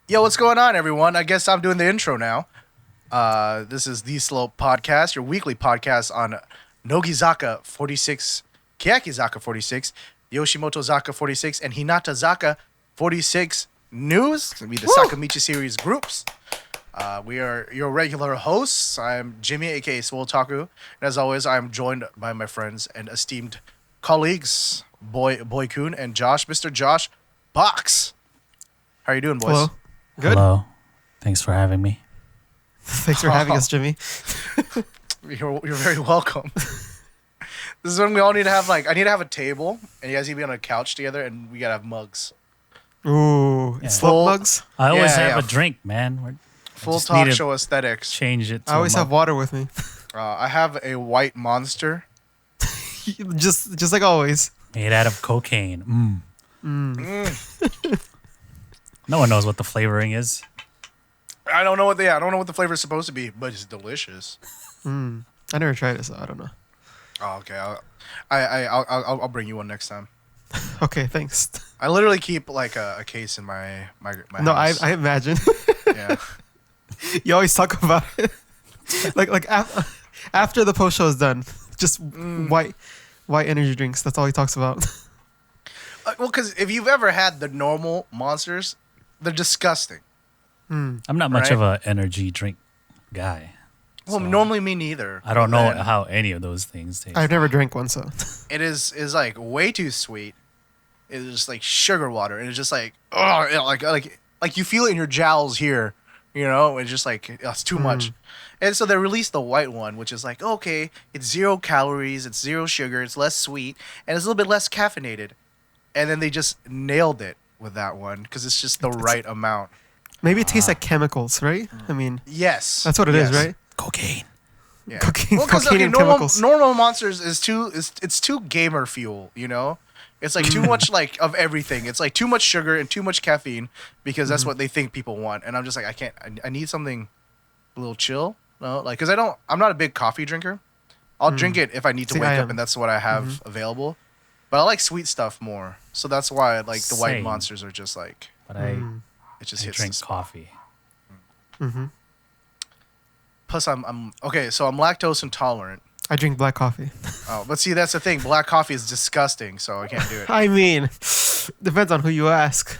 Yo, what's going on, everyone? I guess I'm doing the intro now. This is The Slope Podcast, your weekly podcast on Nogizaka46, Keyakizaka46, Yoshimoto-zaka46, and Hinatazaka46 news. It's going to be the Sakamichi Series groups. We are your regular hosts. I'm Jimmy, a.k.a. Swole Taku. And as always, I'm joined by my friends and esteemed colleagues, Boy-kun and Josh, Mr. Josh Box. How are you doing, boys? Hello. Good. Hello. Thanks for having me. Thanks for having us, Jimmy. You're very welcome. This is when we all need to have, I need to have a table, and you guys need to be on a couch together, and we got to have mugs. Ooh, Yeah. slope mugs. I always Yeah, have yeah. a drink, man. Full talk show aesthetics. Change it to I always a have mug. water with me. I have a white monster. just like always. Made out of cocaine. No one knows what the flavoring is. I don't know what the flavor is supposed to be, but it's delicious. I never tried it, so I don't know. Oh, okay. I'll bring you one next time. Okay, thanks. I literally keep a case in my No, house. I imagine. Yeah. You always talk about it. After the post show is done, just white energy drinks. That's all he talks about. Well, because if you've ever had the normal monsters, they're disgusting. I'm not much Right. of an energy drink guy. Well, So, normally me neither. I don't but know then how any of those things taste. I've never drank one, so It is like way too sweet. It's just like sugar water, and it's just like like you feel it in your jowls here. You know, it's just like it's too much. And so they released the white one, which is like, okay, it's 0 calories, it's 0 sugar, it's less sweet, and it's a little bit less caffeinated. And then they just nailed it with that one because it's just the right amount. maybe it tastes like chemicals, right? I mean, Yes, that's what it is, yes. right? Cocaine. Yeah. Cocaine, Well, because cocaine and normal chemicals. monsters is it's too gamer fuel, you know. It's like too much of everything. It's like too much sugar and too much caffeine because that's what they think people want. And I'm just like, I can't. I need something a little chill. No, because I'm not a big coffee drinker. I'll drink it if I need to See, wake I up am. and that's what I have available. But I like sweet stuff more. So that's why the white Same. monsters are just like But it just I hits drink the spot. coffee. Plus I'm okay. So I'm lactose intolerant. I drink black coffee. Oh, but see that's the thing. Black coffee is disgusting, so I can't do it. I mean, depends on who you ask.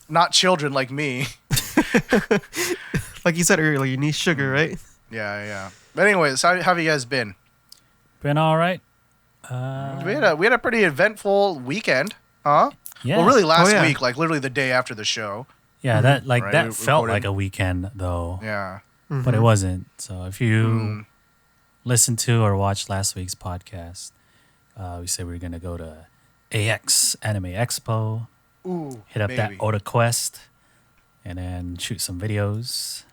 Not children like me. Like you said earlier, you need sugar, right? Yeah. But anyways, how have you guys been? Been all right. We had a pretty eventful weekend, huh? Yeah. Well, really last yeah. week, like literally the day after the show. Yeah, that Right, that we felt recorded. like a weekend though. Yeah. But it wasn't. So if you listened to or watched last week's podcast, we said we were going to go to AX Anime Expo, Ooh. hit up that baby. Oda Quest, and then shoot some videos.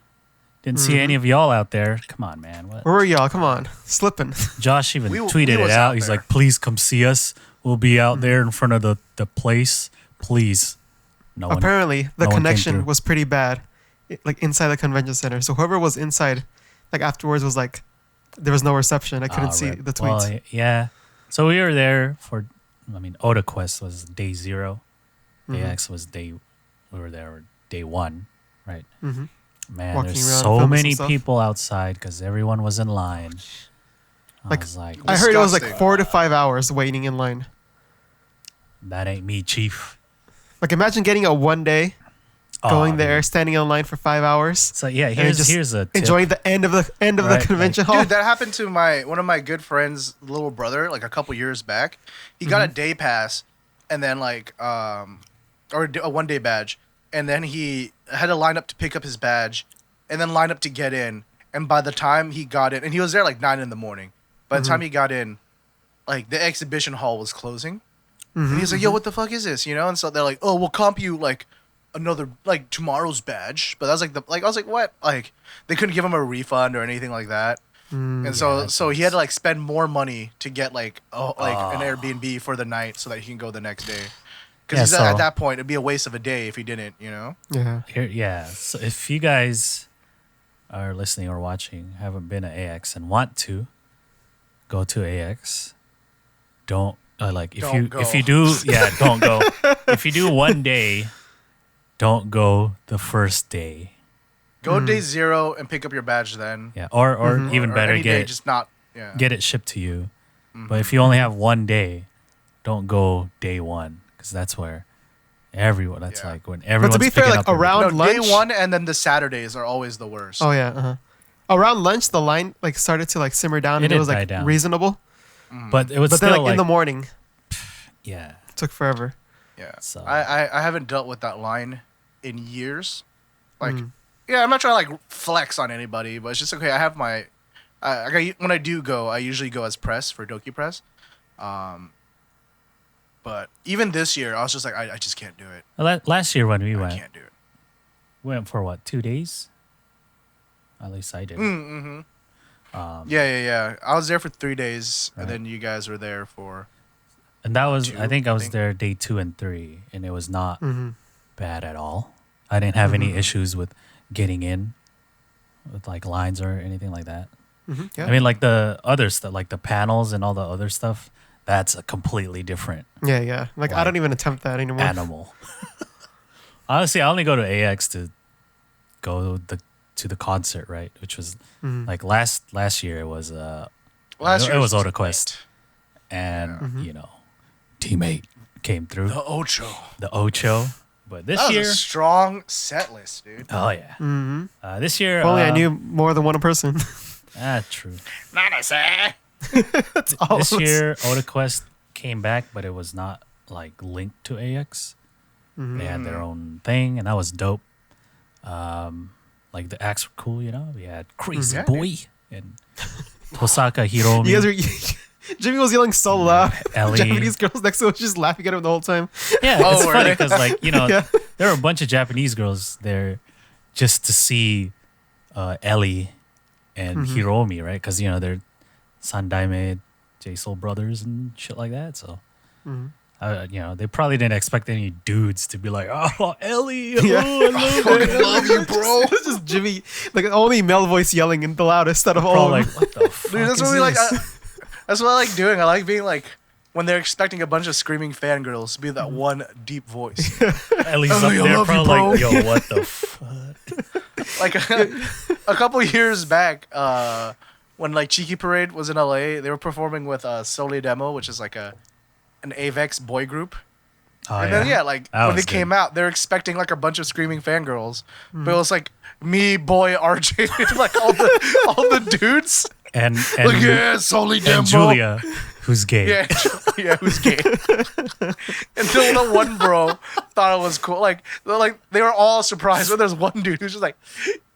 Didn't see any of y'all out there. Come on, man. What? Where were y'all? Come on, slipping. Josh even We tweeted was it out out. He's there. like, please come see us. We'll be out there in front of the place. Please. No one. Apparently, the no one came connection through. was pretty bad, like inside the convention center. So whoever was inside, like afterwards, was like, there was no reception. I couldn't see Right. the tweets. Well, yeah. So we were there for, Oda Quest was day 0. AX was we were there day 1, right? Mhm. Man, Walking there's around, so filming many some stuff. people outside because everyone was in line. I was like, I heard it was like Disgusting. 4 to 5 hours waiting in line. that ain't me, chief. Like imagine getting a 1 day, going there, dude. standing in line for 5 hours, So yeah, and just here's a tip. enjoying the end of the Right, the convention hall. Dude, that happened to one of my good friends' little brother, like a couple years back. He got a day pass, and then or a 1 day badge, and then he had to line up to pick up his badge, and then line up to get in. And by the time he got in, and he was there like 9 a.m. By the time he got in, like the exhibition hall was closing, and he's like, "Yo, what the fuck is this?" You know? And so they're like, "Oh, we'll comp you like another tomorrow's badge." But that was I was like, "What?" Like they couldn't give him a refund or anything like that. And so he had to like spend more money to get an Airbnb for the night so that he can go the next day. Because Yeah, at so- that point it'd be a waste of a day if he didn't, you know. Yeah. So if you guys are listening or watching, haven't been to AX and want to, go to AX. Don't Don't go. if you do don't go. If you do 1 day, don't go the first day. Go day 0 and pick up your badge then. Yeah, or even Or better, any day, get just not. Yeah. get it shipped to you. But if you only have one day, don't go day 1 because that's where everyone. That's Yeah. like when everyone's But to be fair, picking like up around No, lunch, day 1 and then the Saturdays are always the worst. Oh yeah. Around lunch, the line like started to like simmer down, It and it did was die like down. reasonable. But it was But still then like in the morning, yeah. it took forever. Yeah. So- I haven't dealt with that line in years. Like, yeah, I'm not trying to like flex on anybody, but it's just okay. I have my, when I do go, I usually go as press for Doki Press. But even this year, I was just like, I just can't do it. Last year when we I went, can't do it. we went for what 2 days? At least I did. Yeah. I was there for 3 days, Right. and then you guys were there for. And that was, 2, I think I was I think. there day 2 and 3, and it was not bad at all. I didn't have any issues with getting in, with like lines or anything like that. Yeah. I mean, like the other stuff, like the panels and all the other stuff, that's a completely different Yeah. Like I don't even attempt that anymore. animal. Honestly, I only go to AX to go to the concert, right? Which was like last year it was Last year it was just Oda Quest, and you know, teammate came through the Ocho. the Ocho, but this That was year, a strong set list, dude. oh yeah, this year If only I knew more than one person. true. All This of us. year, Oda Quest came back, but it was not like linked to AX. They had their own thing, and that was dope. Like the acts were cool, you know. We had Crazy Yeah, Boy and Tosaka Hiromi. You guys were Jimmy was yelling so loud. Ellie. Japanese girls next to him was just laughing at him the whole time. Yeah, Oh, it's were funny they? because like you know Yeah. there were a bunch of Japanese girls there just to see Ellie and Hiromi, right? Because you know they're Sandaime J-Soul brothers and shit like that. So you know they probably didn't expect any dudes to be like, "Oh, Ellie, Yeah. oh, I love Fucking it." love you, bro. It's just Jimmy, like only male voice yelling in the loudest out of all Probably of like, them. what the fuck Dude, that's is what we like. this? That's what I like doing. I like being like when they're expecting a bunch of screaming fangirls to be that one deep voice. Ellie's up Ellie, I there love you, probably like, bro. yo, what the fuck? Like a couple years back, when like Cheeky Parade was in LA, they were performing with Sole Demo, which is like an Avex boy group. Oh, And then like That when they was came good. out, they're expecting like a bunch of screaming fangirls, but it was like me, boy, RJ, like all the dudes. and Like yeah, Sole Demo. and Julia, who's gay. Yeah, who's gay? Until the one bro thought it was cool. Like they were all surprised, but there's one dude who's just like,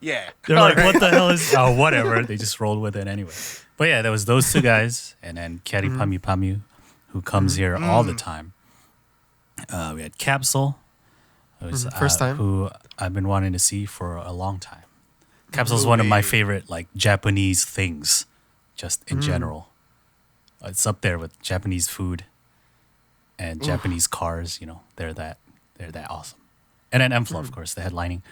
yeah. They're like, alright. what the hell is? Oh, whatever. They just rolled with it anyway. But yeah, there was those two guys, and then Keri Pamu Pamu, who comes here all the time. We had Capsule, who's, First time. who I've been wanting to see for a long time. Capsule's one of my favorite like Japanese things, just in general. It's up there with Japanese food and Japanese cars. You know, they're that awesome. And then Enflo, of course, the headlining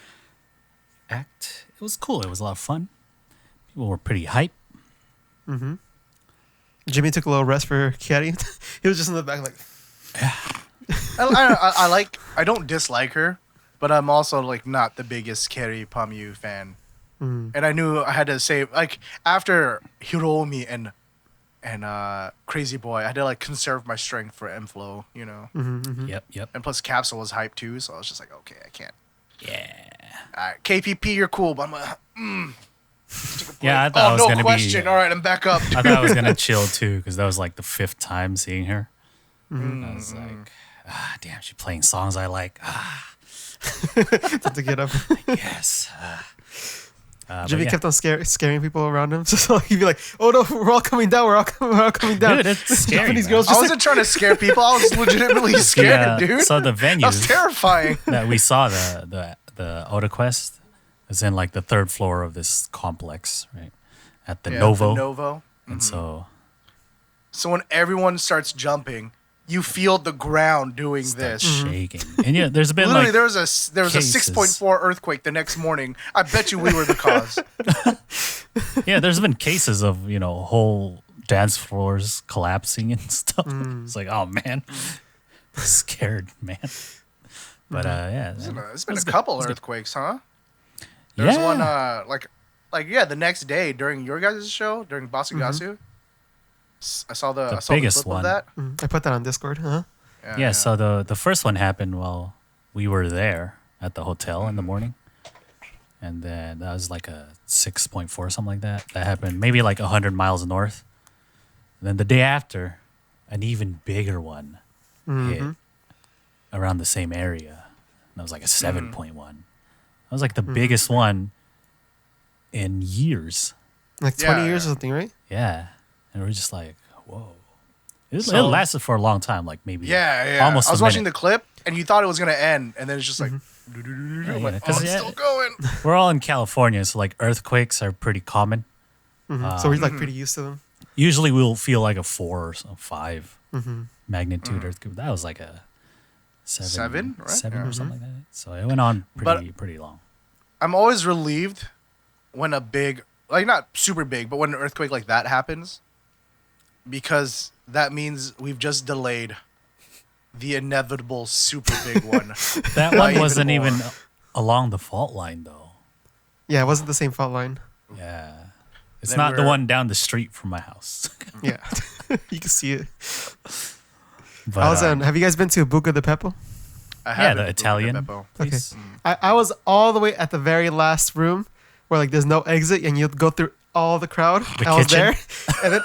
act. It was cool. It was a lot of fun. People were pretty hype. Jimmy took a little rest for Keri. He was just in the back like, I don't dislike her, but I'm also like not the biggest Keri Pamu fan. And I knew I had to say like after Hiromi and Crazy Boy, I had to like conserve my strength for Enflo, you know. Yep. And plus Capsule was hype too, so I was just like, okay, I can't. Yeah. Alright, KPP, you're cool, but I'm like, Yeah, I thought I was no gonna question. be. All right, I'm back up. I thought I was gonna chill too because that was like the 5th time seeing her. I was like, damn, she's playing songs I like. had to get up. Yes. But Jimmy yeah. kept on scaring people around him. So he'd be like, "Oh no, we're all coming down. We're all coming down." Dude, it's scary. Japanese man. girls I just wasn't trying to scare people. I was legitimately scared, dude. So the That venue was terrifying. that we saw the Oda Quest is in like the 3rd floor of this complex, right? At the Yeah, Novo. the Novo. And so So when everyone starts jumping, you feel the ground doing starts this. shaking. And yeah, there's been Literally, like there was a cases. 6.4 earthquake the next morning. I bet you we were the cause. yeah, there's been cases of, you know, whole dance floors collapsing and stuff. It's like, oh man. Scared, man. But yeah, It's been a good. couple It's good. earthquakes, huh? There was Yeah. one the next day during your guys' show during Basugasu. I saw the biggest clip one. of that. I put that on Discord. Huh? Yeah, so the first one happened while we were there at the hotel in the morning. And then that was like a 6.4, something like that. That happened maybe like 100 miles north. And then the day after, an even bigger one hit around the same area. And that was like a 7.1. That was like the biggest one in years. Like 20 Yeah, years yeah. or something, right? Yeah. And we're just like, whoa. It So- lasted for a long time, like maybe I almost was a watching minute. the clip, and you thought it was gonna end, and then it's just like, Yeah, like, 'cause it's yeah. still going. We're all in California, so like earthquakes are pretty common. So we're like pretty used to them. Usually we'll feel like a 4 or 5 magnitude earthquake. That was like a 7, Seven, right? 7 Yeah. or something like that. So it went on pretty long. I'm always relieved when a big, like not super big, but when an earthquake like that happens, because that means we've just delayed the inevitable super big one. That Not one even wasn't more. even along the fault line though. Yeah, it wasn't the same fault line. Yeah. It's Then not the we're- one down the street from my house. Yeah. You can see it. But, I was have you guys been to Buca de Beppo? I yeah, haven't the been Italian to Beppo. place. I was all the way at the very last room where like there's no exit and you go through all the crowd. The I was kitchen? there. And then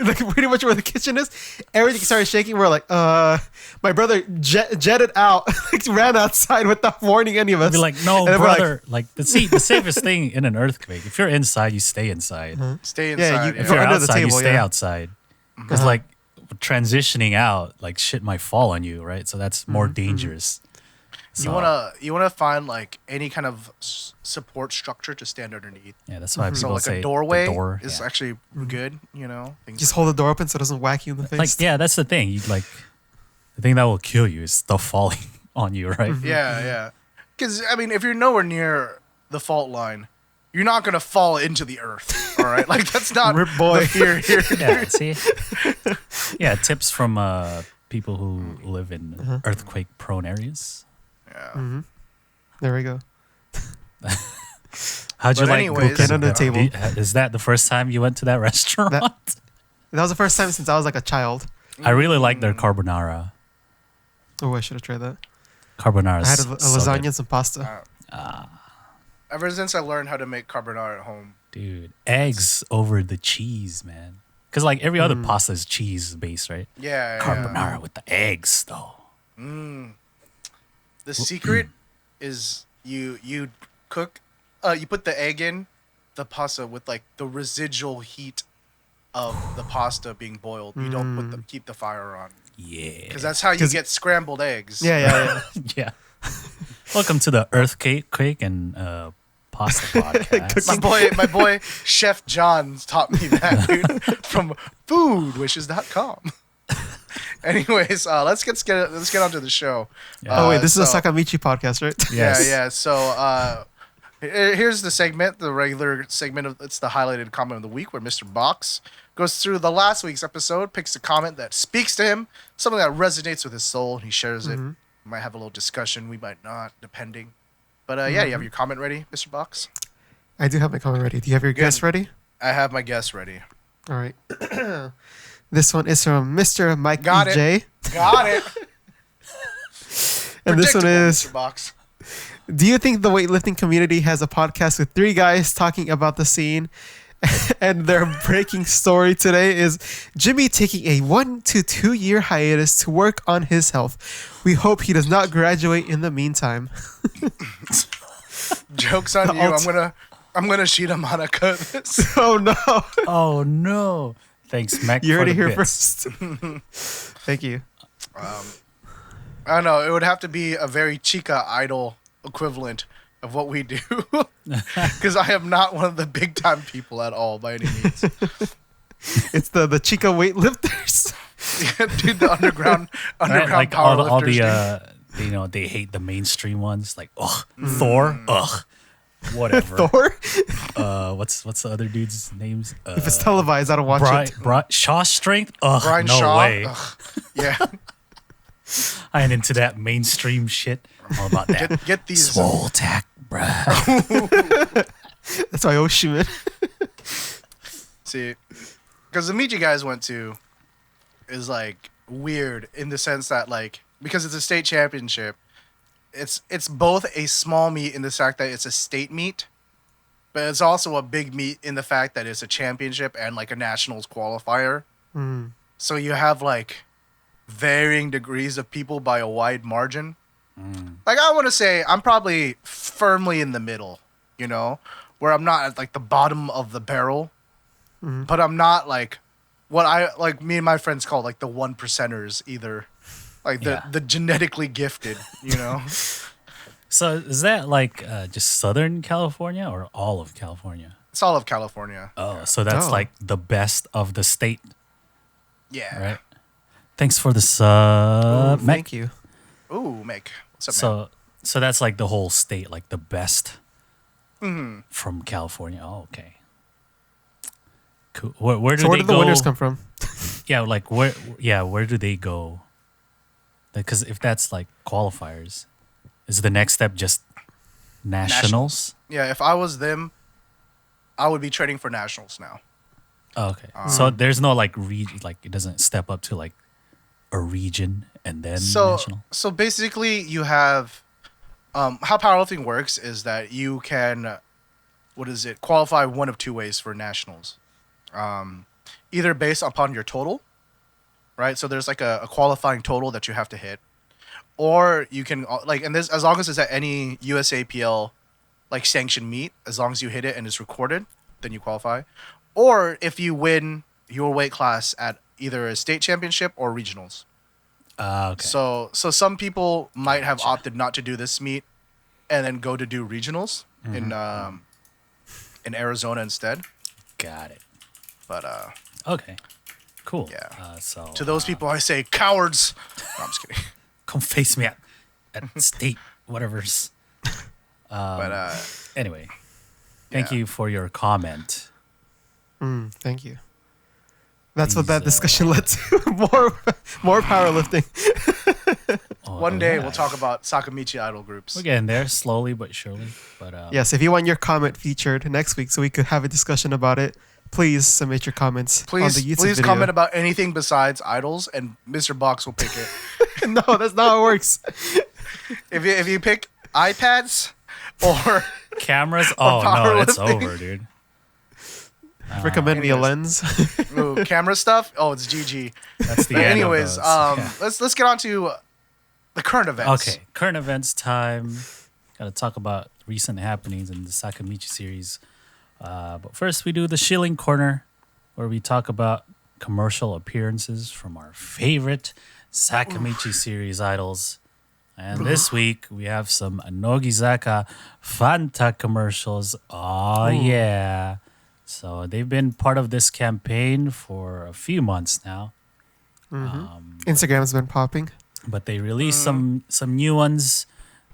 like pretty much where the kitchen is, everything started shaking. We're like, my brother jetted out, like ran outside without warning any of us. Be like, no, And then we're like, brother. Like, the safest thing in an earthquake. If you're inside, you stay inside. Stay Yeah, inside. you- Yeah, If you're under the outside, you table, stay yeah. outside. Because like transitioning out, like shit might fall on you, right? So that's more dangerous. You So, wanna find like any kind of support structure to stand underneath. Yeah, that's why So people like say a doorway the door, is yeah. actually good. You know, things just like hold the door open so it doesn't whack you in the face. like yeah, that's the thing. You like the thing that will kill you is stuff falling on you, right? yeah. Because I mean, if you're nowhere near the fault line, you're not gonna fall into the earth. All right, like that's not Rip boy. the fear here. Yeah, see? Yeah, tips from people who live in earthquake prone areas. Yeah. There we go. How'd you But like anyways- Get under the table. Is that the first time you went to that restaurant? That was the first time since I was like a child. I really like their carbonara. Oh, I should have tried that. Carbonara. I had a lasagna and some pasta. Ever since I learned how to make carbonara at home, Dude, eggs over the cheese, man. Because like every other pasta is cheese based, right? yeah. Carbonara with the eggs, though. The secret is you cook, you put the egg in the pasta with like the residual heat of the pasta being boiled. You don't keep the fire on Yeah. because that's how you 'Cause- get scrambled eggs. Yeah. Yeah. Welcome to the Earthquake and Pasta Podcast. My boy, Chef John taught me that, dude, from foodwishes.com. Anyways, let's get onto the show. Yeah. Oh wait, this is so- a Sakamichi podcast, right? Yes. Yeah. So here's the segment, the regular segment of it's the highlighted comment of the week, where Mr. Box goes through the last week's episode, picks a comment that speaks to him, something that resonates with his soul, and he shares it. We might have a little discussion, we might not, depending. But yeah, you have your comment ready, Mr. Box? I do have my comment ready. Do you have your guess ready? I have my guess ready. All right. This one is from Mr. Mike Got it. EJ. Got it. And this one Predictable, is, Mr. Box. do you think the weightlifting community has a podcast with three guys talking about the scene? And their breaking story today is Jimmy taking a 1 to 2 year hiatus to work on his health. We hope he does not graduate in the meantime. Joke's on The you. I'm gonna Shida Monica this. Oh no. Oh, no. Thanks, Mac. You for heard the it here bits. first. Thank you. I don't know. It would have to be a very Chica idol equivalent of what we do, because I am not one of the big time people at all by any means. It's the Chica weightlifters. Dude, the underground Right? Like power all lifters. the they hate the mainstream ones. Like, ugh, Thor, ugh, whatever. Thor? What's the other dude's names? If it's televised, I don't watch it. Shaw Strength? Ugh, Brian no Shaw. way. Ugh. Yeah. I ain't into that mainstream shit. All about that. Get these. Swole tack, bruh. That's why Oshiman. See, because the meet you guys went to is like weird in the sense that like because it's a state championship, it's both a small meet in the fact that it's a state meet, but it's also a big meet in the fact that it's a championship and like a nationals qualifier. So you have like varying degrees of people by a wide margin. Like I want to say I'm probably firmly in the middle, you know, where I'm not at like the bottom of the barrel, but I'm not like what I like me and my friends call like the 1%ers either, like the genetically gifted, you know. So is that like just Southern California or all of California? It's all of California. Oh, so that's like the best of the state, Yeah. right? Thanks for the sub, Mac. Thank you. Ooh, Mick. What's up, man? So that's like the whole state, like the best from California. Oh, okay. Cool. Where do So where they did the go? winners come from? Yeah, like where? Yeah, where do they go? Because if that's like qualifiers, is the next step just nationals? Yeah, if I was them, I would be training for nationals now. Oh, okay. So there's no like like it doesn't step up to like a region and then national. So basically, you have how powerlifting works is that you can, qualify one of two ways for nationals, either based upon your total, right? So there's like a qualifying total that you have to hit, or you can like, and this as long as it's at any USAPL like sanctioned meet, as long as you hit it and it's recorded, then you qualify. Or if you win your weight class at either a state championship or regionals. Okay. So some people might have opted not to do this meet and then go to do regionals in Arizona instead. Got it. But Okay. Cool. Yeah. So to those people, I say cowards. No, I'm just kidding. come face me at state whatever's. But Anyway, thank yeah. you for your comment. Thank you. That's what Please, that discussion led to. more powerlifting. One day yeah. we'll talk about Sakamichi idol groups. We're getting there slowly but surely. But Yes, if you want your comment featured next week so we could have a discussion about it, please submit your comments on the YouTube Please video. comment about anything besides idols, and Mr. Box will pick it. No, that's not how it works. If you pick iPads or cameras. Oh no, it's powerlifting. over, dude. Recommend me a anyways. lens. ooh, camera stuff, oh, it's GG. That's the But end anyways, of those. Yeah. let's get on to the current events. Okay, current events time. Got to talk about recent happenings in the Sakamichi series. But first, we do the Shilling Corner, where we talk about commercial appearances from our favorite Sakamichi series idols. And this week, we have some Nogizaka Fanta commercials. Oh, yeah. So they've been part of this campaign for a few months now. Instagram's been popping. But they released some new ones,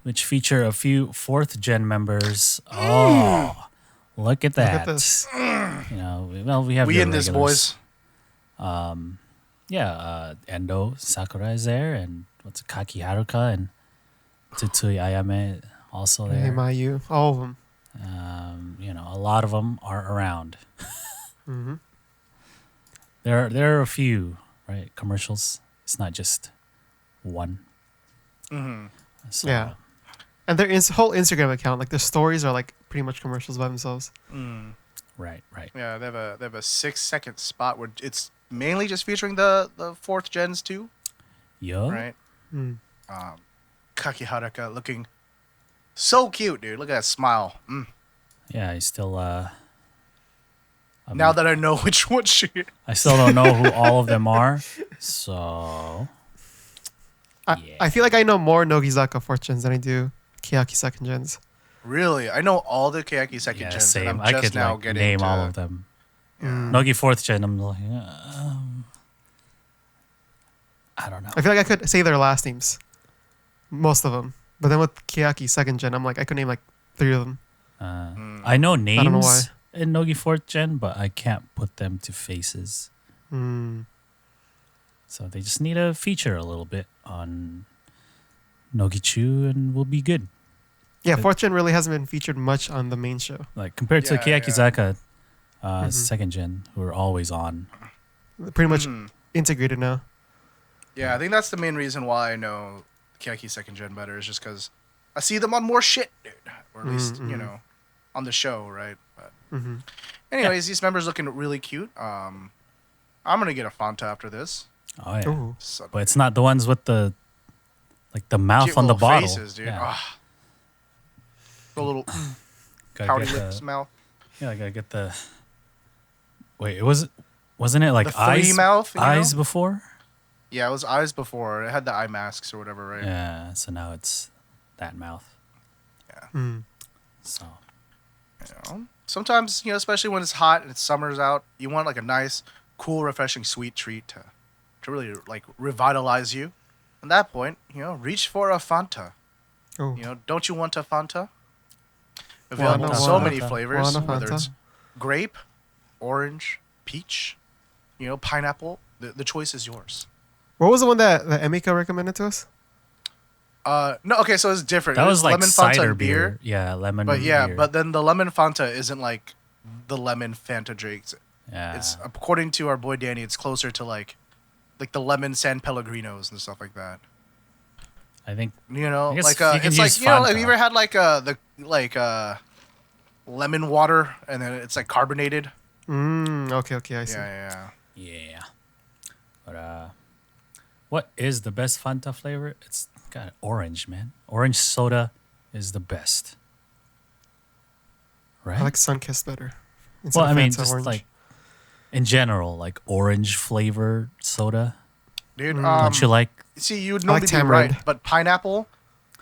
which feature a few fourth gen members. Oh, look at that! Look at this. You know, we have We your in this, regulars. boys. Endo Sakurai's there, and what's it, Kaki Haruka and Tutsui Ayame also there. Mayu, all of them. A lot of them are around. There are a few, right, commercials. It's not just one. So, Yeah. And their whole Instagram account, like their stories are like pretty much commercials by themselves. Right. Yeah, they have a 6-second spot where it's mainly just featuring the fourth gens too, Yo. right? Kaki Haruka looking so cute, dude. Look at that smile. Yeah, I still Now that I know which one she is. I still don't know who all of them are. So I feel like I know more Nogizaka fourth gens than I do Keyaki second gens. Really? I know all the Keyaki second yeah, gens, same. and I'm I just could now like getting name to, all of them. Nogi fourth gen. I'm like, I don't know. I feel like I could say their last names, most of them. But then with Keyaki second gen, I'm like I could name like 3 of them. I know names don't know why. in Nogi fourth gen, but I can't put them to faces. So they just need to feature a little bit on Nogichu, and we'll be good. Yeah, Fortune really hasn't been featured much on the main show. Like compared to Yeah, Keyakizaka, second gen, who are always on. Pretty much integrated now. Yeah, I think that's the main reason why I know Keyaki second gen better, is just because I see them on more shit, dude. Or at least, on the show, right? But anyways, these members looking really cute. I'm gonna get a Fanta after this. Oh yeah, Ooh. So, but it's not the ones with the mouth cute on the little bottle. faces, dude. Yeah. Ah. The little Gotta pouty get lips the, mouth. yeah, I gotta get the. Wait, wasn't it like The 3D eyes mouth, you know? eyes before? Yeah, it was eyes before. It had the eye masks or whatever, right? Yeah, so now it's that mouth. Mm. So Sometimes, especially when it's hot and it's summer's out, you want like a nice, cool, refreshing, sweet treat to really like revitalize you. At that point, reach for a Fanta. Oh. Don't you want a Fanta? Available in so many flavors, whether it's grape, orange, peach, pineapple. The choice is yours. What was the one that Emika recommended to us? No, okay, so it's different. that was like lemon cider Fanta and beer. Yeah, lemon. But yeah, beer. but then the lemon Fanta isn't like the lemon Fanta drinks. yeah, It's according to our boy Danny, it's closer to like the lemon San Pellegrinos and stuff like that. I think Like guess you can it's use like have Fanta. you ever had like lemon water and then it's like carbonated? Okay, I see. Yeah. yeah. But what is the best Fanta flavor? It's got orange, man. Orange soda is the best. Right? I like Sunkist better. well, I mean, Fanta just orange. like in general, like orange flavored soda. Dude, Don't you like? see, you would I like normally be right, tamarind. but pineapple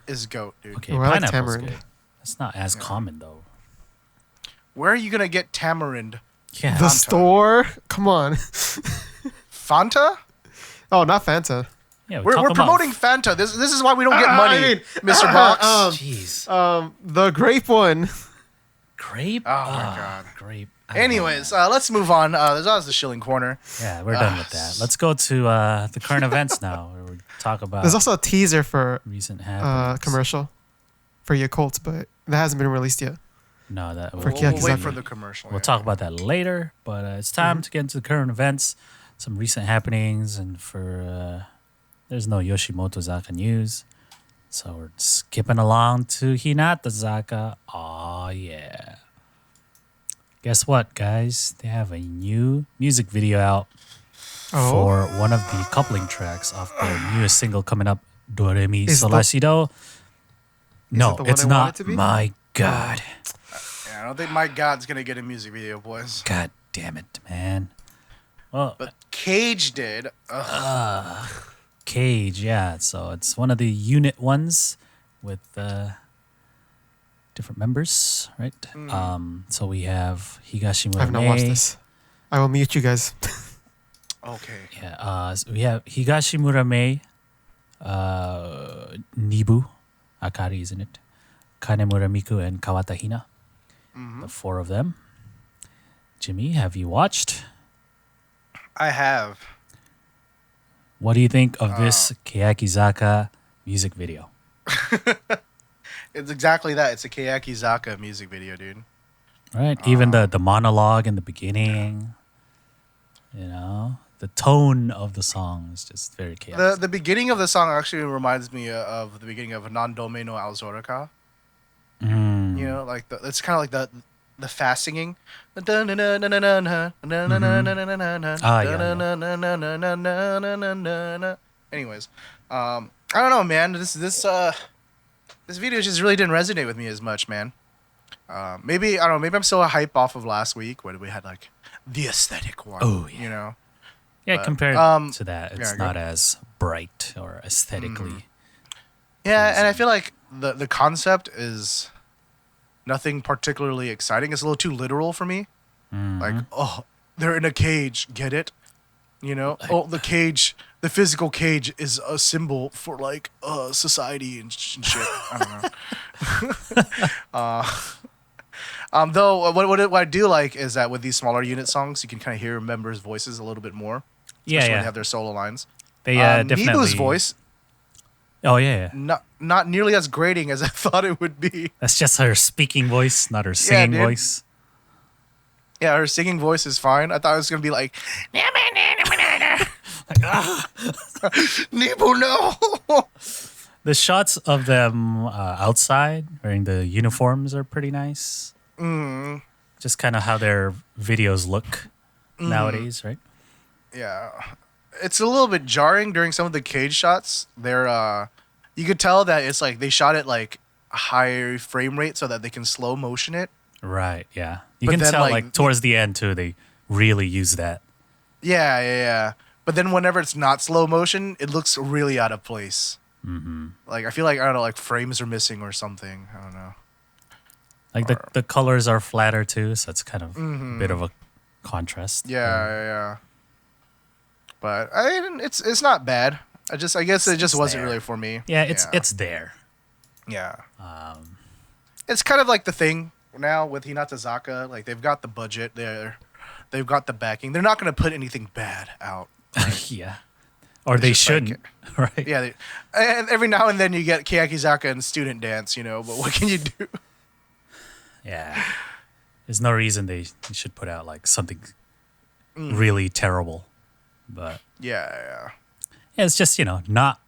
is goat, dude. Okay, Oh, I like pineapple's tamarind. good. That's not as common though. Where are you gonna get tamarind? Yeah. The Fanta. store? Come on. Fanta? Oh, not Fanta. Yeah, We're talking about- promoting Fanta. This is why we don't get I money, mean, Mr. Box. Jeez. The grape one. Grape? Oh, my God. Grape. I don't know. Anyways, let's move on. There's always the Shilling Corner. Yeah, we're done with that. Let's go to the current events now, where we talk about There's also a teaser for recent happenings. commercial for Yakult, but that hasn't been released yet. No, that For We'll wait Keyakizaka. for the commercial. we'll talk about that later. But it's time to get into the current events, some recent happenings, and for there's no Yoshimoto-zaka news, so we're skipping along to Hinatazaka. Oh yeah. Guess what, guys? They have a new music video out for one of the coupling tracks of their newest single coming up, Do Re Mi Is Sol the- La Si Do. No, it the one it's I want not. it to be? My God. Yeah, I don't think my God's gonna get a music video, boys. God damn it, man. Well, But Cage did. Ugh. Cage, yeah. So it's one of the unit ones with different members, right? So we have Higashimura. I've not watched this. I will mute you guys. Okay. Yeah. So we have Higashimura Mei, Nibu, Akari, isn't it? Kanemura Miku and Kawata Hina. The four of them. Jimmy, have you watched? I have. What do you think of this Keyakizaka music video? It's exactly that. It's a Keyakizaka music video, dude. Right? Even the monologue in the beginning, the tone of the song is just very chaotic. The beginning of the song actually reminds me of the beginning of Nandome no Aozoraka. Like it's kind of like the fast singing. Anyways, I don't know, man. This video just really didn't resonate with me as much, man. Maybe I don't know. Maybe I'm still a hype off of last week when we had like the aesthetic one. Oh, yeah. Yeah, compared to that, it's not as bright or aesthetically. Yeah, and I feel like the concept is nothing particularly exciting. It's a little too literal for me. Like, oh, they're in a cage. Get it? The cage, the physical cage is a symbol for like society and shit. I don't know. Though what I do like is that with these smaller unit songs, you can kind of hear members' voices a little bit more. Especially when they have their solo lines. They definitely Nibu's voice. Oh yeah, yeah. Not nearly as grating as I thought it would be. That's just her speaking voice, not her singing dude. voice. Yeah, her singing voice is fine. I thought it was gonna be like, Nibu, no. The shots of them outside wearing the uniforms are pretty nice. Just kind of how their videos look nowadays, right? Yeah, it's a little bit jarring during some of the cage shots. They're you could tell that it's like they shot it like a higher frame rate so that they can slow motion it. Right, yeah. You But can then, tell like, like towards the end too, they really use that. Yeah. But then whenever it's not slow motion, it looks really out of place. Like I feel like I don't know, like frames are missing or something. I don't know. Like the colors are flatter too, so it's kind of a bit of a contrast. Yeah. But it's not bad. I guess it just wasn't there. really for me. Yeah, it's there. Yeah. It's kind of like the thing now with Hinatazaka. Like they've got the budget there, they've got the backing. They're not going to put anything bad out. Right? Yeah. Or they shouldn't, right? Yeah. And every now and then you get Keyakizaka and Student Dance, but what can you do? Yeah. There's no reason they should put out like something really terrible. But Yeah. it's just, not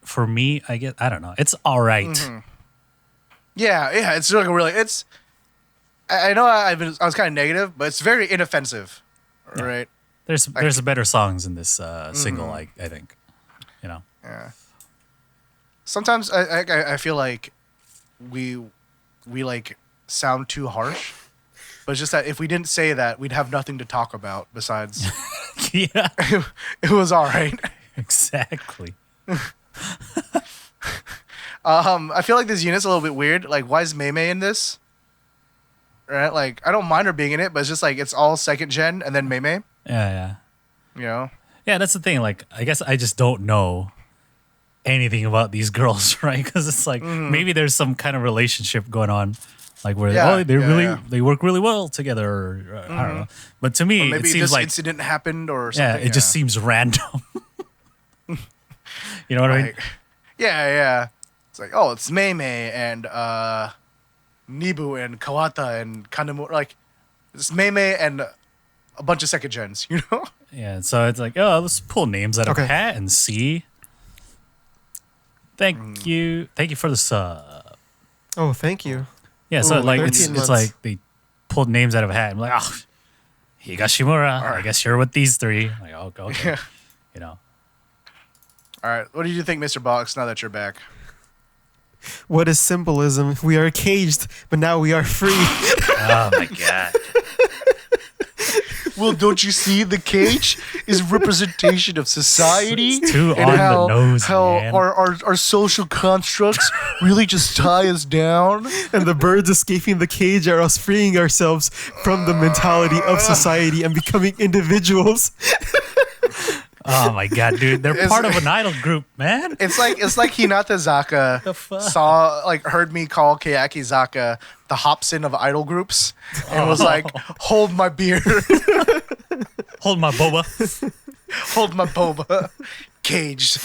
for me, I guess. I don't know. It's all right. Yeah. It's really it's. I know I was kind of negative, but it's very inoffensive, right? There's better songs in this single, I think. Yeah. Sometimes I feel like we like sound too harsh, but it's just that if we didn't say that, we'd have nothing to talk about besides. Yeah. It was all right. Exactly. I feel like this unit's a little bit weird. Like, why is Mei in this? Right? Like, I don't mind her being in it, but it's just like it's all second gen and then Mei. Yeah. Yeah, that's the thing. Like, I guess I just don't know anything about these girls, right? Because it's like maybe there's some kind of relationship going on, like where they work really well together. Or, I don't know. But to me, Or maybe it seems this like incident happened or something. it just seems random. You know what I mean? Yeah. It's like, oh, it's Mei and Nibu and Kawata and Kanemaru. Like, it's Mei and a bunch of second gens, Yeah, so it's like, oh, let's pull names out of a hat and see. Thank you for the sub. Oh, thank you. Yeah, so like 13 it's like they pulled names out of a hat. I'm like, oh, Higashimura. I guess you're with these three. I'm like, oh, okay. All right, what do you think, Mr. Box? Now that you're back, What is symbolism? We are caged, but now we are free. Oh my god. well, don't you see the cage is representation of society It's too and on how the nose, man. our social constructs really just tie us down. And the birds escaping the cage are us freeing ourselves from the mentality of society and becoming individuals. Oh my god, dude! They're part of an idol group, man. It's like Hinatazaka The fuck? heard me call Keyakizaka the Hobson of idol groups and was like, hold my beer, Hold my boba. hold my boba, caged.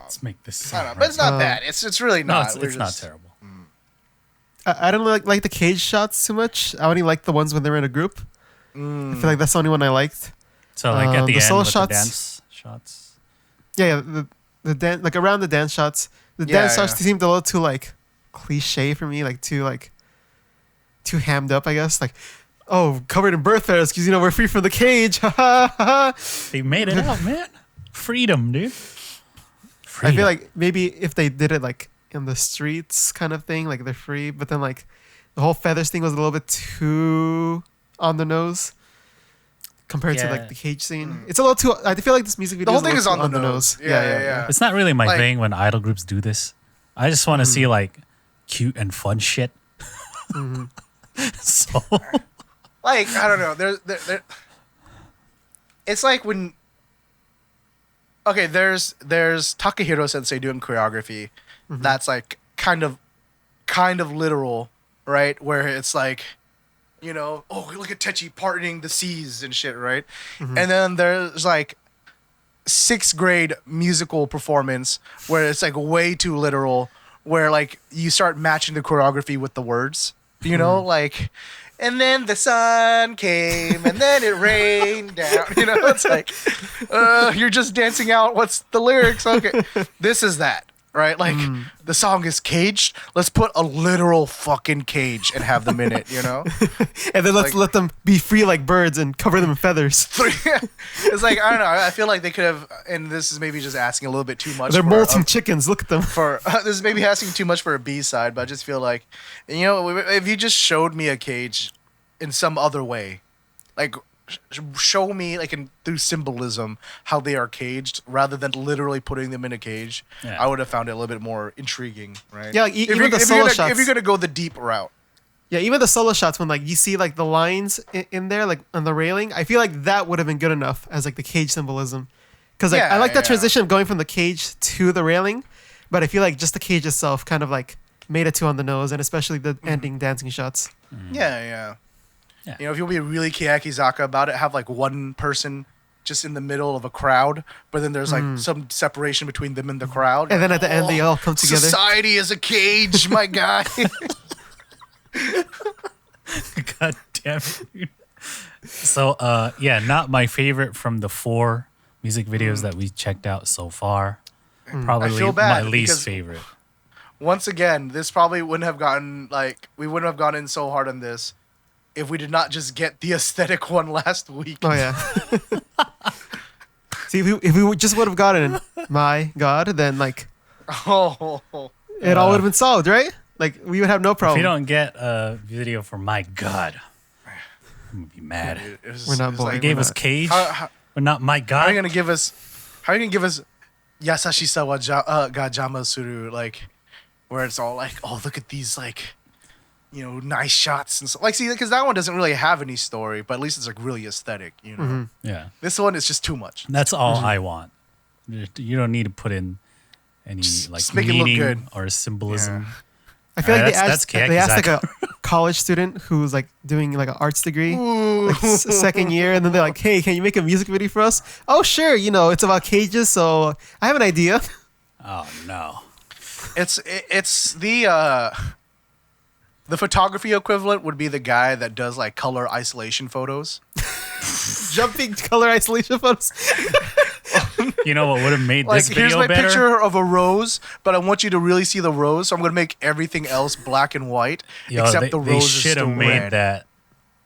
Let's make this. I don't know, but it's not bad. It's really No, not. it's not terrible. I don't like the cage shots too much. I only like the ones when they're in a group. I feel like that's the only one I liked. So like at the end solo with shots, the dance shots. Yeah, the dance, like around the dance shots. The dance shots seemed a little too like cliche for me, like too hammed up, I guess. Like, oh, covered in birth feathers because we're free from the cage. They made it out, man. Freedom, dude. I feel like maybe if they did it like in the streets kind of thing, like they're free, but then like the whole feathers thing was a little bit too on the nose compared to like the cage scene. It's a little too. I feel like this music video. The whole thing is on the nose. Yeah. It's not really my Like- thing when idol groups do this. I just want to see like cute and fun shit. So Like, I don't know. There. It's like when. Okay, there's Takahiro Sensei doing choreography. That's like kind of literal, right? Where it's like, oh, look at Techi parting the seas and shit, right? And then there's like sixth grade musical performance where it's like way too literal, where like you start matching the choreography with the words, you know, like, and then the sun came and then it rained down, you know, it's like, you're just dancing out. What's the lyrics? Okay. This is that. Right, like the song is caged. Let's put a literal fucking cage and have them in it, you know. And then let's let them be free like birds and cover them in feathers. It's like, I don't know. I feel like they could have, and this is maybe just asking a little bit too much. They're molting chickens. Look at them. This is maybe asking too much for a B side, but I just feel like, you know, if you just showed me a cage in some other way, like show me like through symbolism how they are caged rather than literally putting them in a cage, I would have found it a little bit more intriguing, right? Yeah, like, even the solo shots. If you're gonna go the deep route. Yeah, even the solo shots when like you see like the lines in there like on the railing, I feel like that would have been good enough as like the cage symbolism. Because like I like that transition of going from the cage to the railing, but I feel like just the cage itself kind of like made it too on the nose, and especially the ending dancing shots. Yeah. You know, if you'll be really Keyakizaka about it, have like one person just in the middle of a crowd, but then there's like some separation between them and the crowd. And then at the end, they all come together. Society is a cage, my guy. God damn it. Dude. So, not my favorite from the 4 music videos that we checked out so far. Probably I feel bad my least favorite. Once again, this probably wouldn't have gotten we wouldn't have gone in so hard on this if we did not just get the aesthetic one last week. Oh yeah. See, if we just would have gotten My God, then like it all would have been solved, right? Like we would have no problem. If you don't get a video for My God, I'm gonna be mad. We're not bored. They gave us Cage, but not My God. How are you gonna give us Yasashi Sawa ga Jama Suru, like where it's all like, oh, look at these like, you know, nice shots and stuff. Like, see, because that one doesn't really have any story, but at least it's like really aesthetic, you know. Yeah. This one is just too much. That's all I want. You don't need to put in any like just make it look meaning good. or symbolism. Yeah. I feel like they asked like Keyakizaka. a college student who's like doing like an arts degree, like second year, and then they're like, "Hey, can you make a music video for us?" Oh, sure. You know, it's about cages, so I have an idea. Oh no. It's the photography equivalent would be the guy that does like color isolation photos. Jumping color isolation photos. You know what would have made Like, this video here's my better? picture of a rose, but I want you to really see the rose, so I'm gonna make everything else black and white except the rose They is should still have made red.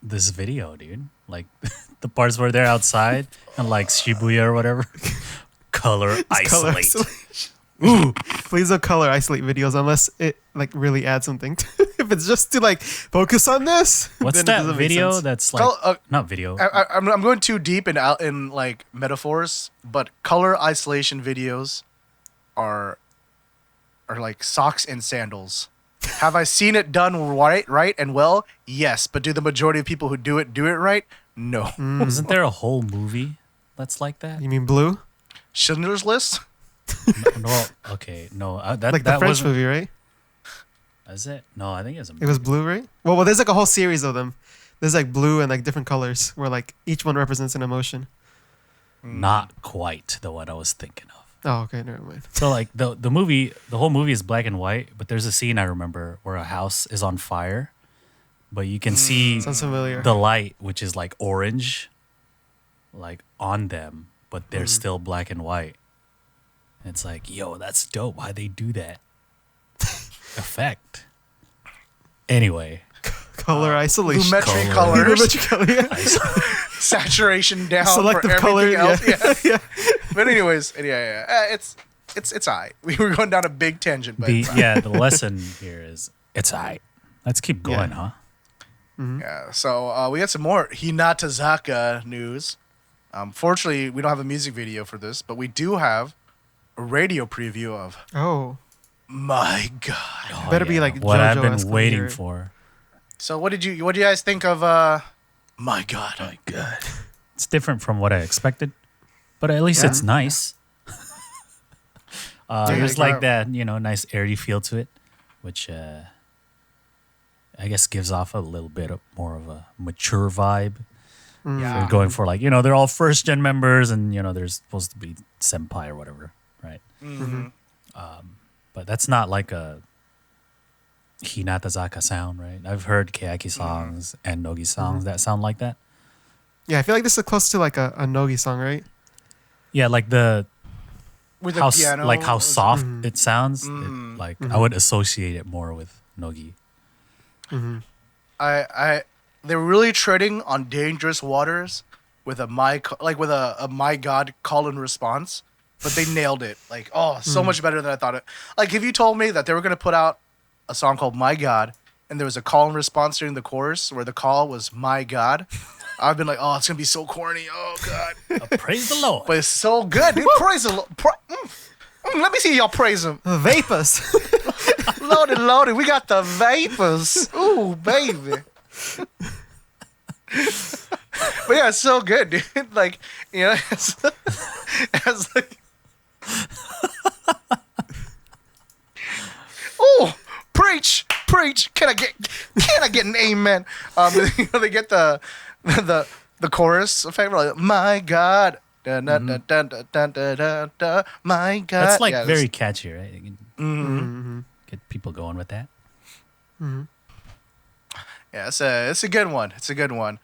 this video, dude. Like the parts where they're outside and like Shibuya or whatever. Color isolate. Ooh, please don't color isolate videos unless it like really adds something. If it's just to like focus on this, What's then it that doesn't make video sense. that's like not video? I'm going too deep in like metaphors, but color isolation videos are like socks and sandals. Have I seen it done right and well? Yes, but do the majority of people who do it right? No. Isn't there a whole movie that's like that? You mean Blue? Schindler's List? No, okay, no, that Like the that French wasn't. movie, right? Is it? No, I think it's a movie. It was Blue, right? Well, there's like a whole series of them. There's like blue and like different colors where like each one represents an emotion. Not quite the one I was thinking of. Oh, okay, never mind. So like the whole movie is black and white, but there's a scene I remember where a house is on fire, but you can see Sounds familiar. the light, which is like orange, like on them, but they're still black and white. And it's like, yo, that's dope. Why they do that effect? Anyway, Color isolation. Lumetri Color. colors. Lumetri color, yeah. Saturation down Selective for color, everything else. yeah. But anyways, it's alright. We were going down a big tangent, but the lesson here is it's aight. Let's keep going, huh? yeah. So we got some more Hinatazaka news. Fortunately, we don't have a music video for this, but we do have a radio preview of Oh, My God. Oh, better be like what I've JoJo-esque been when you waiting hear it. for. So what did you guys think of My God? My God. It's different from what I expected, but at least it's nice. There's like that, nice airy feel to it, which I guess gives off a little bit more of a mature vibe. Mm. If you're going for like, they're all first gen members and, there's supposed to be senpai or whatever, right? Mm-hmm. But that's not like a Hinatazaka sound, right? I've heard Keyaki songs and Nogi songs that sound like that. Yeah, I feel like this is close to like a Nogi song, right? Yeah, like With how the piano, like how soft Mm. it sounds. I would associate it more with Nogi. Mm-hmm. They're really treading on dangerous waters with a my God call and response, but they nailed it. Like, so much better than I thought it. Like, if you told me that they were gonna put out a song called My God and there was a call and response during the chorus where the call was My God, I've been like, oh, it's gonna be so corny. Oh God, Praise the Lord. but it's so good, dude. Praise the Lord. Let me see y'all praise him. The vapors. Lordy, we got the vapors. Ooh, baby. But yeah, it's so good, dude. Like, it's like, oh, preach. Can I get an amen? They get the chorus effect, like, my God. Dun, dun, dun, dun, dun, dun, dun, dun, dun, my God. That's like Yeah, very catchy, right? You can Mm-hmm. get people going with that. Yeah, it's a good one. It's a good one.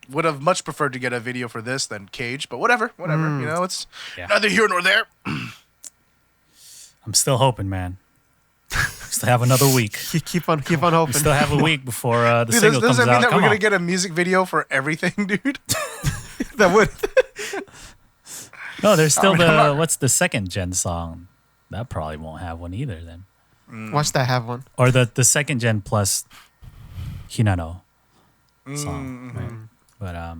Would have much preferred to get a video for this than Cage, but whatever. It's neither here nor there. I'm still hoping, man. Still have another week. keep on We hoping. still have a week before the Dude, single does comes that mean out. that Come we're gonna on. get a music video for everything, dude? That would. No, there's still what's the second gen song? That probably won't have one either then. Watch that have one. Or the second gen plus Hinano song. Right? But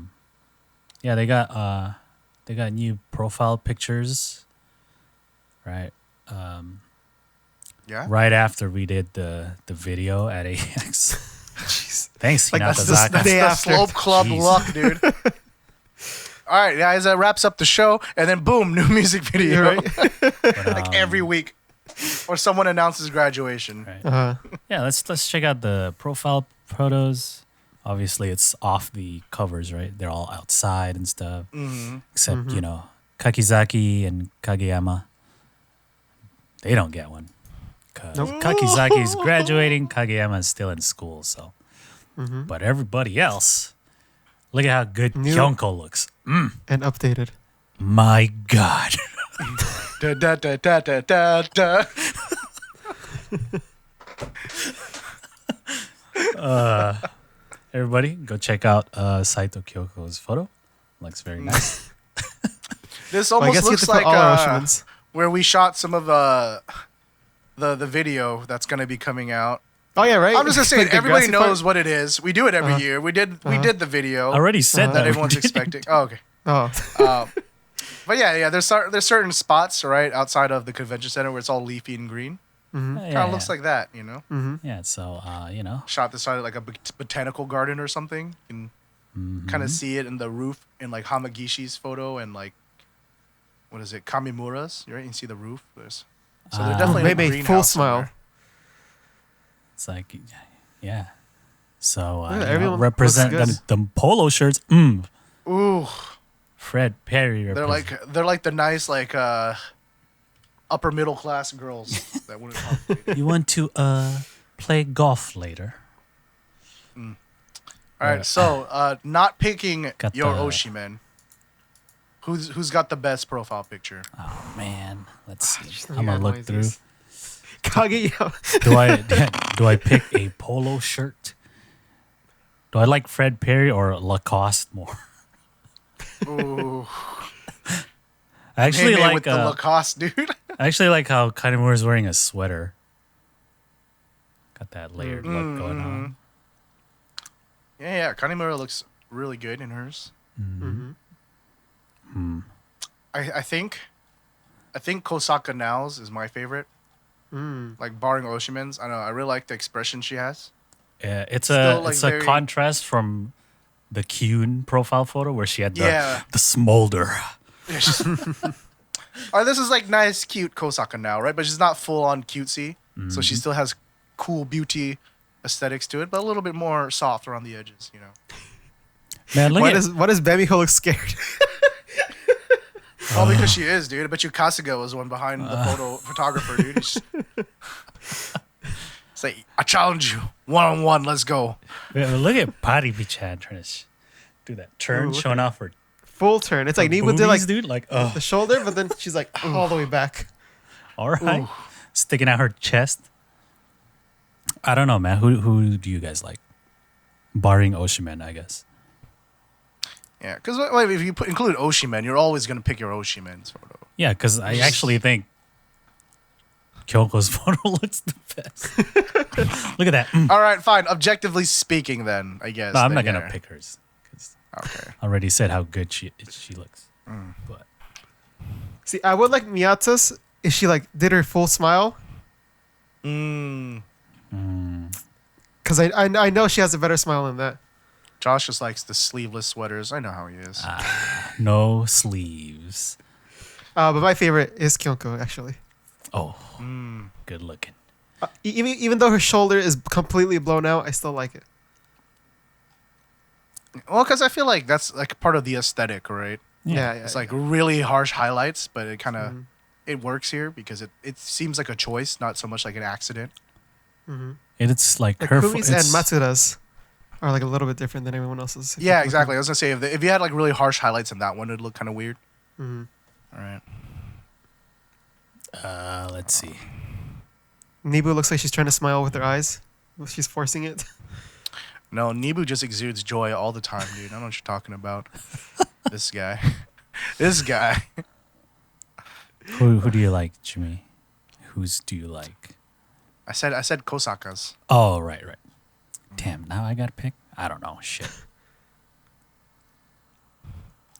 yeah, they got new profile pictures, right? Yeah. Right after we did the video at AX. Jeez. Thanks, Like, that's Hinatazaka. the day The after. Slope Club Jeez. luck, dude. All right, guys, that wraps up the show, and then boom, new music video, You're right. But, like every week, or someone announces graduation. right. Yeah, let's check out the profile photos. Obviously, it's off the covers, right? They're all outside and stuff. Except, Kakizaki and Kageyama. They don't get one. Because Kakizaki is graduating, Kageyama is still in school, so. But everybody else, look at how good New. Kyonko looks. And updated. My God. Da, da, da, da, da, da, da. Everybody, go check out Saito Kyoko's photo. Looks very nice. This Well, I almost guess you have looks to put like all our Oshimans. where we shot some of the video that's gonna be coming out. Oh yeah, right. I'm just gonna say Like it. the Everybody grassy knows part? what it is. We do it every year. We did the video I already said that that. everyone's expecting. Oh, okay. Oh. But yeah. There's certain spots right outside of the convention center where it's all leafy and green. Yeah, Kind of looks like that, you know. Yeah, so, Shot this side of like a botanical garden or something. You can kind of see it in the roof in like Hamagishi's photo and like what is it, Kamimura's? Right, you can see the roof. So they're definitely in a Maybe greenhouse full smile. somewhere. it's like, yeah. So, Yeah, everyone represent looks them polo shirts. Ooh, Fred Perry. they're like the nice like upper middle class girls that wouldn't talk. You want to play golf later? All right, so not picking Got your the- Oshimen. Who's got the best profile picture? Oh man, let's see. You I'm gonna look analyze through. these. Kageyama. Do I pick a polo shirt? Do I like Fred Perry or Lacoste more? Ooh, I actually Hey, man, like with the Lacoste, dude. I actually like how Kanemaru is wearing a sweater. Got that layered look going on. Yeah. Kanemaru looks really good in hers. I think Kosaka Now's is my favorite. Like barring Oshimen's, I don't know. I really like the expression she has. Yeah, it's Still, a like, it's a very- contrast from the Kyun profile photo where she had Yeah. the smolder. Yeah, this is like nice, cute Kosaka Now, right? But she's not full on cutesy, so she still has cool beauty aesthetics to it, but a little bit more soft around the edges, you know. Man, look at Why does Bamiho look scared? Probably because she is, dude. I bet you Kasuga was the one behind the photographer, dude. It's like, I challenge you. 1-on-1, let's go. look at Paribi-chan trying to do that turn, Ooh, showing off her Full turn. It's like Nibu did boobies, like dude. Like, the shoulder, but then she's like all the way back. all right, sticking out her chest. I don't know, man. Who do you guys like? Barring Oshimen, I guess. Yeah, because if you include Oshimen, you're always going to pick your Oshimen's photo. Yeah, because I actually think Kyoko's photo looks the best. Look at that. All right, fine. Objectively speaking, then, I guess. No, I'm then not gonna pick hers. 'Cause Okay. I already said how good she looks. But See, I would like Miyatas if she like did her full smile. Because I know she has a better smile than that. Josh just likes the sleeveless sweaters. I know how he is. no sleeves. But my favorite is Kyoko, actually. Oh, good looking. Even though her shoulder is completely blown out, I still like it. Well, because I feel like that's like part of the aesthetic, right? Yeah. It's like really harsh highlights, but it kind of it works here because it seems like a choice, not so much like an accident. It's like Like her Kumi's and Matsura's are like a little bit different than everyone else's. Yeah, exactly. I was gonna say if you had like really harsh highlights in that one, it'd look kind of weird. All right. Let's see. Nibu looks like she's trying to smile with her eyes. She's forcing it. No, Nibu just exudes joy all the time, dude. I don't know what you're talking about. This guy. This guy. Who do you like, Jimmy? Whose do you like? I said Kosaka's. Oh, right. Damn, now I gotta pick? I don't know. Shit.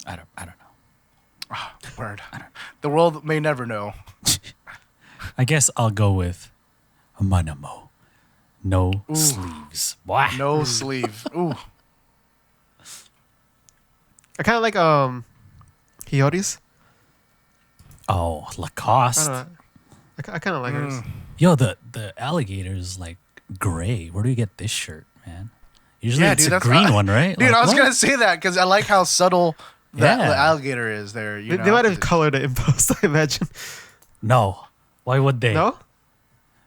I don't know. Word. The world may never know. I guess I'll go with Manamo. No sleeves. Wah. No sleeve. Ooh. I kind of like Hiyori's. Oh, Lacoste. I don't know. I kind of like hers. Yo, the alligator is like gray. Where do you get this shirt, man? Usually it's a green one, right? Dude, Like, I was what? going to say that because I like how subtle the Yeah. alligator is there. You know? They might have colored it in post, I imagine. No. Why would they? No?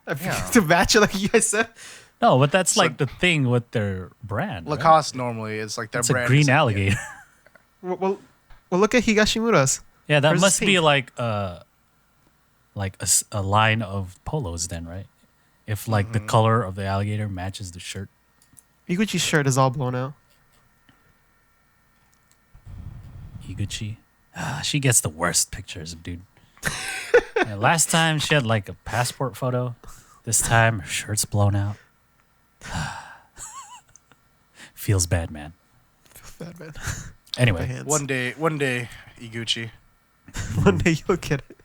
Yeah. To match it, like you guys said. No, but that's like the thing with their brand. right? Lacoste normally is like their It's a brand. green is- alligator. Well, look at Higashimura's. Yeah, that Hers is must be pink. like a line of polos then, right? If like the color of the alligator matches the shirt. Iguchi's shirt is all blown out. Higuchi. She gets the worst pictures, dude. Yeah, last time she had like a passport photo. This time her shirt's blown out. Feels bad, man. Bad man. Anyway, Hands. One day, Iguchi. One day you'll get it.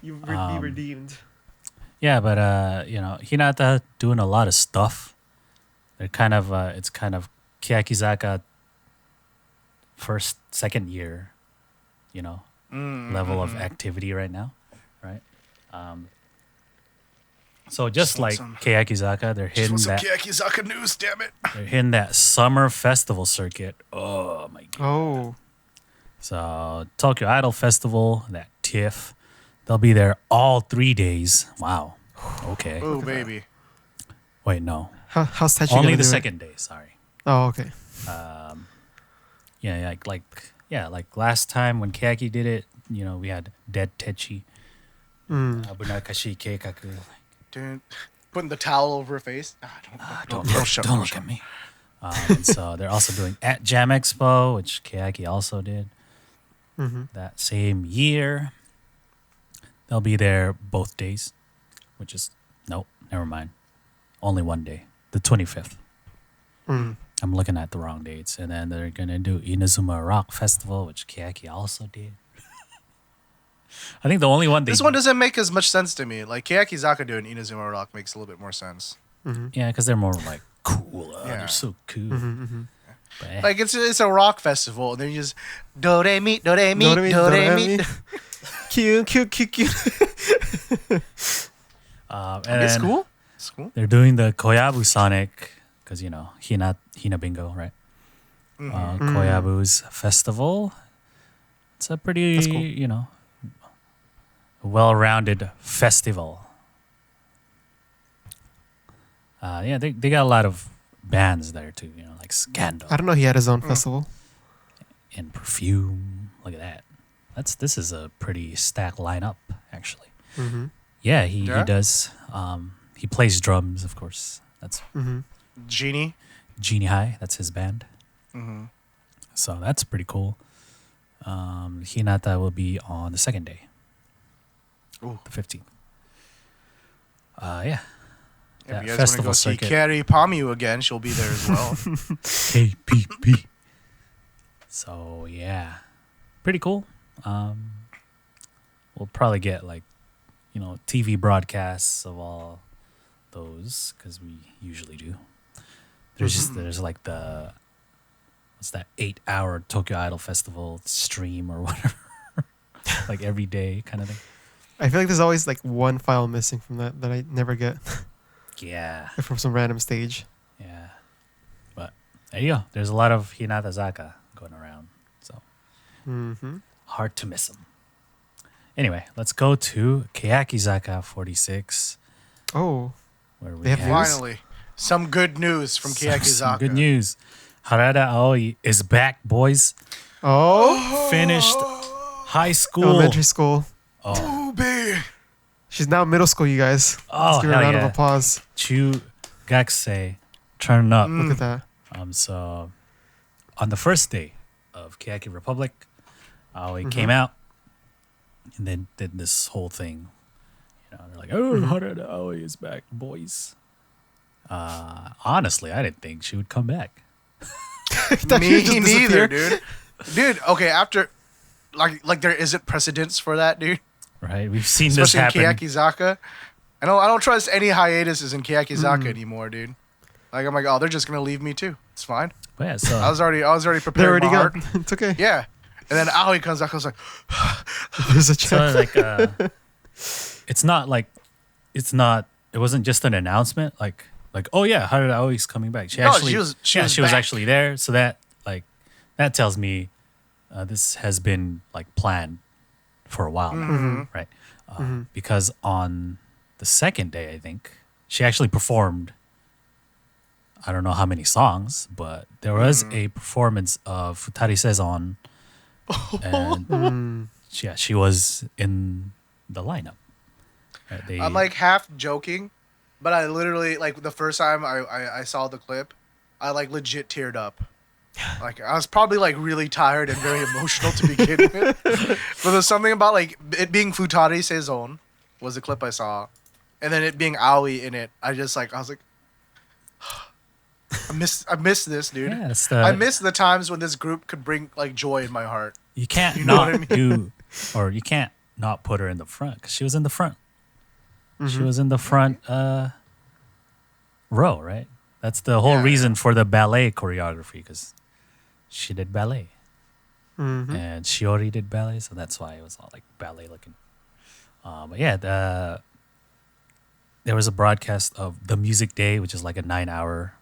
You'll be redeemed. yeah, but Hinata doing a lot of stuff. They're kind of it's kind of Keyakizaka second year, level of activity right now, right? So just like Keyakizaka, they're hitting that Keyakizaka news, damn it. they're hitting that summer festival circuit. Oh my god. Oh. So Tokyo Idol Festival, that TIFF, they'll be there all 3 days. Wow. Okay. Oh, baby. Wait, no. How's Techi Only gonna the do it? second day, sorry. Oh, okay. Yeah, like last time when Keyaki did it, we had Dead Techi. Abunakashi Keikaku. Dude, putting the towel over her face. Don't look at me. And so they're also doing at Jam Expo, which Keyaki also did that same year. They'll be there both days, which is nope, never mind. Only one day, the 25th. I'm looking at the wrong dates. And then they're going to do Inazuma Rock Festival, which Keyaki also did. I think the only one This one doesn't make as much sense to me. Like Keyakizaka doing Inazuma Rock makes a little bit more sense. Yeah, because they're more like cool. Yeah. They're so cool. But, Like it's a rock festival, and then you just do re mi do re mi do re mi. Cute. and It's then cool. It's cool. They're doing the Koyabu Sonic because Hina Bingo, right? Koyabu's festival. It's a pretty, That's cool. well-rounded festival. They got a lot of bands there too, like Scandal I don't know he had his own festival. and Perfume. Look at that. This is a pretty stacked lineup, actually. Mm-hmm. Yeah, he Yeah? does. He plays drums, of course. That's Mm-hmm. Genie. Genie High. That's his band. Mm-hmm. So that's pretty cool. Hinata will be on the second day, Ooh. the 15th. Yeah. If That you guys want to festival go see circuit. Carrie Pamu again, she'll be there as well. KPP. So yeah, pretty cool. We'll probably get TV broadcasts of all those because we usually do. There's like what's that 8-hour Tokyo Idol Festival stream or whatever, like every day kind of thing. I feel like there's always like one file missing from that I never get Yeah, from some random stage. yeah. But there you go. There's a lot of Hinatazaka going around, so Mm-hmm. hard to miss them. Anyway, let's go to Keyakizaka46, Oh, where we They have have news? Finally, some good news from some Keyakizaka. good news. Harada Aoi is back, boys. oh, Finished high school. elementary school. Oh, Booby. She's now middle school, you guys. Oh, Let's give her a hell round of yeah. applause. Chu Gakusei, turn up. Look at that. So on the first day of Keyaki Republic, Aoi Mm-hmm. came out and then did this whole thing. They're like, "Oh, Mm-hmm. Harada Aoi is back, boys." Honestly, I didn't think she would come back. Thought she Me would just neither, disappear. dude. Okay, after like there isn't precedence for that, dude. Right? We've seen Especially in this happen. Keyakizaka. I don't trust any hiatuses in Keyakizaka anymore, dude. Like I'm like, oh, they're just gonna leave me too. It's fine. But yeah, so I was already They prepared. already My got. heart. It's okay. Yeah. And then Aoi comes back. I was like, There's a so chance. like it wasn't just an announcement like oh yeah, Harada Aoi's coming back. She No, actually she was was back. actually there, so that tells me this has been like planned for a while now, right? Because on the second day, I think she actually performed. I don't know how many songs, but there was a performance of Futari Saison, and she was in the lineup. Right, I'm like half joking, but I literally like the first time I saw the clip, I like legit teared up. Like I was probably like really tired and very emotional to begin with. But there's something about like it being Futari Saison was the clip I saw, and then it being Aoi in it. I was like, I miss this, dude. Yeah, it's I miss the times when this group could bring like joy in my heart. you can't know not what I mean? do, or you can't not put her in the front because she was in the front. She was in the front row, right? That's the whole Yeah. reason for the ballet choreography because she did ballet. Mhm. And Shiori did ballet, so that's why it was all like ballet looking. But yeah, there was a broadcast of the Music Day, which is like a 9-hour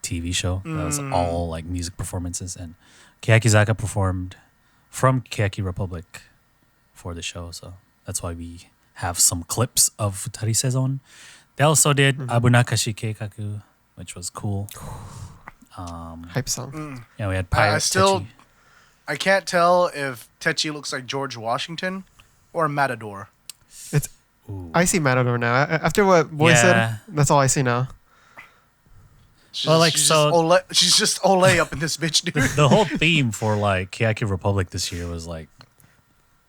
TV show. That was all like music performances, and Keyakizaka performed from Keyaki Republic for the show, so that's why we have some clips of Futari Saison. They also did Abunakashi Keikaku, which was cool. Hype song. Yeah, we had Pirate still- Techi. I can't tell if Techi looks like George Washington or Matador. It's. Ooh. I see Matador now. After what Boy Yeah. said, that's all I see now. Well, like, so- she's just Olay up in this bitch, dude. The whole theme for like Keyaki Republic this year was like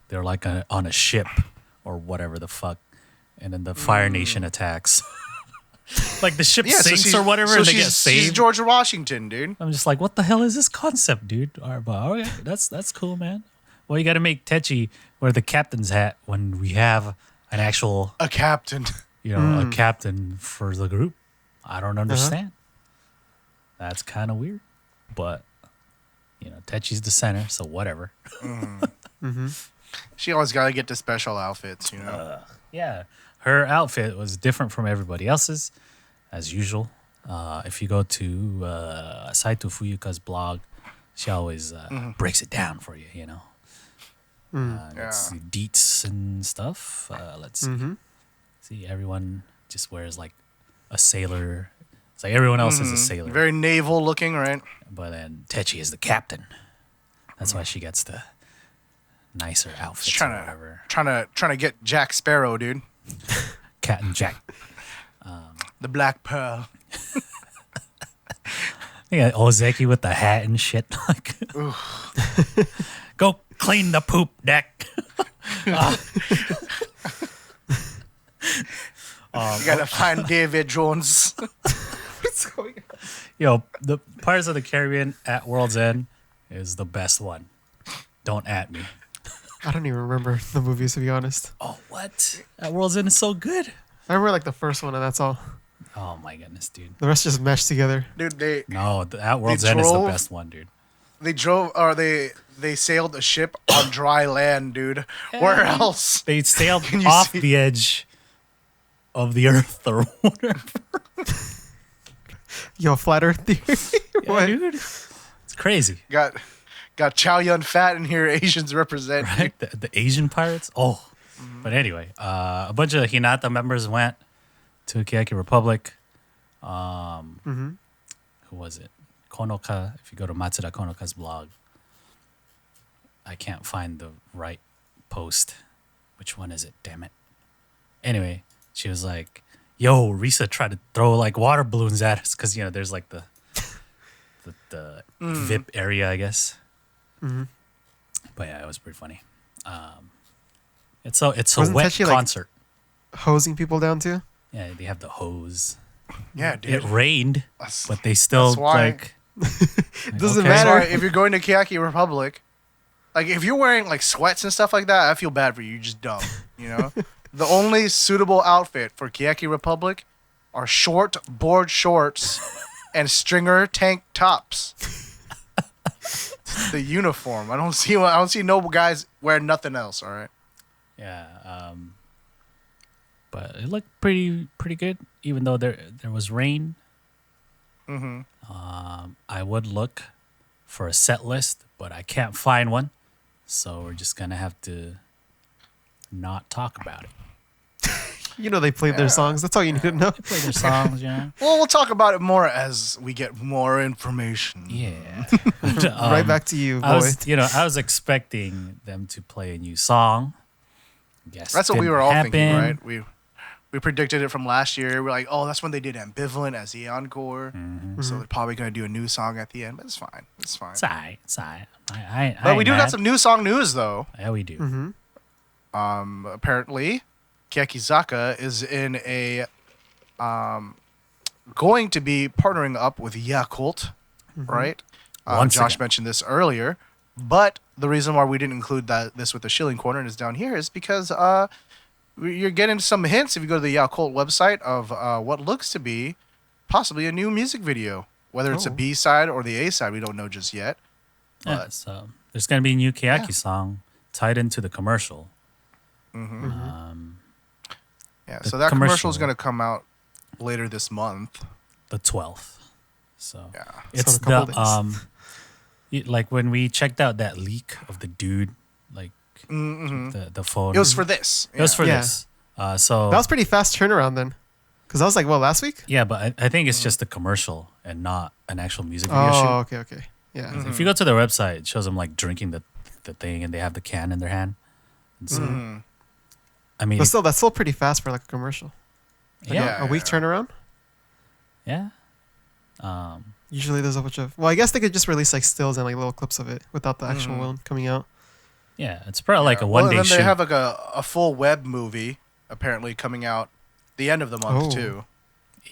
they're like on a ship or whatever the fuck, and then the Fire Nation attacks. Like the ship sinks or whatever, and they get she's saved. George Washington, dude. I'm just like, what the hell is this concept, dude? All right, but all right, that's cool, man. Well, you got to make Techi wear the captain's hat when we have an actual, A captain. a captain for the group. I don't understand. That's kind of weird, but Techi's the center, so whatever. She always got to get the special outfits, you know. Yeah, her outfit was different from everybody else's, as usual. If you go to Saito Fuyuka's blog, she always breaks it down for you, you know. Let's see, deets and stuff. Let's see. See, everyone just wears like a sailor. It's like everyone else is a sailor. Very naval looking, right? But then Techi is the captain. That's why she gets the nicer outfits or whatever. Trying to get Jack Sparrow, dude. Captain Jack. The Black Pearl. They got Ozeki with the hat and shit. Like, go clean the poop deck. You gotta find David Jones. What's going on? Yo, the Pirates of the Caribbean at World's End is the best one. Don't at me. I don't even remember the movies, to be honest. Oh, what? At World's End is so good. I remember like the first one, and that's all. Oh my goodness, dude. The rest just meshed together. Dude, At World's End is the best one, dude. they sailed a ship on dry land, dude. Where else? They sailed Can you off see- the edge of the earth or whatever. Yo, flat Earth theory. Yeah, What? dude. It's crazy. Got Chow Yun Fat in here. Asians represent. Right? The Asian pirates? Oh. But anyway, a bunch of Hinata members went to Keyaki Republic. Who was it? Konoka. If you go to Matsuda Konoka's blog, I can't find the right post. Which one is it? Damn it. Anyway, she was like, yo, Risa tried to throw like water balloons at us because, you know, there's like the VIP area, I guess. But yeah, it was pretty funny. It's a Wasn't wet Techi, like, concert. Hosing people down too. Yeah, they have the hose. Yeah, dude. It rained, That's- but they still that's why- like. Doesn't okay. That's matter. why if you're going to Keyaki Republic, like if you're wearing like sweats and stuff like that, I feel bad for you. You're just dumb. You know, the only suitable outfit for Keyaki Republic are short board shorts and stringer tank tops. It's the uniform. I don't see no guys wearing nothing else. All right. Yeah, but it looked pretty good, even though there was rain. I would look for a set list, but I can't find one, so we're just gonna have to not talk about it. You know they played their songs. That's all you need to know. Play their songs, you know. Well, we'll talk about it more as we get more information. Yeah. Right back to you, boy. I was expecting them to play a new song. Guess That's what we didn't were all happen. thinking, right? We predicted it from last year. We're like, oh, that's when they did Ambivalent as the encore. So they're probably going to do a new song at the end, but it's fine. It's fine. It's alright. I But we ain't do got mad. some new song news, though. Yeah, we do. Apparently, Keyakizaka is in a going to be partnering up with Yakult, right? Once Josh again. mentioned this earlier, but the reason why we didn't include this with the Shilling Corner is down here is because you're getting some hints if you go to the Yakult website of what looks to be possibly a new music video, whether it's a Oh. B side or the A side. We don't know just yet. Yeah, so there's gonna be a new Keyaki song tied into the commercial. Yeah, The so that commercial is commercial. going to come out later this month. The 12th. So Yeah. it's So in a couple like when we checked out that leak of the dude, like the phone. It was for this. It was for Yeah. this. So That was pretty fast turnaround then. Because I was like, well, last week? yeah, but I think it's just a commercial and not an actual music video shoot. Oh, okay. Yeah. If you go to their website, it shows them like drinking the thing and they have the can in their hand. And so, I mean, But still, that's still pretty fast for like a commercial. Like yeah, a week turnaround? yeah. Usually there's a bunch of... Well, I guess they could just release like stills and like little clips of it without the actual one coming out. Yeah, it's probably like a Well, one day and then shoot. they have like a full web movie apparently coming out the end of the month Oh. too.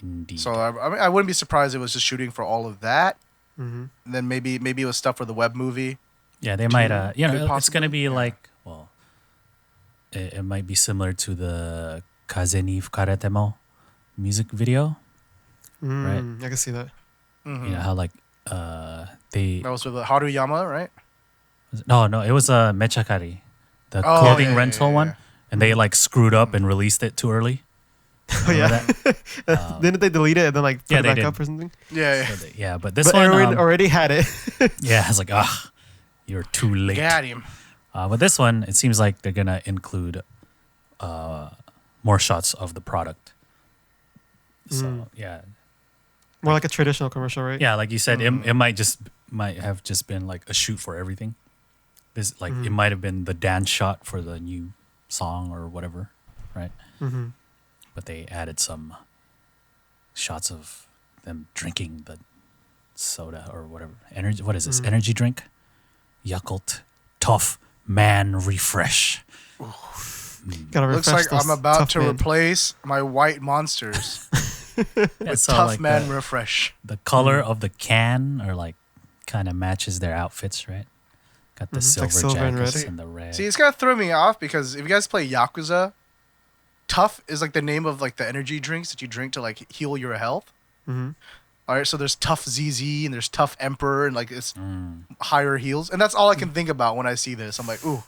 Indeed. So I mean, I wouldn't be surprised if it was just shooting for all of that. Mm-hmm. And then maybe it was stuff for the web movie. yeah, they might. Could It's gonna possibly, be like, well, it might be similar to the Kaze ni Fukaretemo music video. Right. I can see that. You know how like they That was with Haruyama, right? no, it was a Mechakari, the Oh, clothing yeah, rental yeah, one, yeah. and they like screwed up and released it too early. Oh yeah. Didn't they delete it and then like put Yeah, it they back did. up or something? Yeah. Yeah, but this But one Erwin already had it. yeah, I was like, you're too late. Got him. But this one, it seems like they're gonna include more shots of the product. So yeah, More like a traditional commercial, right? yeah, like you said, it might have just been like a shoot for everything. This like it might have been the dance shot for the new song or whatever, right? Mm-hmm. But they added some shots of them drinking the soda or whatever energy. What is this energy drink? Yakult Tough Man Refresh. Gotta Looks refresh like those I'm about tough to men. replace my white monsters Yeah, with so, Tough like, Man Refresh. the color of the can or like kind of matches their outfits, right? Got the silver, silver and jackets red. and the red. See, it's gonna throw me off because if you guys play Yakuza, Tough is like the name of like the energy drinks that you drink to like heal your health. Mhm. All right, so there's Tough ZZ and there's Tough Emperor and like it's higher heals, and that's all I can think about when I see this. I'm like, ooh,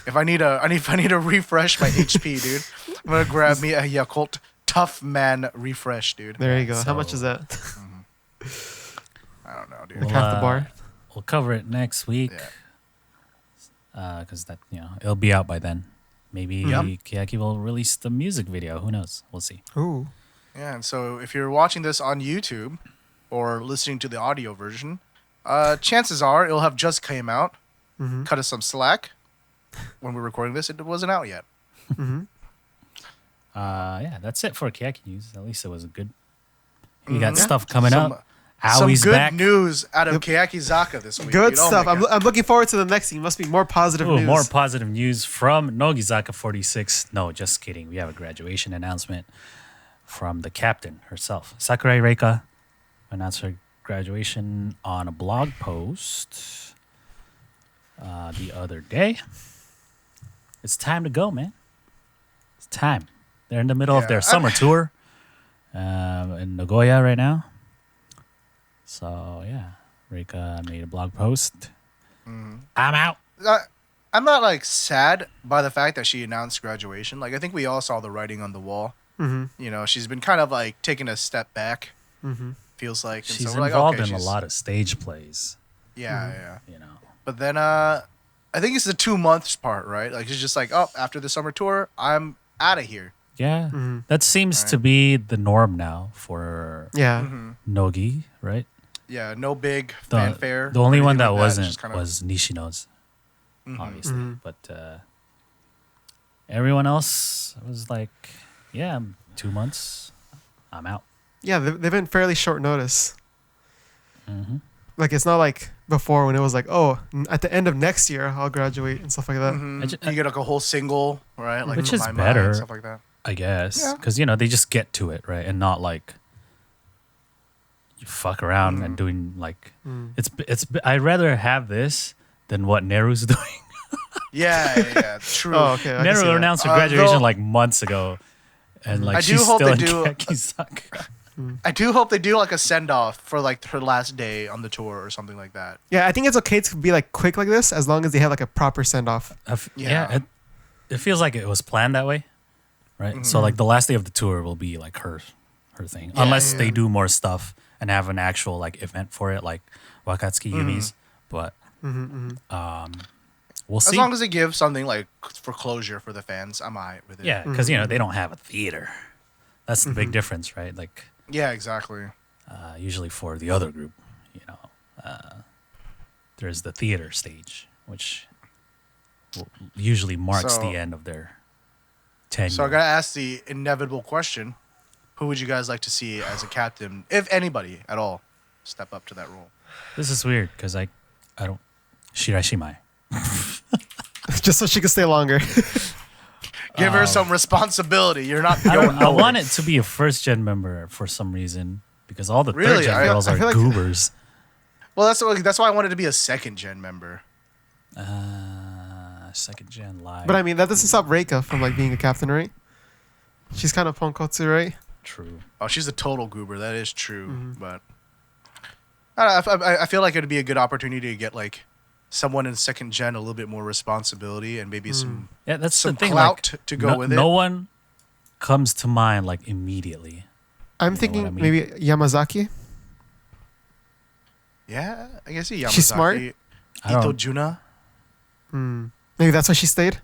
if I need to refresh my HP, dude, I'm gonna grab me a Yakult Tough Man Refresh, dude. There you go. How So- much is that? I don't know, dude. Like half the bar? We'll cover it next week. Because that it'll be out by then. Maybe Keyaki will release the music video. Who knows? We'll see. Ooh. Yeah, and so if you're watching this on YouTube or listening to the audio version, chances are it'll have just came out. Mm-hmm. Cut us some slack. When we're recording this, it wasn't out yet. Mm-hmm. Yeah, that's it for Keyaki news. At least it was good. We got stuff coming Some- up. Some Aoi's good back. news out of Keyakizaka this week. Good dude. Oh stuff. my God. I'm looking forward to the next scene. Must be more positive Ooh, news. more positive news from Nogizaka46. No, just kidding. We have a graduation announcement from the captain herself. Sakurai Reika announced her graduation on a blog post the other day. It's time to go, man. It's time. They're in the middle of Yeah, their summer tour in Nagoya right now. So, yeah, Reika made a blog post. I'm out. I'm not like sad by the fact that she announced graduation. Like I think we all saw the writing on the wall. Mm-hmm. You know, she's been kind of like taking a step back. Mm-hmm. Feels like. And She's so we're like, involved okay, in a she's- lot of stage plays, Yeah. you know. But then I think it's the 2 months part, right? Like it's just like, oh, after the summer tour, I'm out of here. Yeah, Mm-hmm. that seems to be the norm now for Yeah. Nogi, right? Yeah, no big The, fanfare. the only or one anything that like It's wasn't just kinda- was Nishino's, obviously. Mhm. But everyone else was like, yeah, 2 months, I'm out. Yeah, they've been fairly short notice. Mm-hmm. Like, it's not like before when it was like, oh, at the end of next year, I'll graduate and stuff like that. Mhm. You get like a whole single, right? Like Which is My Mind, better. stuff like that. I guess. Yeah. Because, they just get to it, right? And not like you fuck around and doing like I'd rather have this than what Neru's doing. Yeah, true. Oh, okay. I can see Neru that. announced her graduation though- like months ago. And like I do she's hope still they in do- Keyakizaka. I do hope they do like a send off for like her last day on the tour or something like that. Yeah, I think it's okay to be like quick like this as long as they have like a proper send off. Yeah, it feels like it was planned that way, right? So like the last day of the tour will be like her thing, unless they do more stuff and have an actual like event for it, like Wakatsuki Yumi's. But we'll As see. long as they give something like for closure for the fans, I'm alright with it. Yeah, because they don't have a theater. That's the big difference, right? Like Yeah, exactly. usually for the other group, there's the theater stage, which usually marks So- the end of their tenure. So I gotta ask the inevitable question: who would you guys like to see as a captain, if anybody at all, step up to that role? This is weird because I don't Shirashimai. Just so she can stay longer. Give her some responsibility. You're not I, going don't, I nowhere. want it to be a first gen member for some reason because all the Really? third gen I girls are feel like- goobers. Well, that's why I wanted to be a second gen member. Second gen live. But I mean, that doesn't stop Reika from like being a captain, right? She's kind of Ponkotsu, right? True. Oh, she's a total goober. That is true. But I feel like it'd be a good opportunity to get like someone in second gen a little bit more responsibility and maybe some Yeah, that's some the thing. clout Like, to go with it. No one comes to mind like immediately. I'm what thinking I mean? maybe Yamazaki. Yeah, I guess Yamazaki. She's smart. I Ito don't. Juna. Maybe that's why she stayed.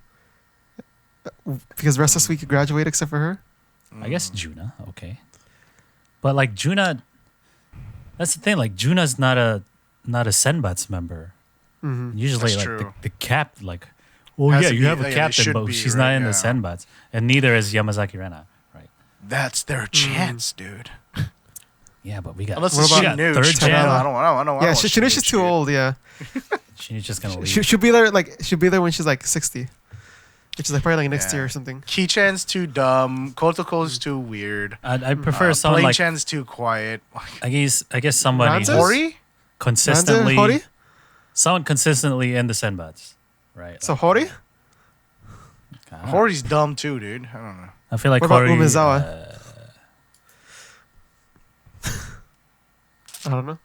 Because the rest of us we could graduate except for her. I guess Juna. Okay, but like Juna, that's the thing. Like Juna's not a Senbats member. Usually, That's like true. the cap, like, oh Has yeah, to you be- have a yeah, they captain, should but be, she's right? not in the Yeah. Senbats, and neither is Yamazaki Rena, right? That's their chance, dude. Yeah, but we got Unless What it's we about got Shinu. third I gen. don't. Yeah, Shinichi's too old. Yeah, She's just gonna leave. she'll be there. Like she'll be there when she's like 60, which is like probably like next Yeah. year or something. Ki-chan's too dumb. Kotoko's too weird. I prefer someone like Plane-chan's too quiet. I guess somebody Ranzas? who's Hori? consistently Hori? someone consistently in the Senbats, right? So Hori? Hori's dumb too, dude. I don't know. I feel like What about Hori, Umezawa? I don't know.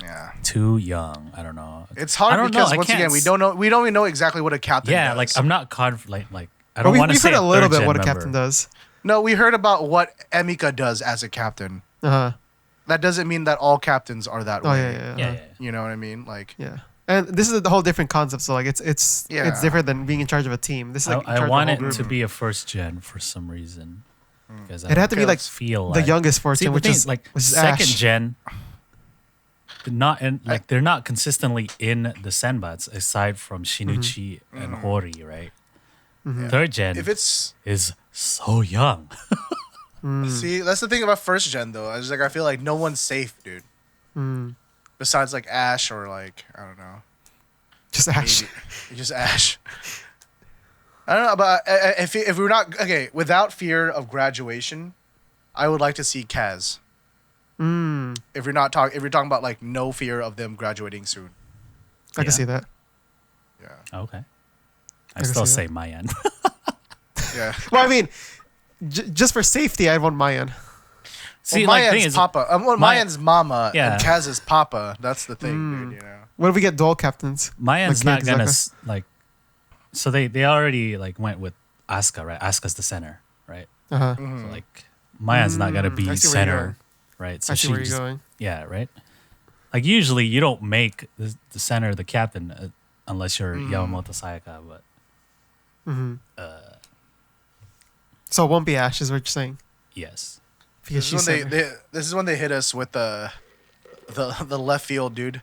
Yeah. too young. I don't know. It's I hard don't because know. I once can't again we don't know. We don't even know exactly what a captain Yeah, does. like I'm not like I But don't want to we've say heard a little bit third-gen what a member. captain does. No, we heard about what Emika does as a captain. Uh-huh. That doesn't mean that all captains are that Oh way. yeah, yeah, Yeah, uh-huh. yeah. You know what I mean? Like, Yeah. And this is a whole different concept. So like it's Yeah. different than being in charge of a team. This is like in I charge want of a it whole to group. be a first gen for some reason. Because It had to be like feel the like youngest See, fortune, the which thing is like which is second Ash. gen. They're not consistently in the Senbats aside from Shinuchi and Hori, right? Third gen if it's is so young. see, that's the thing about first gen though. I was like, I feel like no one's safe, dude. Besides like Ash or like I don't know, Just Ash. maybe just Ash. I don't know, but if we're not okay without fear of graduation, I would like to see Kaz. If you're talking about like no fear of them graduating soon. I can see that. Yeah. Okay. I can still see say Mayan. Yeah. Well, I mean, just for safety, I'd want Mayan. See, well, like, Mayan's thing is, Papa. Mayan's Mama Yeah. and Kaz is Papa. That's the thing, dude. You know. What if we get dual captains? Mayan's Like not gonna Keyakizaka? like. So they already like went with Asuka, right? Asuka's the center, right? Uh-huh. So like Mayan's not gonna I be see where you're center, going. right? So I see she where just, you're going. yeah, right. Like usually you don't make the center the captain unless you're Yamamoto Sayaka, but So it won't be Ash, is what you're saying. yes. Because This is, she's when center. this is when they hit us with the left field, dude.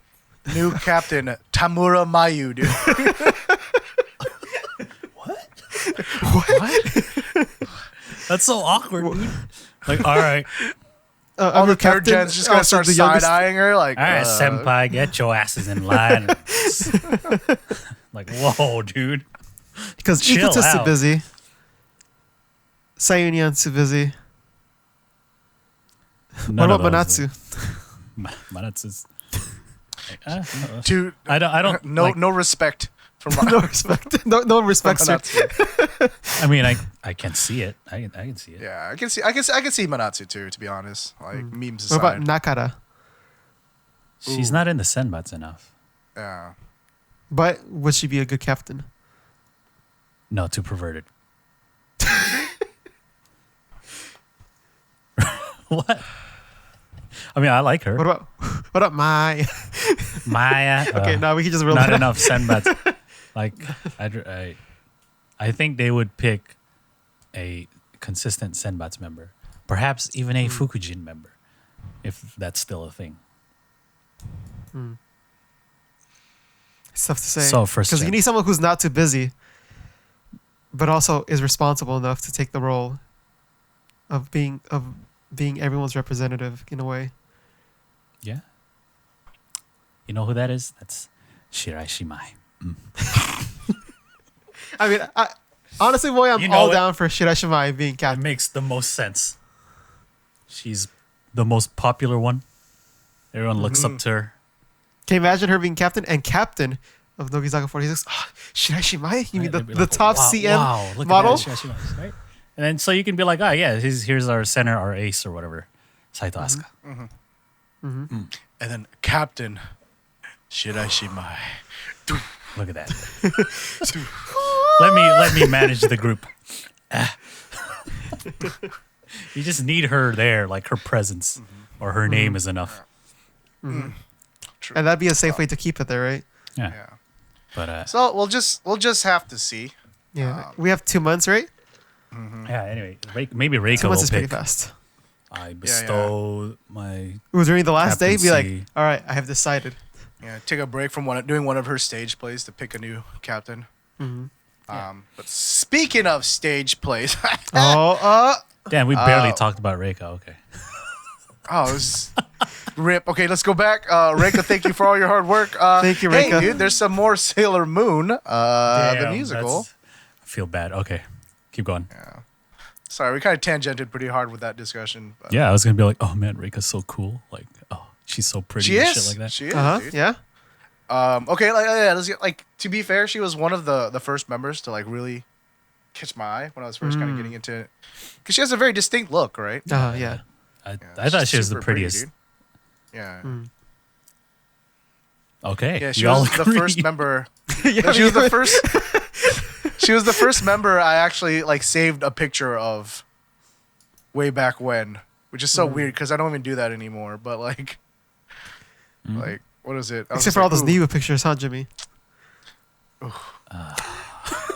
New captain Tamura Mayu, dude. That's so awkward, dude. Like, all right, I'm The the third captain. gen's just gonna also start the side youngest. eyeing her like. all right, senpai, get your asses in line. Like, whoa, dude. Because Chill Ikuto's too out. busy. Sayunyan's too busy. None What of about those, Manatsu? Manatsu's. Dude, I don't. no like, no respect from No respect. No one respects her. Manatsu. I mean, I can see it. I can see it. Yeah, I can see Manatsu too. To be honest, like memes What about aside. Nakara? She's not in the Senbats enough. Yeah. But would she be a good captain? No, too perverted. What? I mean, I like her. What about Mai? Maya. Okay, now we can just roll Not it out. enough Senbats. Like, I think they would pick a consistent Senbats member, perhaps even a Fukujin member, if that's still a thing. It's tough to say. So, first because you gen. need someone who's not too busy, but also is responsible enough to take the role of being everyone's representative in a way. Yeah. You know who that is? That's Shirai Shimai. I mean, honestly, boy, I'm You know all it. down for Shirashimai being It captain. makes the most sense. She's the most popular one. Everyone looks up to her. Can you imagine her being captain and captain of Nogizaka46? Oh, Shirashimai? You mean They'd be the like, top wow, CM wow, look model? At that, Shirai Shimai, right? And then so you can be like, oh yeah, here's our center, our ace or whatever, Saito Asuka. And then Captain Shirashimai. Look at that. let me manage the group. You just need her there, like her presence or her name is enough. True. And that'd be a safe way to keep it there, right? Yeah. Yeah. But So we'll just have to see. Yeah. We have 2 months, right? yeah. Anyway, maybe Reika 2 months will is pretty pick. fast. I bestow my. It was during the last day, be like, captaincy. all right, I have decided. Yeah, take a break from doing one of her stage plays to pick a new captain. But speaking of stage plays, Damn, we barely talked about Reika. Okay. it was rip. Okay, let's go back. Reika, thank you for all your hard work. Thank you, Reika. Hey, dude, there's some more Sailor Moon, the Damn, musical. I feel bad. Okay, keep going. Sorry, we kind of tangented pretty hard with that discussion. But Yeah, I was gonna be like, oh man, Reika's so cool. Like, oh, she's so pretty she and is. shit like that. She is, dude. Yeah. Okay, let's get to be fair, she was one of the first members to like really catch my eye when I was first kind of getting into it, because she has a very distinct look, right? Yeah. I thought she was the super pretty, prettiest. dude. Yeah. Okay. Yeah, we she all was the agree. first member. Yeah, She was the first. She was the first member I actually like saved a picture of way back when, which is so weird because I don't even do that anymore. But like what is it? I was Except just for all like, those ooh. Neva pictures, huh, Jimmy?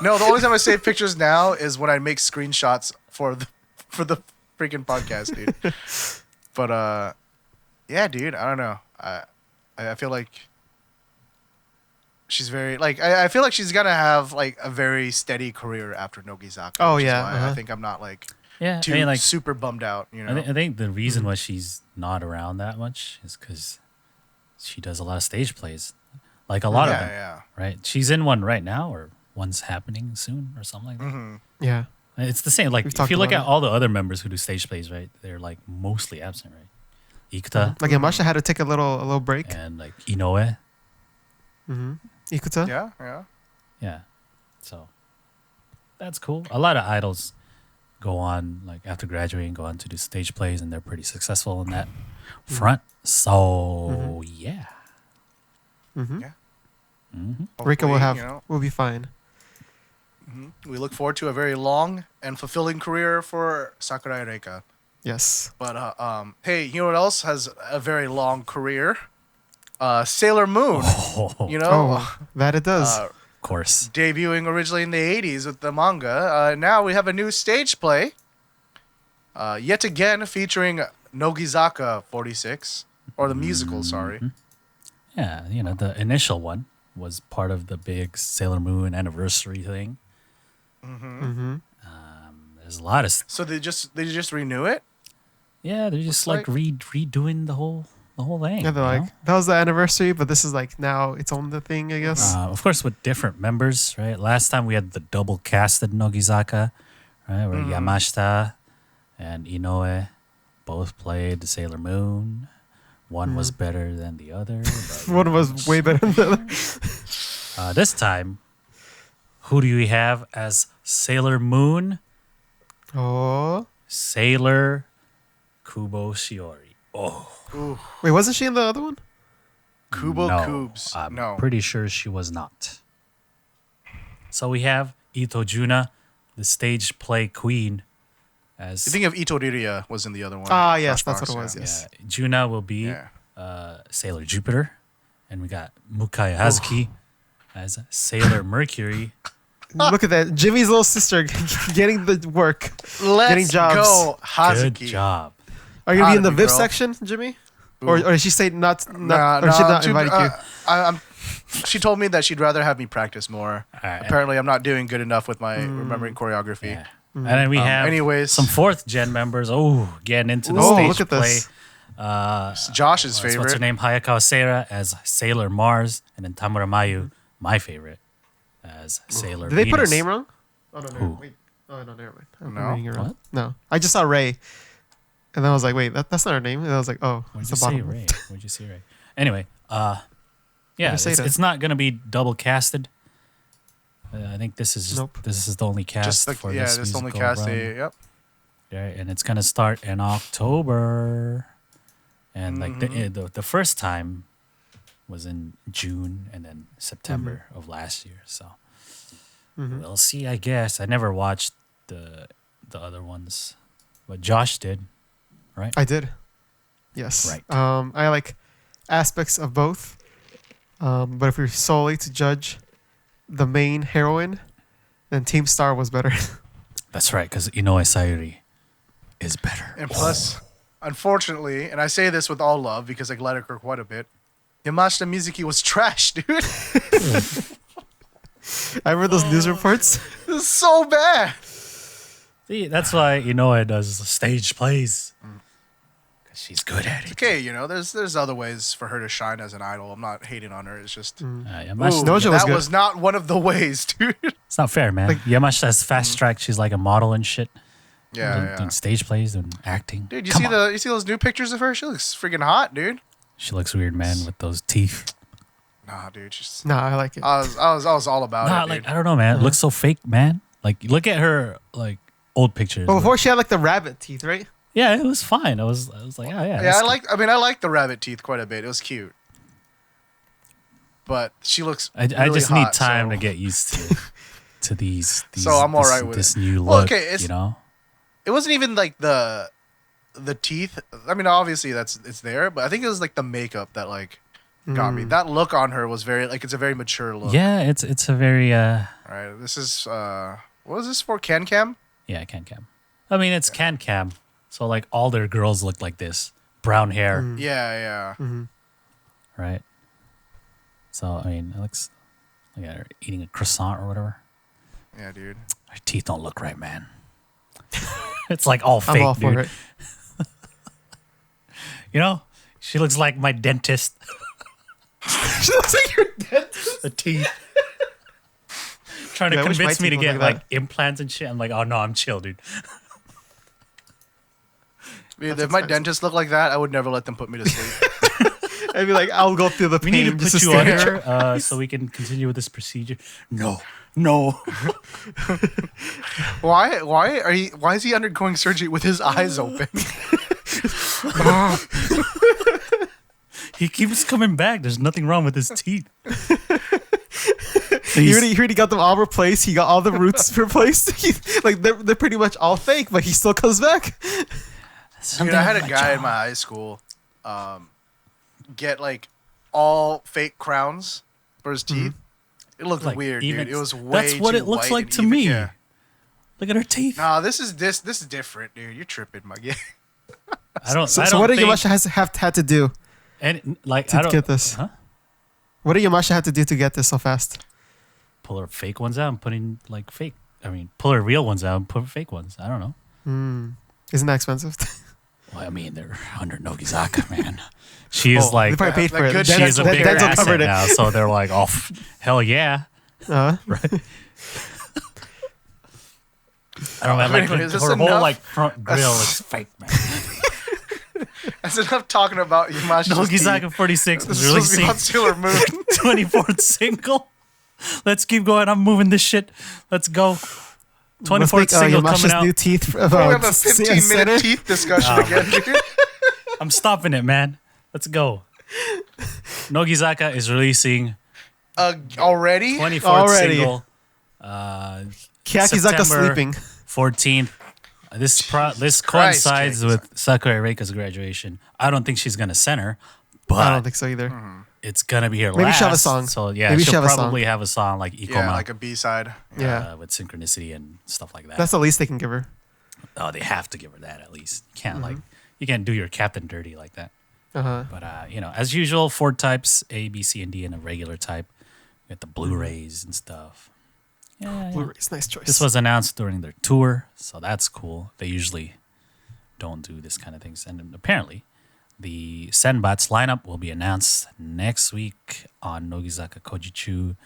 No, the only time I save pictures now is when I make screenshots for the freaking podcast, dude. But yeah, dude, I don't know. I feel like she's very like I feel like she's gonna have like a very steady career after Nogizaka. Oh, which is yeah, why I think I'm not like Yeah, too I mean, like, super bummed out. You know. I think the reason why she's not around that much is because she does a lot of stage plays, like a lot of them, yeah. right? She's in one right now, or one's happening soon, or something like that. Yeah. It's the same. Like We've if talked you look about at it. all the other members who do stage plays, right? They're like mostly absent, right? Ikuta Like Yamasha had to take a little break. and like Inoue, Ikuta. Yeah. yeah. So that's cool. A lot of idols go on like after graduating, go on to do stage plays, and they're pretty successful in that front. So yeah. Rika will Hopefully, will be fine. we look forward to a very long and fulfilling career for Sakurai Reika. Yes. But hey, you know what else has a very long career? Sailor Moon. You know, Oh, that it does. Of course. debuting originally in the 80s with the manga. Now we have a new stage play. Yet again featuring Nogizaka46, or the musical, sorry. Yeah, you know, the initial one was part of the big Sailor Moon anniversary thing. There's a lot of So they just renew it? they're just like redoing the whole thing. Yeah, they're you like, know? that was the anniversary, but this is like now its own the thing, I guess. Of course, with different members, right? Last time we had the double casted Nogizaka, right? Where Yamashita and Inoue both played Sailor Moon. One was better than the other. but- One was way better than the other. This time, who do we have as Sailor Moon? Oh. Sailor Kubo Shiori. Oh, Wait, wasn't she in the other one? Kubo no, Kubes. I'm No. pretty sure she was not. So we have Ito Juna, the stage play queen, as You think of Itoriria was in the other one. Ah, yes, Flashbox, that's what it was, yeah. yes. Juna will be Yeah. Sailor Jupiter, and we got Mukai Hazuki as Sailor Mercury. Look at that. Jimmy's little sister getting the work. Let's Getting jobs. go, Hazuki. Good job. Are you going to be in the Hazuki, VIP girl. section, Jimmy? Or did she say not Nah, or she not dude, invited you? she told me that she'd rather have me practice more. right. Apparently, I'm not doing good enough with my remembering choreography. Yeah. And then we have anyways. some fourth gen members. Oh, getting into the Oh, stage look at play. this. It's Josh's What's her favorite. name? Hayakawa Seira as Sailor Mars, and then Tamura Mayu, my favorite, as Sailor Did they put her Venus. name wrong? Oh, no, Who? wait. Oh, no, never mind. I'm No? reading it wrong. What? No. I just saw Ray. And then I was like, wait, that's not her name. And I was like, oh, What'd it's you the say, bottom. Ray? What'd you say, Ray? Anyway, yeah, say that? it's not gonna be double casted. I think this is just, Nope. this is the only cast Just the, for yeah, this this only musical cast. run. Yep. Right, and it's gonna start in October, and like the first time was in June and then September of last year. So we'll see. I guess I never watched the other ones, but Josh did, right? I did. Yes. Right. I like aspects of both. But if you're solely to judge the main heroine, then Team Star was better. That's right, because Inoue Sayuri is better. And plus, unfortunately, and I say this with all love because I like her quite a bit, Yamashita Mizuki was trash, dude. I read those news reports. This is so bad. See, that's why Inoue does stage plays. Because she's good at it. Okay, there's other ways for her to shine as an idol. I'm not hating on her. It's just Yamashita, Nojo was that good. was not one of the ways, dude. it's not fair, man. Yamashita has fast track. She's like a model and shit. Yeah. Doing stage plays and acting. Dude, you Come see on. you see those new pictures of her? She looks freaking hot, dude. She looks weird, man, with those teeth. Nah, dude, she's. Nah, I like it. I was all about Nah, it, like dude. I don't know, man. It looks so fake, man. Like look at her like old pictures. But before she had like the rabbit teeth, right? Yeah, it was fine. I was like, oh yeah. Yeah, I like the rabbit teeth quite a bit. It was cute. But she looks. I really just need hot, time so- to get used to these. So I'm all right with this it. new look. Well, okay, it's- you know. It wasn't even like the teeth. I mean, obviously it's there, but I think it was like the makeup that like got me. That look on her was very like it's a very mature look. Yeah, it's a very All right, this is what was this for? Can. yeah, can. I mean, it's can. So like all their girls look like this, brown hair, Yeah. right? So I mean, it looks like they're eating a croissant or whatever. Yeah, dude. Her teeth don't look right, man. It's like all fake, I'm all for dude. it. You know, she looks like my dentist. She looks like your dentist. The teeth. Trying to Yeah, I wish my convince me to teeth get looked like like implants and shit. I'm like, oh no, I'm chill, dude. Dude, if my dentist looked like that, I would never let them put me to sleep. I'd be like, I'll go through the We pain. need to just put you stare. under so we can continue with this procedure. No. Why is he undergoing surgery with his eyes open? He keeps coming back. There's nothing wrong with his teeth. He already got them all replaced. He got all the roots replaced. They're pretty much all fake, but he still comes back. Dude, I had a guy in my high school get like all fake crowns for his teeth. It looked Like, weird, even- dude. It was way that's what too it looks white like and to even. me. Yeah. Look at her teeth. Nah, this is different, dude. You're tripping, my guy. I don't. So, I so don't what did think, Yamashita had to do and like to I don't get this? Huh? What did Yamashita have to do to get this so fast? Pull her fake ones out and put in like fake. I mean, pull her real ones out and put fake ones. I don't know. Isn't that expensive? Well, I mean, they're under Nogizaka, man. She is They like probably paid for it. good she is a dental big Dental asset covered it. now, so they're like, oh, hell yeah. Uh, Right. I don't know, man. Like Anyway, is this her whole enough? like front grill is fake, man. That's enough talking about Yamashita's Nogizaka46 This is is supposed to be releasing about Sailor Moon. 24th single. Let's keep going. I'm moving this shit. Let's go. let's 24th make single Yamashita's coming out. new teeth. We have a 15-minute teeth discussion again, dude. I'm stopping it, man. Let's go. Nogizaka is releasing Already? 24th Already. single. Keyakizaka September sleeping. 14th. This Christ, coincides Keyakizaka. with Sakurai Reika's graduation. I don't think she's gonna center, but I don't think so either. it's gonna be her Maybe last. she'll have a song. So yeah, Maybe she'll she'll have a probably have a song like Ikoma, Yeah, like a B-side. Yeah, with synchronicity and stuff like that. that's the least they can give her. Oh, they have to give her that at least. You can't like you can't do your captain dirty like that. Uh-huh. But as usual, 4 types: A, B, C, and D, and a regular type. We got the Blu-rays and stuff. Yeah, Blu-ray's nice choice. this was announced during their tour, so that's cool. They usually don't do this kind of things, and apparently, the Senbats lineup will be announced next week on Nogizaka Kojichu.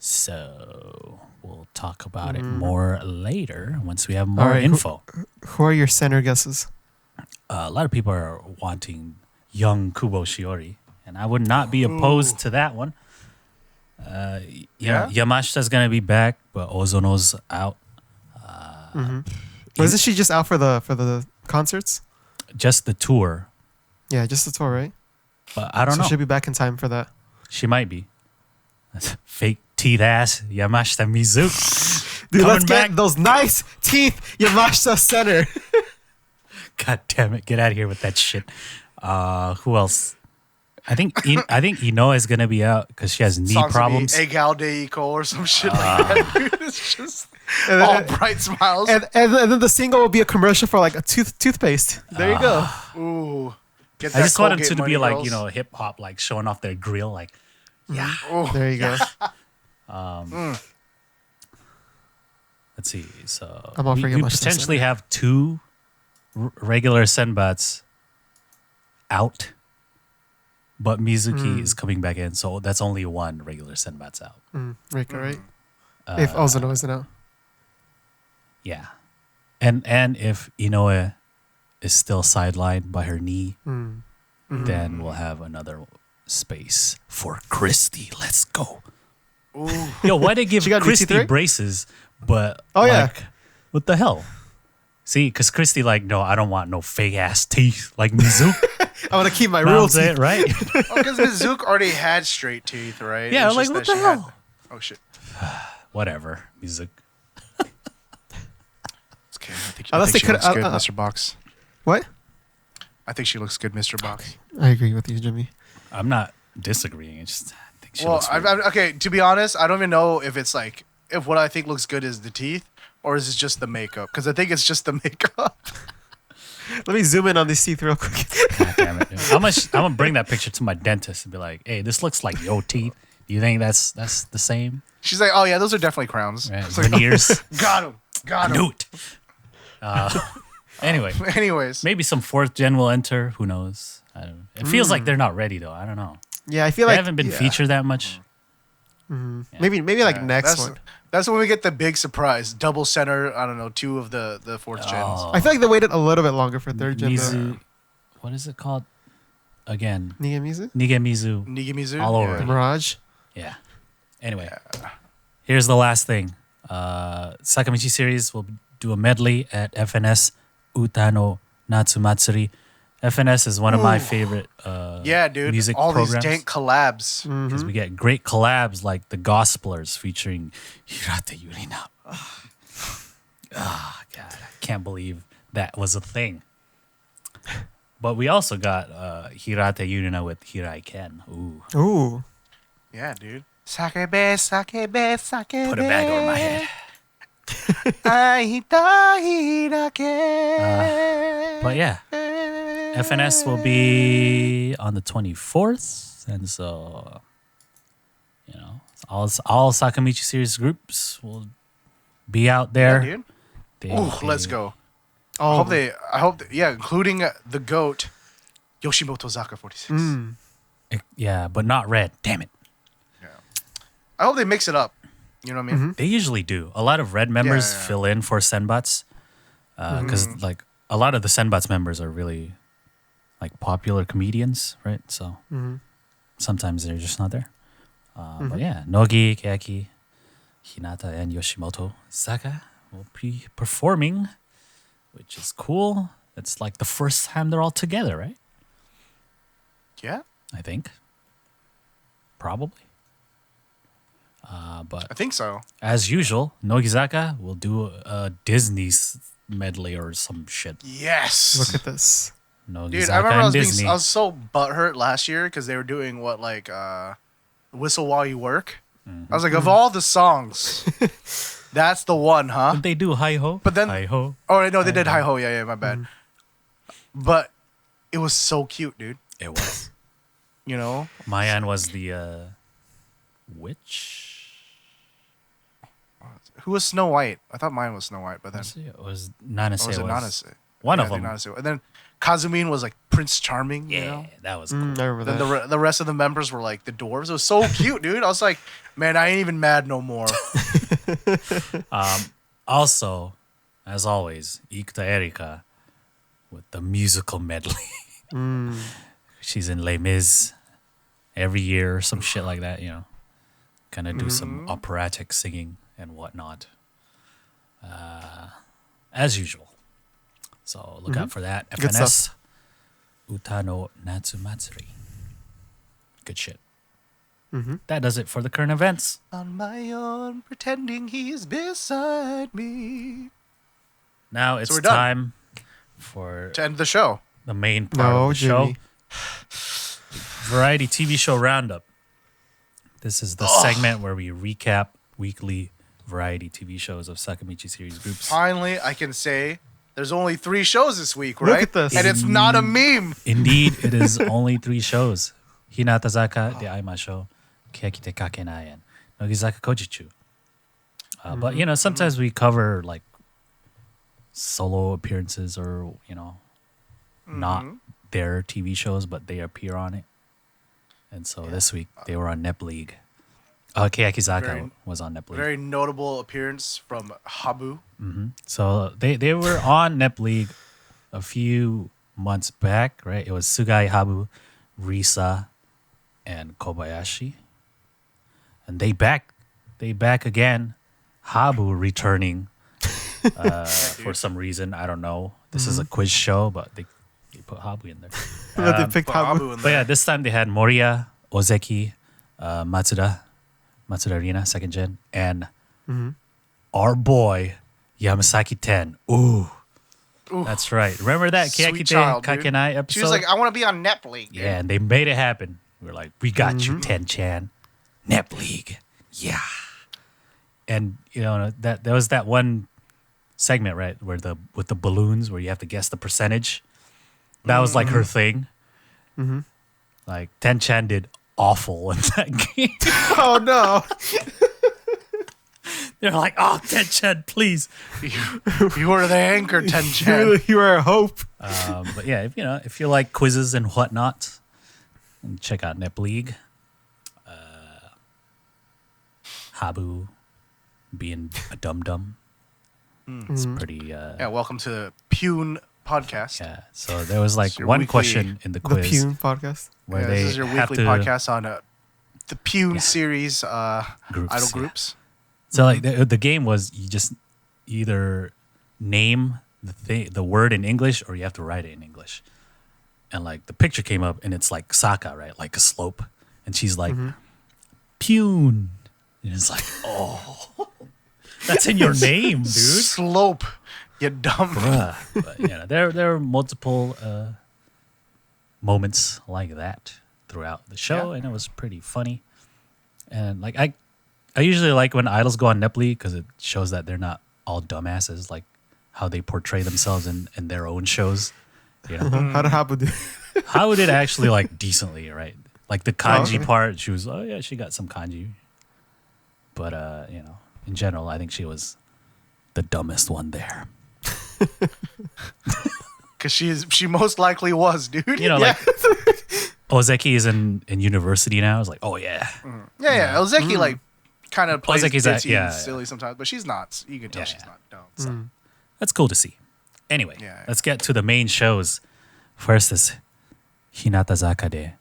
So we'll talk about it more later once we have more Alright, info. Who are your center guesses? A lot of people are wanting young Kubo Shiori, and I would not be opposed to that one. Yeah? Yamashita's gonna be back, but Ozono's out. Wasn't she just out for the concerts? Just the tour, Yeah, just the tour, right? but I don't So know. she'll be back in time for that. She might be. That's fake teeth ass Yamashita Mizuki. Dude, let's Coming get back. those nice teeth, Yamashita Center. God damn it! Get out of here with that shit. Who else? I think Inoue is gonna be out because she has knee Songs problems. Egal de Eco or some shit like that, dude. It's just And all then, bright smiles. and then the single will be a commercial for like a toothpaste. There you go. Ooh. Get I that just wanted Colgate to be money, like girls. hip hop, like showing off their grill, like yeah. Ooh. There you go. Let's see. So I'm all for we Yamashita potentially Center. have two regular senbats out, but Mizuki is coming back in, so that's only one regular senbat's out. Reika, right? If Ozono isn't out. Yeah, and if Inoue is still sidelined by her knee, then we'll have another space for Christy. Let's go. Ooh. Yo, why they give She got new teeth, Christy right? braces? But Oh, yeah. like, what the hell? See, because Christy like, no, I don't want no fake ass teeth like Mizuki. I want to keep my Know what I'm rules. saying, right? Because Mizuki already had straight teeth, right? Yeah, It's like, just what that the she had- hell? Oh shit. Whatever, Mizuki. It's okay. Unless they she could- looks good, Mr. Box. What? I think she looks good, Mr. Box. I agree with you, Jimmy. I'm not disagreeing. It's just I think she Well, looks weird. okay. To be honest, I don't even know if it's like if what I think looks good is the teeth or is it just the makeup? Because I think it's just the makeup. Let me zoom in on these teeth real quick. God damn it. I'm gonna bring that picture to my dentist and be like, hey, this looks like your teeth. Do you think that's the same? She's like, oh yeah, those are definitely crowns. Right? It's like, Veneers. got him. I Got him. knew it. Anyway, Anyways, maybe some fourth gen will enter. Who knows? I don't know. It feels like they're not ready though. I don't know. Yeah, I feel They like haven't been yeah. featured that much. Maybe like yeah, next that's, one. That's when we get the big surprise. Double center. I don't know, 2 of the fourth gens. Oh, I feel like they waited a little bit longer for third gen. Mizu, what is it called? Again, Nigamizu? Nigemizu. Nigimizu. All over Yeah. it. Mirage? Yeah. Anyway, here's the last thing. Sakamichi Series will do a medley at FNS Uta no Natsu Matsuri. FNS is one of my favorite Yeah, dude. music All programs. these dank collabs. Because we get great collabs like the Gospelers featuring Hirata Yurina. Ah, God, I can't believe that was a thing. But we also got Hirata Yurina with Hirai Ken. Ooh, Ooh. Yeah, dude. Sakebe, sakebe, sakebe. put a bag over my head. But yeah, FNS will be on the 24th, and so all Sakamichi Series groups will be out there. Yeah, dude. They- Ooh, they- let's go. Oh, I hope yeah, including the GOAT, Yoshimoto Zaka 46. Yeah, but not red. Damn it. I hope they mix it up. You know what I mean? They usually do. A lot of red members Yeah. fill in for Senbats because like a lot of the Senbats members are really like popular comedians, right? So sometimes they're just not there. But yeah, Nogi, Keyaki, Hinata, and Yoshimoto Zaka will be performing, which is cool. It's like the first time they're all together, right? Yeah, I think. Probably. I But think so. as usual, Nogizaka will do a Disney medley or some shit. Yes. look at this. Nogizaka Dude, I remember and Disney. I was so butthurt last year because they were doing what like Whistle While You Work. I was like, of all the songs, that's the one, huh? Did they do Hi Ho? But then- Hi Ho. Oh no, they did Hi Ho. Yeah, my bad. But it was so cute, dude. It was. You know, Mayan was the witch. who was Snow White? I thought mine was Snow White, but then It was Nanase. or was it was Nanase? One Yeah, of I think them. Nanase. And then Kazumin was like Prince Charming. Yeah, You know? that was cool. I remember Then that. the rest of the members were like the dwarves. It was so cute, dude. I was like, man, I ain't even mad no more. Also, as always, Ikuta Erika with the musical medley. She's in Les Mis every year or some shit like that, Gonna do some operatic singing and whatnot. As usual. So look out for that. Good FNS Uta no Natsu Matsuri. Good shit. that does it for the current events. On my own, pretending he's beside me. Now it's we're done. time for To end the show. the main part of the Jimmy. show. Variety TV show roundup. This is the segment where we recap weekly variety TV shows of Sakamichi Series groups. Finally, I can say there's only 3 shows this week, Look right? at this. And it's not a meme. Indeed, it is only 3 shows. Hinatazaka de Aimashou, Keyakitte Kakenai, and Nogizaka Kojichu. But, you know, sometimes we cover, like, solo appearances or, you know, not their TV shows, but they appear on it. And so this week, they were on Nepleague. Keyakizaka was on Nepleague. Very notable appearance from Habu. So they were on Nepleague a few months back, right? It was Sugai, Habu, Risa, and Kobayashi. And they back again. Habu returning for some reason. I don't know. This is a quiz show, but they put Habu in there. But they picked Put Habu. Habu in But there. yeah, this time they had Moriya, Ozeki, Matsuda Rina, second gen, and our boy, Yamasaki 10. Ooh. That's right. Remember that Sweet Keyakitte child, dude. Kakenai episode? She was like, I want to be on Nepleague. yeah, and they made it happen. We were like, we got you, 10-chan. Nepleague. Yeah. And, you know, that there was that one segment, right, where with the balloons where you have to guess the percentage. That was like her thing. Like, 10-chan did awful in that game. Oh no! They're like, oh, 10-chan, please. You were the anchor, Ten-chan. You are a hope. But yeah, if you like quizzes and whatnot, and check out Nepleague. Habu being a dum-dum. It's pretty... Yeah, welcome to the Pune podcast. Yeah, so there was like It's your one weekly- question in the The quiz Pune podcast. where Yeah, they this is your have weekly to podcast on the Pune series Groups, idol yeah. groups. So like the game was you just either name the word in English or you have to write it in English. And like the picture came up and it's like Saka, right? Like a slope. And she's like, Pune. And it's like, oh, that's in your name, dude. Slope, you dumb. Bruh. But yeah, there are multiple moments like that throughout the show, and it was pretty funny. And like I usually like when idols go on Nepleague because it shows that they're not all dumbasses, like how they portray themselves in their own shows. You know, How did Habu do? how did it actually like decently, right? Like the kanji okay. part, she was, oh yeah, she got some kanji. But you know, in general, I think she was the dumbest one there. Because she most likely was, dude. You know, like Ozeki is in university now. It's like, oh yeah, Yeah. Ozeki like kind of plays Ozeki's ditzy yeah, and silly sometimes, but she's not. You can tell she's not dumb. So. that's cool to see. Anyway, Yeah. let's get to the main shows. First is Hinatazaka de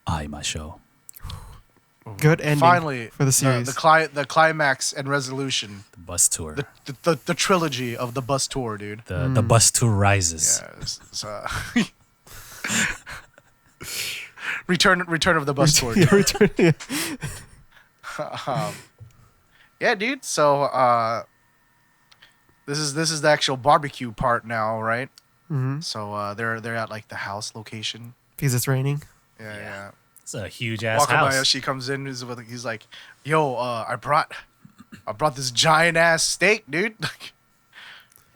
Aimashou. Good ending Finally, for the series. the climax and resolution, The bus tour. the trilogy of the bus tour, dude. The bus tour rises. Yeah, return of the bus tour. Dude. Return- yeah. Yeah, dude. So this is the actual barbecue part now, right? So they're at like the house location. Because it's raining. Yeah. It's a huge ass house. Wakabayashi comes in. He's like, "Yo, I brought this giant ass steak, dude."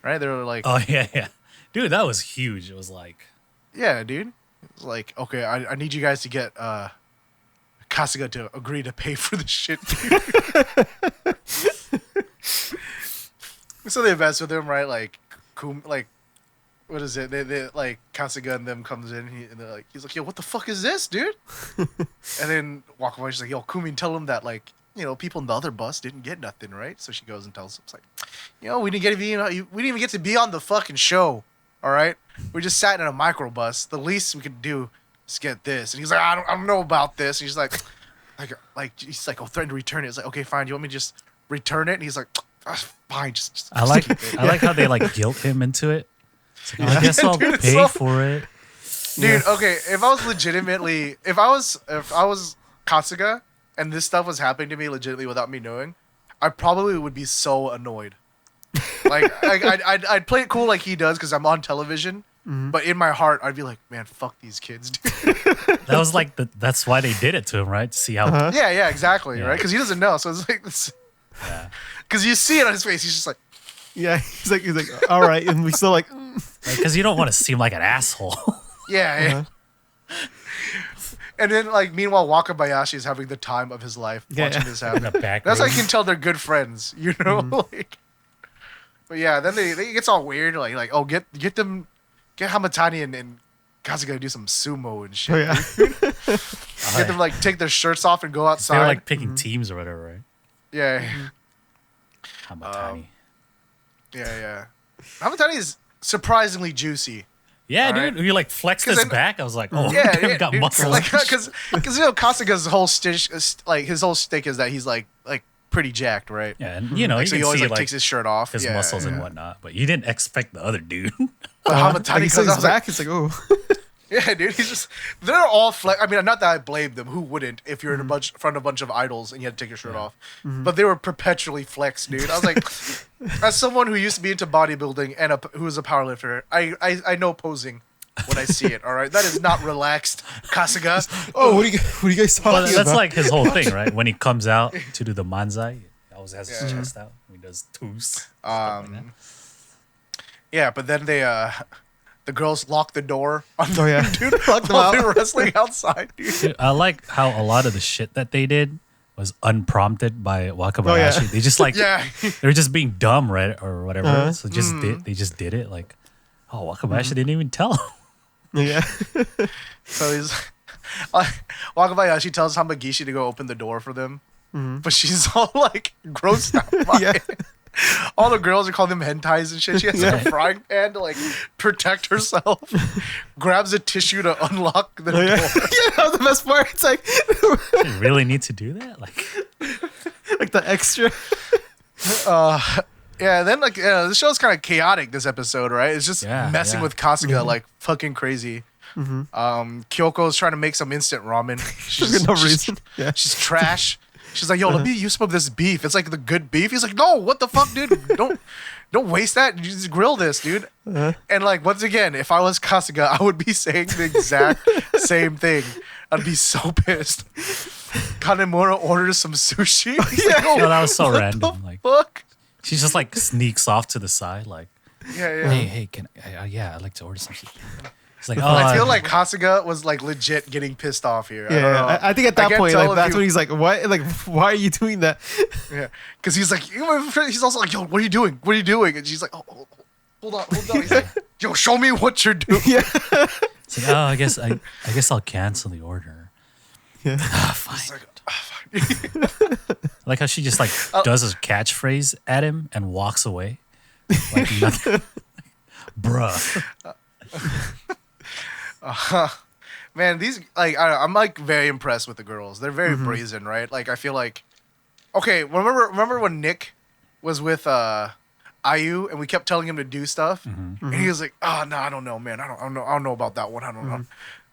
Right? They were like, Oh yeah, dude, that was huge. It was like, "Yeah, dude." It's like, okay, I need you guys to get Kasuga to agree to pay for the shit, dude. So they mess with him, right? Like, what is it? They like Kasuga and them comes in. He's like, yo, what the fuck is this, dude? And then Wakabayashi's like, yo, Kumi, tell him that like, you know, people in the other bus didn't get nothing, right? So she goes and tells him, it's like, you know, we didn't even get to be on the fucking show, all right? We just sat in a microbus. The least we could do is get this. And he's like, I don't know about this. And he's like, he's like, oh, threaten to return it. It's like, okay, fine. Do you want me to just return it? And he's like, fine. Just I like keep it. I like how they like guilt him into it. It's like, I guess I'll Dude, it's pay so- for it. Dude, okay, if I was Kasuga, and this stuff was happening to me legitimately without me knowing, I probably would be so annoyed. Like I'd play it cool like he does because I'm on television, but in my heart I'd be like, man, fuck these kids, dude. That was like that's why they did it to him, right? To see how. Yeah, exactly, Yeah. right? Because he doesn't know, so it's like this. Yeah. Because you see it on his face, he's just like, Yeah, he's like, all right, and we still like, Because you don't want to seem like an asshole. yeah. And then, like, meanwhile, Wakabayashi is having the time of his life watching this In happen. the back. That's how room. you can tell they're good friends, you know? Like, but yeah, then they it gets all weird. Like, oh, get Hamatani and Kasuga to do some sumo and shit. oh yeah, Get them like take their shirts off and go They outside. were like picking teams or whatever, right? yeah, Hamatani. yeah. Hamatani is surprisingly juicy. Yeah, All dude. right. You like flexed 'Cause his then- back. I was like, oh, Yeah, damn, got dude, muscles. Like, because Kasuga's whole his whole stick is that he's like pretty jacked, right? Yeah, and you know, Like, you so he can always see like takes his shirt off, his muscles and whatnot, but you didn't expect the other dude. But Hamatani like, he comes his out like, back. It's like, oh, yeah, dude. He's just they're all flex. I mean, not that I blame them. Who wouldn't if you're in a front of a bunch of idols and you had to take your shirt off? But they were perpetually flexed, dude. I was like, as someone who used to be into bodybuilding and who is a powerlifter, I know posing when I see it. All right, that is not relaxed, Kasuga. oh, what are you guys talking Well, about? that's like his whole thing, right? When he comes out to do the manzai, he always has his Yeah. chest out. He does twos. Yeah, but then the girls lock the door on Oh yeah, dude Lock them while out. they were wrestling outside, dude. Dude, I like how a lot of the shit that they did was unprompted by Wakabayashi. Oh, yeah. They just like Yeah. they were just being dumb, right, or whatever. Uh-huh. So they just did it. Like, oh, Wakabayashi didn't even tell him. yeah. So he's Wakabayashi tells Hamagishi to go open the door for them, but she's all like grossed out by Yeah. it. All the girls are calling them hentais and shit. She has like a frying pan to like protect herself. Grabs a tissue to unlock the Oh, yeah. door. yeah, that was the best part. It's like, You really need to do that? Like, like the extra. Yeah, then like the show's kind of chaotic this episode, right? It's just Yeah, messing yeah. with Kasuga like fucking crazy. Kyoko's trying to make some instant ramen. For no reason. Yeah. She's trash. She's like, yo, let me use some of this beef. It's like the good beef. He's like, no, what the fuck, dude? Don't waste that. You just grill this, dude. And like once again, if I was Kasuga, I would be saying the exact same thing. I'd be so pissed. Kanemura orders some sushi. He's like, oh, no, that was so what random. the Like, fuck? she just like sneaks off to the side, like, Yeah. hey, can yeah, I'd like to order some shit. It's like, oh, I feel like Kasuga was like legit getting pissed off here. I don't know. Yeah, I think at that can't point, tell like if that's you- when he's like, "What? Like, why are you doing that?" Yeah, because he's like, he's also like, yo, what are you doing? What are you doing? And she's like, oh, hold on. He's like, yo, show me what you're doing. Yeah, it's like, oh, I guess I'll cancel the order. yeah. Fine. It's like, oh, fuck. I like how she just like does a catchphrase at him and walks away. Like nothing. Bruh. Man, these like I'm like very impressed with the girls. They're very brazen, right? Like I feel like, okay, remember when Nick was with IU and we kept telling him to do stuff, and he was like, oh no, I don't know, man, I don't know about that one. I don't know.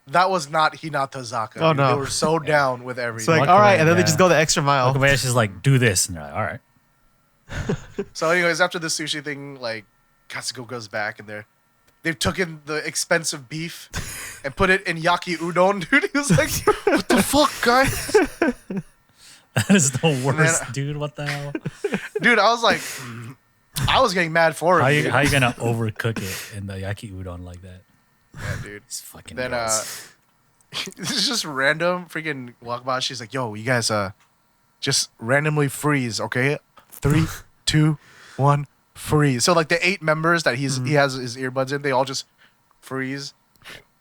That was not Hinatazaka. Oh, dude. no. They were so down with It's everything. like, Walk all right, away, and then they yeah. just go the extra mile. Wakabayashi's like, do this, and they're like, all right. So, anyways, after the sushi thing, like Kasuga goes back and they've taken the expensive beef and put it in yaki udon, dude. He was like, "What the fuck, guys?" That is the worst, Man, dude. What the hell? Dude, I was like, I was getting mad for him. How you dude. gonna overcook it in the yaki udon like that? Yeah, dude. It's fucking Then gross. this is just random freaking Wakabayashi. She's like, "Yo, you guys just randomly freeze, okay? 3, 2, 1, freeze." So like the 8 members that he has his earbuds in, they all just freeze.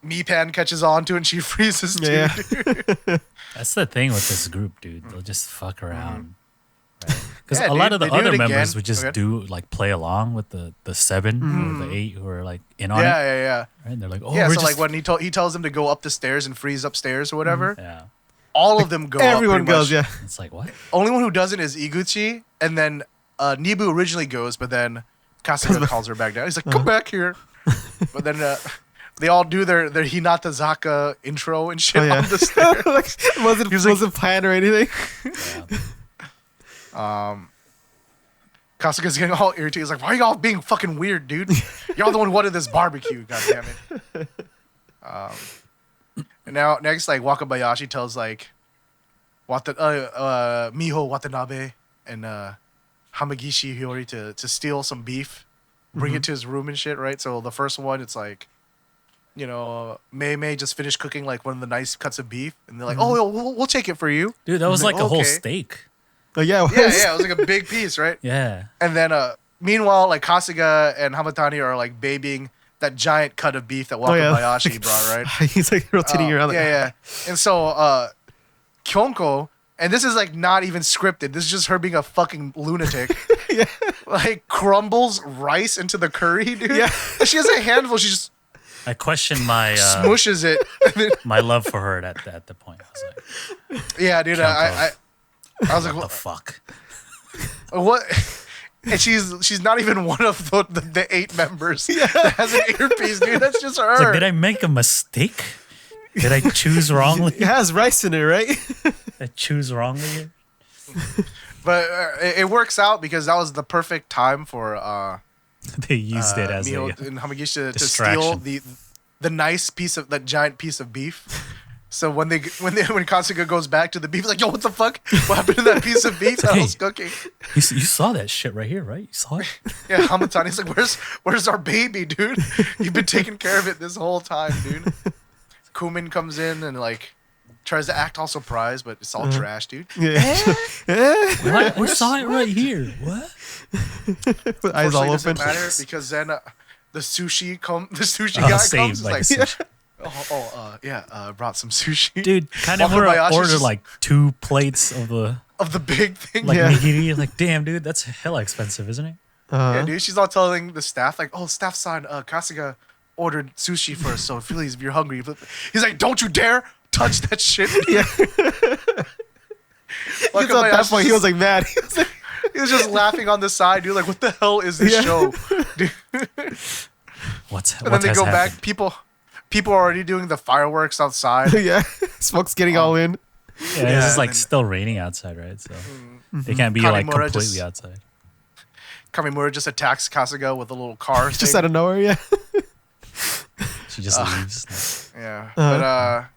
Mipan catches on to it and she freezes too. Yeah. Dude. That's the thing with this group, dude. They'll just fuck around. Because Yeah, a lot dude, of the they do other it members again. would just Okay. do like play along with the 7 or the 8 who are like in on Yeah, it. yeah. Right? And they're like, oh, Yeah, we're so just... like when he tells them to go up the stairs and freeze upstairs or whatever, yeah. all of them go. Everyone up pretty goes, much. yeah. It's like, what? Only one who doesn't is Iguchi, and then Nibu originally goes, but then Kasuga calls her back down. He's like, "Come back here," but then they all do their Hinatazaka intro and shit Oh, yeah. on the stairs. Like, wasn't planned or anything. Kasuga's getting all irritated. He's like, why are y'all being fucking weird, dude? Y'all the one who wanted this barbecue, goddammit. And now next, like Wakabayashi tells like Miho Watanabe and Hamagishi Hiyori to steal some beef, bring it to his room and shit, right? So the first one, it's like, you know, Mei just finished cooking like one of the nice cuts of beef, and they're like, oh, we'll take it for you. Dude, that was like a whole Okay. steak. Oh yeah, it was. Yeah, it was like a big piece, right? Yeah. And then meanwhile, like Kasuga and Hamatani are like babying that giant cut of beef that Wakabayashi brought, right? He's like rotating around. Like, Yeah. And so Kyonko, and this is like not even scripted. This is just her being a fucking lunatic. Yeah. Like crumbles rice into the curry, dude. Yeah. She has a handful. She just I questioned my smushes it. my love for her at the point. I was like, Yeah, dude. I was like, what the fuck? what? And she's not even one of the 8 members that has an earpiece, dude. That's just her. It's like, did I make a mistake? Did I choose wrongly? it has rice in it, right? Did I choose wrongly here? But it works out because that was the perfect time for They used it as Miho a and Hamagishi to steal distraction. the nice piece of that giant piece of beef. So when Kasuga goes back to the beef, he's like, yo, what the fuck? What happened to that piece of beef that I was cooking? You saw that shit right here, right? You saw it? Yeah, Hamatani's like, where's our baby, dude? You've been taking care of it this whole time, dude. Kumin comes in and like tries to act all surprised, but it's all trash, dude. Yeah. What? We saw it right here. What? With eyes all Unfortunately, it doesn't open. matter because then the sushi Oh, guy saved comes by like, the sushi. brought some sushi. Dude, kind of Wakabayashi's ordered just- like 2 plates of the of the big thing. like Yeah. nigiri. Like, damn, dude, that's hella expensive, isn't it? Yeah, dude, she's all telling the staff, like, oh, staff-san, Kasuga ordered sushi for us, so please, if you're hungry. He's like, don't you dare touch that shit. Yeah. Like, He's at that point, he was like mad. he was just laughing on the side, dude. Like, what the hell is this Yeah. show? Dude. What's And then what they has go happened? back. People are already doing the fireworks outside. Yeah. Smoke's getting all in. Yeah, Yeah, it's just like and- still raining outside, right? So they can't be like Kanimura completely just- outside. Kamimura just attacks Kasuga with a little car. Just thing. out of nowhere, yeah. She just leaves. Yeah. Uh-huh. But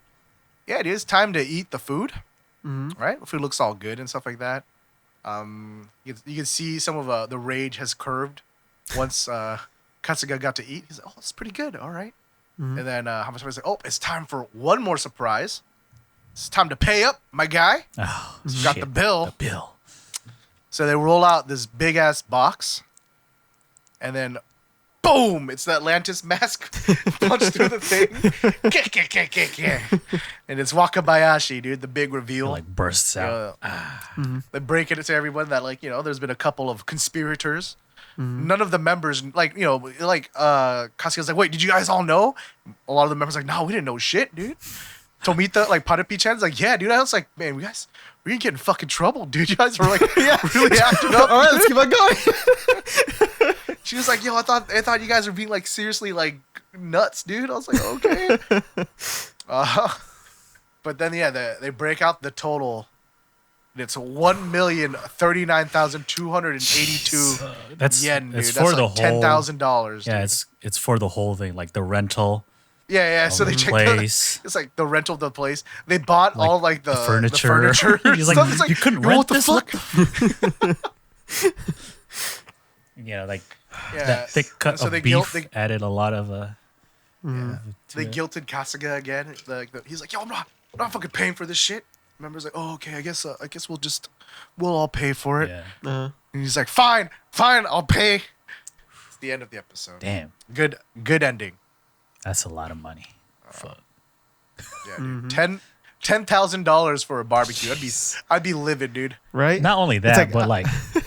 yeah, it is time to eat the food. Right? The food looks all good and stuff like that. You can see some of the rage has curved once Kasuga got to eat. He's like, oh, it's pretty good. All right. And then Hamashi's like, oh, it's time for one more surprise. It's time to pay up, my guy. Oh, Got shit. the bill. The bill. So they roll out this big ass box, and then, boom! It's the Atlantis mask punched through the thing, and it's Wakabayashi, dude. The big It reveal. like bursts out. They break it to everyone that there's been a couple of conspirators. None of the members Kasuga's like, wait, did you guys all know? A lot of the members are like, no, we didn't know shit, dude. Tomita, like Padapi-chan's like, yeah, dude. I was like, man, we're gonna get in fucking trouble, dude. You guys were like really acting up. All right, let's keep on going. She was like, yo, I thought you guys were being like seriously like nuts, dude. I was like, okay. But then they break out the total. And it's 1,039,282 That's yen, dude. it's That's for the like whole. $10,000. Yeah, it's for the whole thing, like the rental. Yeah. So of they the checked place. It's like the rental of the place. They bought all like the furniture. The furniture. He's like, stuff. It's you couldn't yo, rent what the this? fuck? Like Yeah. that thick cut So of they beef guilt- added a lot of They guilted Kasuga again. He's like, yo, I'm not fucking paying for this shit. Members like, oh, okay, I guess we'll all pay for it. Yeah. And he's like, fine, I'll pay. It's the end of the episode. Damn, Good ending. that's a lot of money. Fuck. Yeah, dude. $10,000 for a barbecue. I'd be livid, dude. Right? Not only that, like, but like to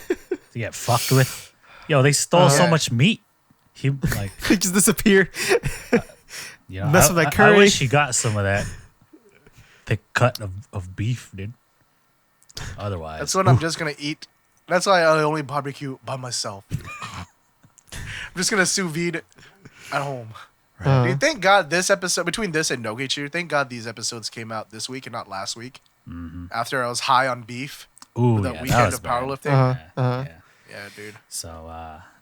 get fucked with. Yo, they stole so Yeah. much meat. He like, It just disappeared. Mess with my I curry. wish he got some of that thick cut of beef, dude. Otherwise, That's what I'm just gonna eat. That's why I only barbecue by myself. I'm just gonna sous vide at home. Uh-huh. Dude, thank God this episode, between this and Nogichu, thank God these episodes came out this week and not last week. After I was high on beef Ooh, for the yeah, that weekend was of bad. powerlifting. Yeah. Yeah, dude. So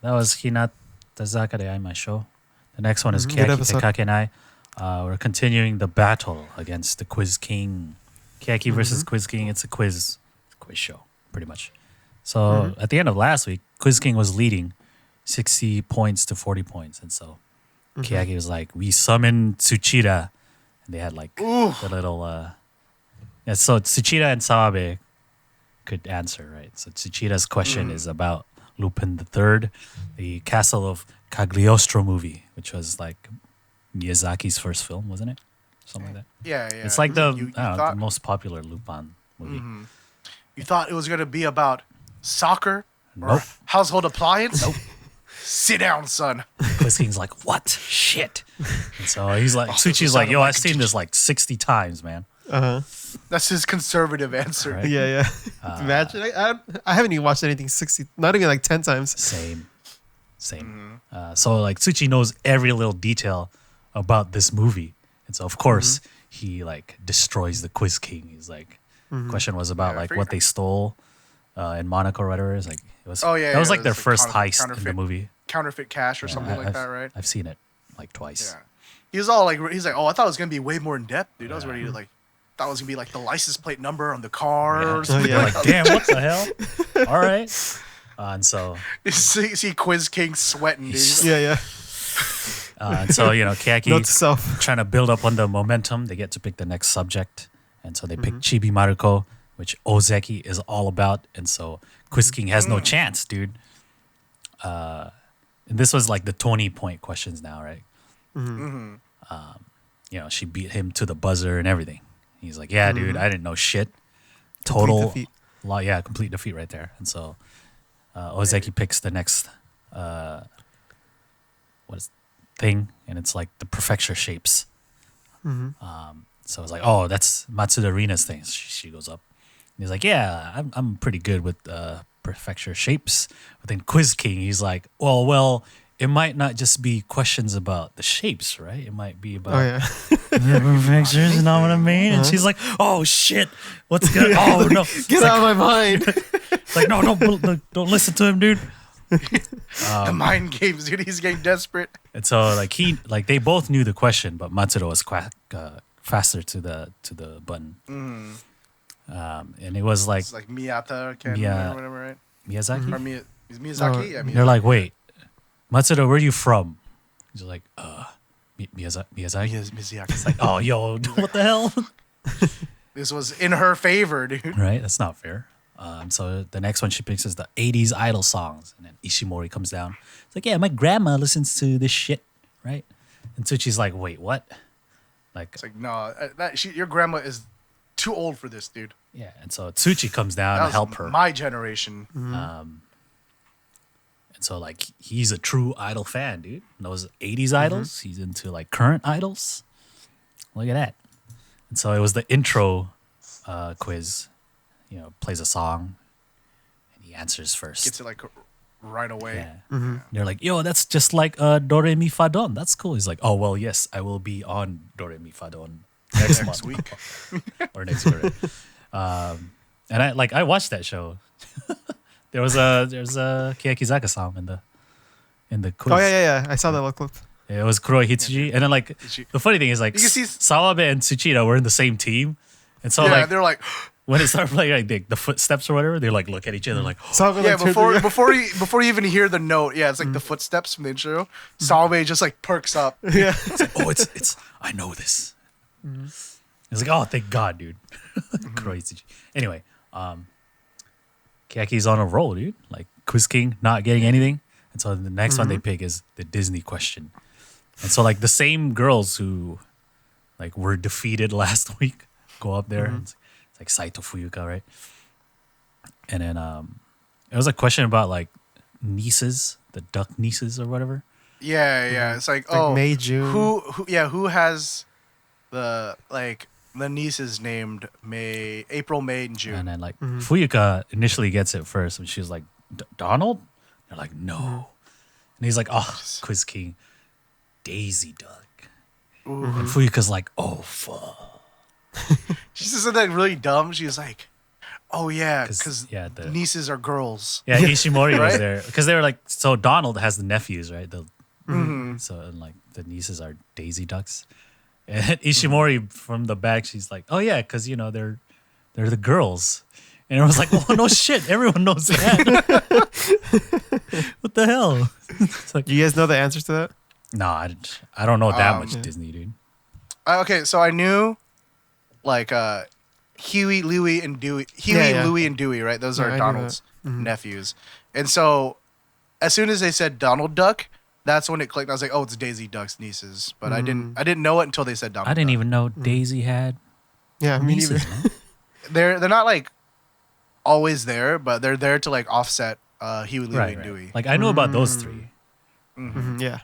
that was Hinatazaka de Aimashou. The next one is Good Keyakitte episode. Kakenai. We're continuing the battle against the Quiz King. Keyaki versus Quiz King. It's a quiz show, pretty much. So at the end of last week, Quiz King was leading 60 points to 40 points. And so Keyaki was like, we summoned Tsuchida. And they had like the little... yeah, so Tsuchida and Sawabe could answer, right? So Tsuchida's question is about Lupin III, the Castle of Cagliostro movie, which was like Miyazaki's first film, wasn't it? Something like that. Yeah. It's like the, You I don't know, thought- the most popular Lupin movie. You thought it was going to be about soccer or Nope. household appliance? Nope. Sit down, son. Quiz King's like, what? Shit. And so he's like, Tsuchi's sound like, of yo, like I've seen this like 60 times, man. That's his conservative answer. Right. Yeah. Imagine. I haven't even watched anything 60, not even like 10 times. Same. So like Tsuchi knows every little detail about this movie. And so of course he like destroys the Quiz King. He's like, question was about Yeah, I like forget- what they stole in Monaco or whatever. It's like, it was, Oh, yeah, that was yeah, like it their was like first heist in the counterfeit- movie. Counterfeit cash or something like that, right? I've seen it like twice. Yeah. He was all like, he's like, oh, I thought it was going to be way more in depth, dude. I was ready to like, thought it was going to be like the license plate number on the car Yeah. or something. You're like like, that. damn, what the hell? All right. And so, You see Quiz King sweating, dude. He's- Yeah. and so Keyaki Note to self. trying to build up on the momentum. They get to pick the next subject. And so they pick Chibi Maruko, which Ozeki is all about. And so Quiz King has no chance, dude. And this was like the 20-point questions now, right? She beat him to the buzzer and everything. He's like, yeah, dude, I didn't know shit. Total defeat. complete defeat right there. And so Ozeki picks the next thing, and it's like the prefecture shapes. So it's like, oh, that's Matsuda Rina's thing. She goes up. And he's like, yeah, I'm pretty good with prefecture shapes. But then Quiz King, he's like, well, it might not just be questions about the shapes, right? It might be about Oh yeah. the prefectures, you know what I mean? And she's like, oh shit, what's good? Oh no, Get out of my mind. It's like, no, don't listen to him, dude. The mind games, dude. He's getting desperate. And so they both knew the question, but Matsudo was faster to the button. And it was like It's like Miyata or Ken Yeah. or whatever, right? Miyazaki. Or is Miyazaki? Yeah, They're Miyazaki. like, wait, Matsudo, where are you from? He's like, Miyazaki. Miyazaki. It's like, oh, yo, what the hell? This was in her favor, dude. Right? That's not fair. So the next one she picks is the 80s idol songs. And then Ishimori comes down. It's like, yeah, my grandma listens to this shit, right? And Tsuchi's like, wait, what? Like, It's like, no, your grandma is too old for this, dude. yeah. And so Tsuchi comes down That to was help her. my generation. And so, like, he's a true idol fan, dude. Knows 80s idols. He's into, like, current idols. Look at that. And so it was the intro quiz. Plays a song. And he answers first. Gets it like right away. Yeah. They're like, yo, that's just like Do Re Mi Fa Don. That's cool. He's like, oh, well, yes, I will be on Do Re Mi Fa Don next Next month. week. Or next year. And I watched that show. There's a Keyakizaka song in the quiz. Oh yeah. I saw that little clip. It was Kuroi Hitsuji. And then like the funny thing is like You can see- Sawabe and Tsuchida were in the same team. And so Yeah, like they're like, when it started playing like the footsteps or whatever, they like look at each other like, Sabe, yeah. like, turned Before around. before you even hear the note, yeah, it's like the footsteps from the intro. Salve just like perks up. Yeah. oh, it's I know this. It's like, oh, thank God, dude. Kuroi Hitsuji. Anyway, Keyaki's on a roll, dude. Like Quiz King not getting anything. And so the next one they pick is the Disney question. And so like the same girls who like were defeated last week go up there. It's like Saito Fuyuka, right? And then it was a question about like nieces, the duck nieces or whatever. Yeah. It's like, Like oh, May, June. who has the nieces named April, May, and June? And then like Fuyuka initially gets it first, and she's like, Donald? They're like, no. And he's like, oh, Quiz King, Daisy Duck. And Fuyuka's like, oh fuck. She said that really dumb. She was like, "Oh yeah, 'Cause, because yeah, the- nieces are girls." Yeah, Ishimori was Right? there because they were like, so Donald has the nephews, right? So and like the nieces are Daisy Ducks, and Ishimori from the back, she's like, oh yeah, because you know they're the girls, and everyone's like, oh no shit, everyone knows that. What the hell? It's like, Do you guys know the answers to that? no, I don't know that much yeah. Disney, dude. Okay, so I knew, like, Huey, Louie, and Dewey. Huey, Yeah, yeah. Louie, and Dewey, right? Those Yeah, I are knew Donald's that. Mhm. nephews. And so, as soon as they said Donald Duck, that's when it clicked. I was like, "Oh, it's Daisy Duck's nieces." But I didn't know it until they said Donald. I didn't Duck. even know Daisy had Yeah, me neither. nieces. Man. They're not like always there, but they're there to like offset Huey, Louie, and Dewey. Like I knew about those three, Mhm, yeah.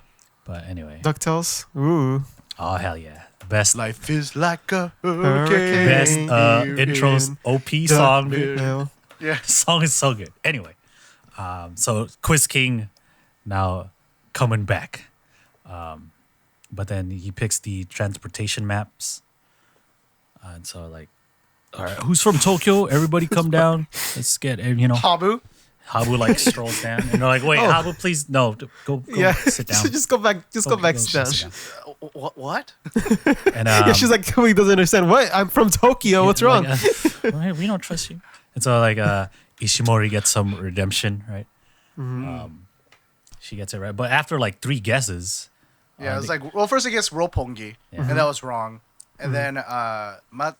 but anyway. DuckTales. Ooh. Oh hell yeah, best Life is like a Hurricane. best hurricane. intros OP song. Dude. Duckbill. Yeah. Song is so good. Anyway, so Quiz King now coming back, but then he picks the transportation maps, and so like, all right, who's from Tokyo? Everybody come down. Let's get Habu. Habu like strolls down, and they're like, wait, Habu, please no, go Yeah. sit down. Just go back. Just go back. Sit down. sit What? And Yeah, she's like, he doesn't understand. What? I'm from Tokyo. What's wrong? Right, we don't trust you. And so like Ishimori gets some redemption, right? She gets it right, but after like 3 guesses, Yeah, it was like, well, first I guess Roppongi, Yeah. and that was wrong. And then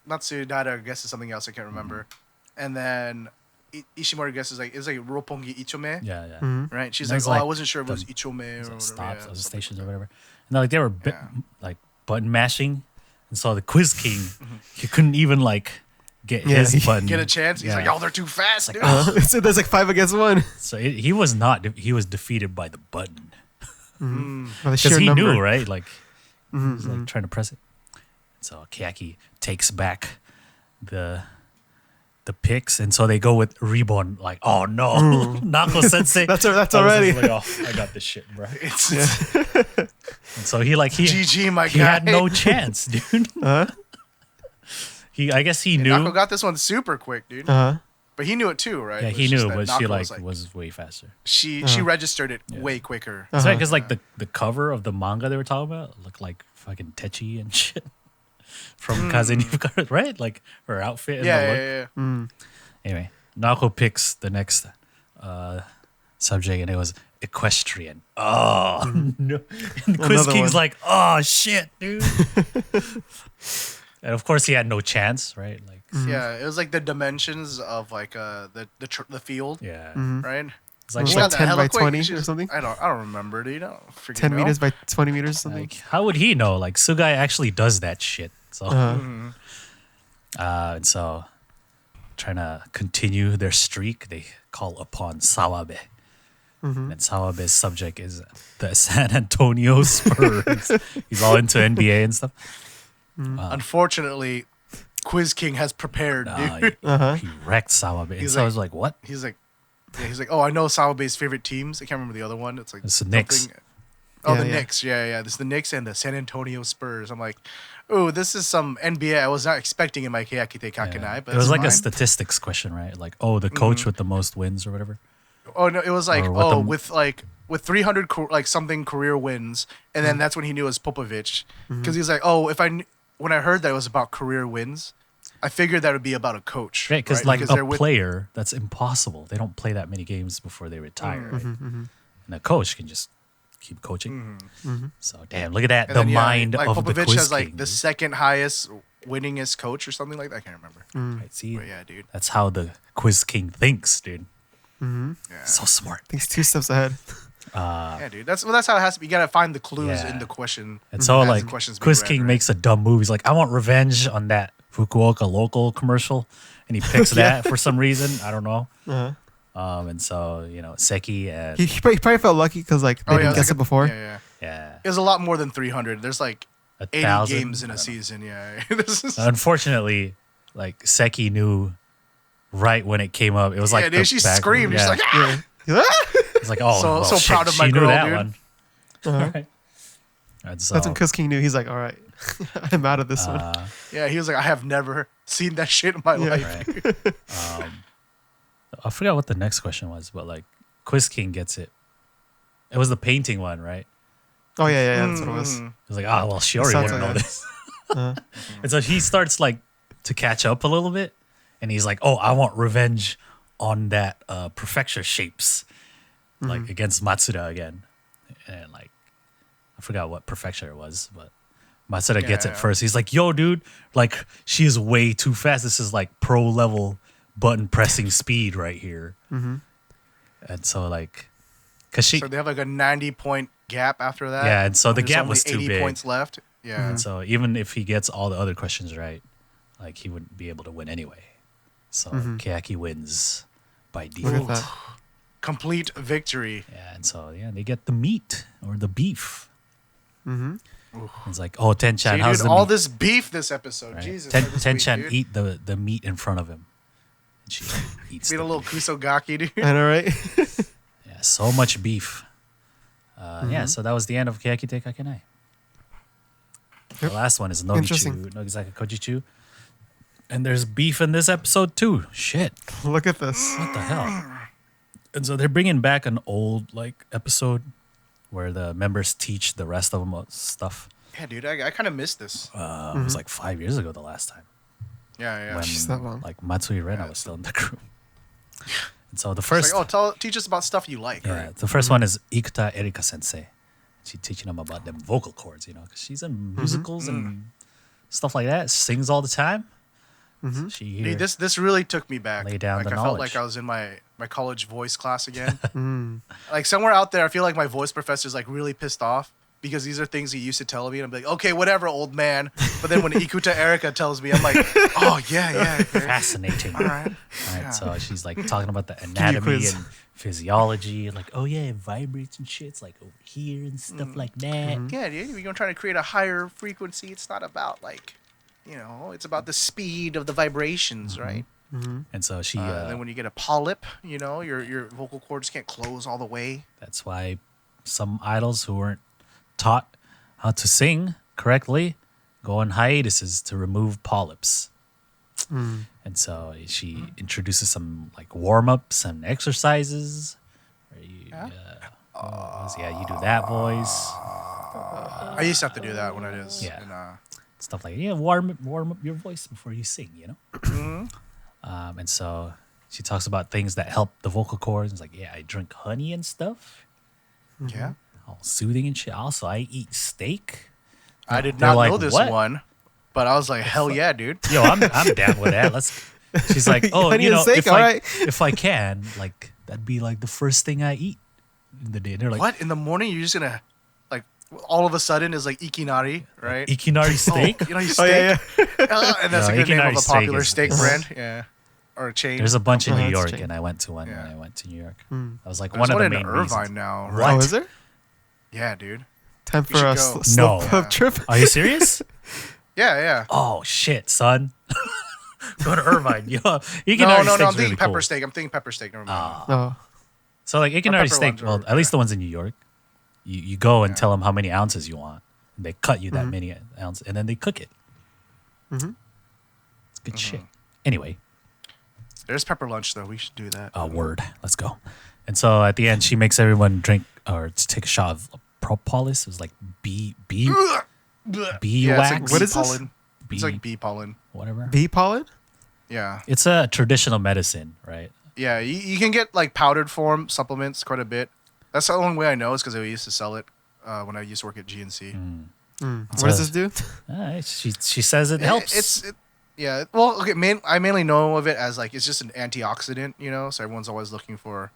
Matsuri guesses something else, I can't remember. And then Ishimori guesses like, it's like Roppongi Ichome, yeah, yeah. Mm-hmm. right? She's And like, there's, I wasn't sure if it was the- Ichome or whatever. Stops yeah, of the something stations like or whatever. And like they were Yeah. like button mashing, and so the Quiz King he couldn't even like get Yeah, his he- button. Get a chance. He's Yeah. like, oh, they're too fast, Like, dude. So there's like 5 against 1. So he was not. He was defeated by the button By the because sheer he number. knew, right? Like he was like trying to press it. So Keyaki takes back the picks, and so they go with Reborn. Like, oh no, Nako Sensei. That's I was already. just like, oh, I got this shit, bro. It's And so he GG, my he guy. had no chance, dude. Uh I guess he knew. Nako got this one super quick, dude. huh. But he knew it too, right? Yeah, It he was just knew, that but she Nako like was way faster. she registered it way quicker. It's right because like the cover of the manga they were talking about looked like fucking Techi and shit from Kazenifuka, right? Like her outfit and the look. Yeah. Anyway, Nako picks the next subject, and it was equestrian. Oh no! And Quiz Another King's one. like, oh shit, dude. And of course, he had no chance, right? Like, Yeah, it was like the dimensions of like the field, yeah, right? it's like, It's She like got that 10 hella by quick. 20 She or was- something? I don't remember, dude. I don't freaking 10 know. meters by 20 meters or something. like, how would he know? Like, Sugai actually does that shit. So, and so, trying to continue their streak, they call upon Sawabe. And Sawabe's subject is the San Antonio Spurs. He's all into NBA and stuff. Unfortunately, Quiz King has prepared, dude. He wrecked Sawabe. And so I was like, what? He's like, oh, I know Sawabe's favorite teams. I can't remember the other one. It's like It's the Knicks. something- Oh, Yeah, the yeah. Knicks. Yeah. This is the Knicks and the San Antonio Spurs. I'm like, oh, this is some NBA I was not expecting in my Keyakitte Kakenai. Yeah. But It was that's like a fine. statistics question, right? Like, oh, the coach with the most wins or whatever. Oh no, it was like, Or what oh, the- with 300 like something career wins, and then that's when he knew it was Popovich, because he was like, oh, when I heard that it was about career wins, I figured that would be about a coach, Right, because right? like Because a player, that's impossible. They don't play that many games before they retire, right? And a coach can just keep coaching. So damn, look at that, And the then, mind like of Popovich the Quiz has like King, the dude. second highest winningest coach or something like that. I can't remember. Right, see, But yeah, dude. that's how the Quiz King thinks, dude. Yeah. So smart. I think he's 2 steps ahead. Yeah, dude. That's how it has to be. You gotta find the clues Yeah. in the question. And so as the like questions being Quiz read, King right? makes a dumb move. He's like, I want revenge on that Fukuoka local commercial, and he picks that for some reason. I don't know. And so Seki and He probably felt lucky because like they Oh, yeah, didn't it was guess like it before. Yeah. yeah, It was a lot more than 300. There's like 80 1,000. games in a season. Yeah. This is, Unfortunately, like Seki knew right when it came up. It was like yeah, dude. the She back- screamed. She's yeah. like, ah! It's like, oh, So shit, proud of my she knew girl, that dude. one. Right. And so, That's when Quiz King knew. He's like, all right. I'm out of this one. Yeah, he was like, I have never seen that shit in my life. Right. I forgot what the next question was, but like Quiz King gets it. It was the painting one, right? Oh yeah, that's what it was. He was like, oh well, she already Sounds wouldn't know like this. And so he starts like to catch up a little bit, and he's like, oh, I want revenge on that prefecture shapes, like against Matsuda again. And like I forgot what prefecture it was, but Matsuda gets it first. He's like, yo, dude, like she is way too fast. This is like pro level button pressing speed right here. And so like, cause So they have like a 90-point gap after that. Yeah, and so the There's gap only was too 80 big. points left. Yeah. And so even if he gets all the other questions right, like he wouldn't be able to win anyway. So Keyaki wins by Look default. at that. Complete victory. Yeah, and so they get the meat or the beef. Mm-hmm. It's like, oh, Ten-chan, See, how's dude, the all meat? this beef this episode. Right. Jesus. Ten-chan eat the meat in front of him. And she eats Beat the a little beef. kusogaki, dude. I know, right? Yeah, so much beef. Yeah, so that was the end of Keyakitte Kakenai. The last one is Interesting. Nogizaka Kojichu. And there's beef in this episode too. Shit. Look at this. What the hell? And so they're bringing back an old like episode where the members teach the rest of them stuff. Yeah, dude, I kind of missed this. It was like 5 years ago the last time. Yeah. When Jeez, that long. like Matsuri Rena was still in the crew. And so the It's first like, teach us about stuff you like. yeah, Right? the first one is Ikuta Erika Sensei. She's teaching them about them vocal cords, you know, because she's in musicals and stuff like that. Sings all the time. So she here, Dude, this really took me back. Lay down like the I felt knowledge. like I was in my college voice class again. Like somewhere out there, I feel like my voice professor's like really pissed off because these are things he used to tell me, and I'm like, okay, whatever, old man. But then when Ikuta Erika tells me, I'm like, oh yeah, okay. fascinating. All right. All right, so she's like talking about the you a anatomy quiz. and physiology, and like, oh yeah, it vibrates and shit. It's like over here and stuff like that. Yeah, dude, you're gonna try to create a higher frequency. It's not about like, it's about the speed of the vibrations, right? And so she, And then when you get a polyp, your vocal cords can't close all the way. that's why some idols who weren't taught how to sing correctly go on hiatuses to remove polyps. And so she introduces some like warm ups and exercises. Where you, you do that voice. I used to have to do that when I was Yeah. in, Stuff like warm up your voice before you sing, you know. And so she talks about things that help the vocal cords. It's like, I drink honey and stuff, yeah. all soothing and shit. Also, I eat steak. I did They're not like, know this "What?" one, but I was like, hell yeah, dude. Yo, I'm down with that. She's like, oh, Honey and steak, if I can, like that'd be like the first thing I eat in the day. And they're like, What? In the morning, you're just gonna, like, all of a sudden is like ikinari, right? Ikinari steak? Oh, you Oh steak? yeah. And that's No, a good name Ikinari of a steak popular is- steak is- brand. Yeah. Or a chain. There's a bunch in Oh, New that's York, chain. and I went to one Yeah. when I went to New York. I was like There's one of one the in main Irvine reasons. now. What? Right? Oh, is there? Yeah, dude. Time We for a should go. slow No. pub trip. Are you serious? Yeah. Oh shit, son. Go to Irvine. Yo, No, Ikinari I'm steak's thinking really pepper cool. steak. I'm thinking pepper steak. Never mind. Oh, So like Ikinari pepper steak, ones well, are- at least the ones in New York, you go and tell them how many ounces you want. And they cut you that many ounces, and then they cook it. It's good shit. Anyway, There's pepper lunch though. We should do that. word. Let's go. And so at the end, she makes everyone drink or to take a shot of propolis. It was like bee Yeah, wax. it's like What bee is this? pollen. It's like bee pollen. Whatever. bee pollen. Yeah. It's a traditional medicine, right? Yeah, you can get like powdered form supplements quite a bit. That's the only way I know is because we used to sell it when I used to work at GNC. What does this do? She says it helps. Yeah. Well, okay. I mainly know of it as like it's just an antioxidant, so everyone's always looking for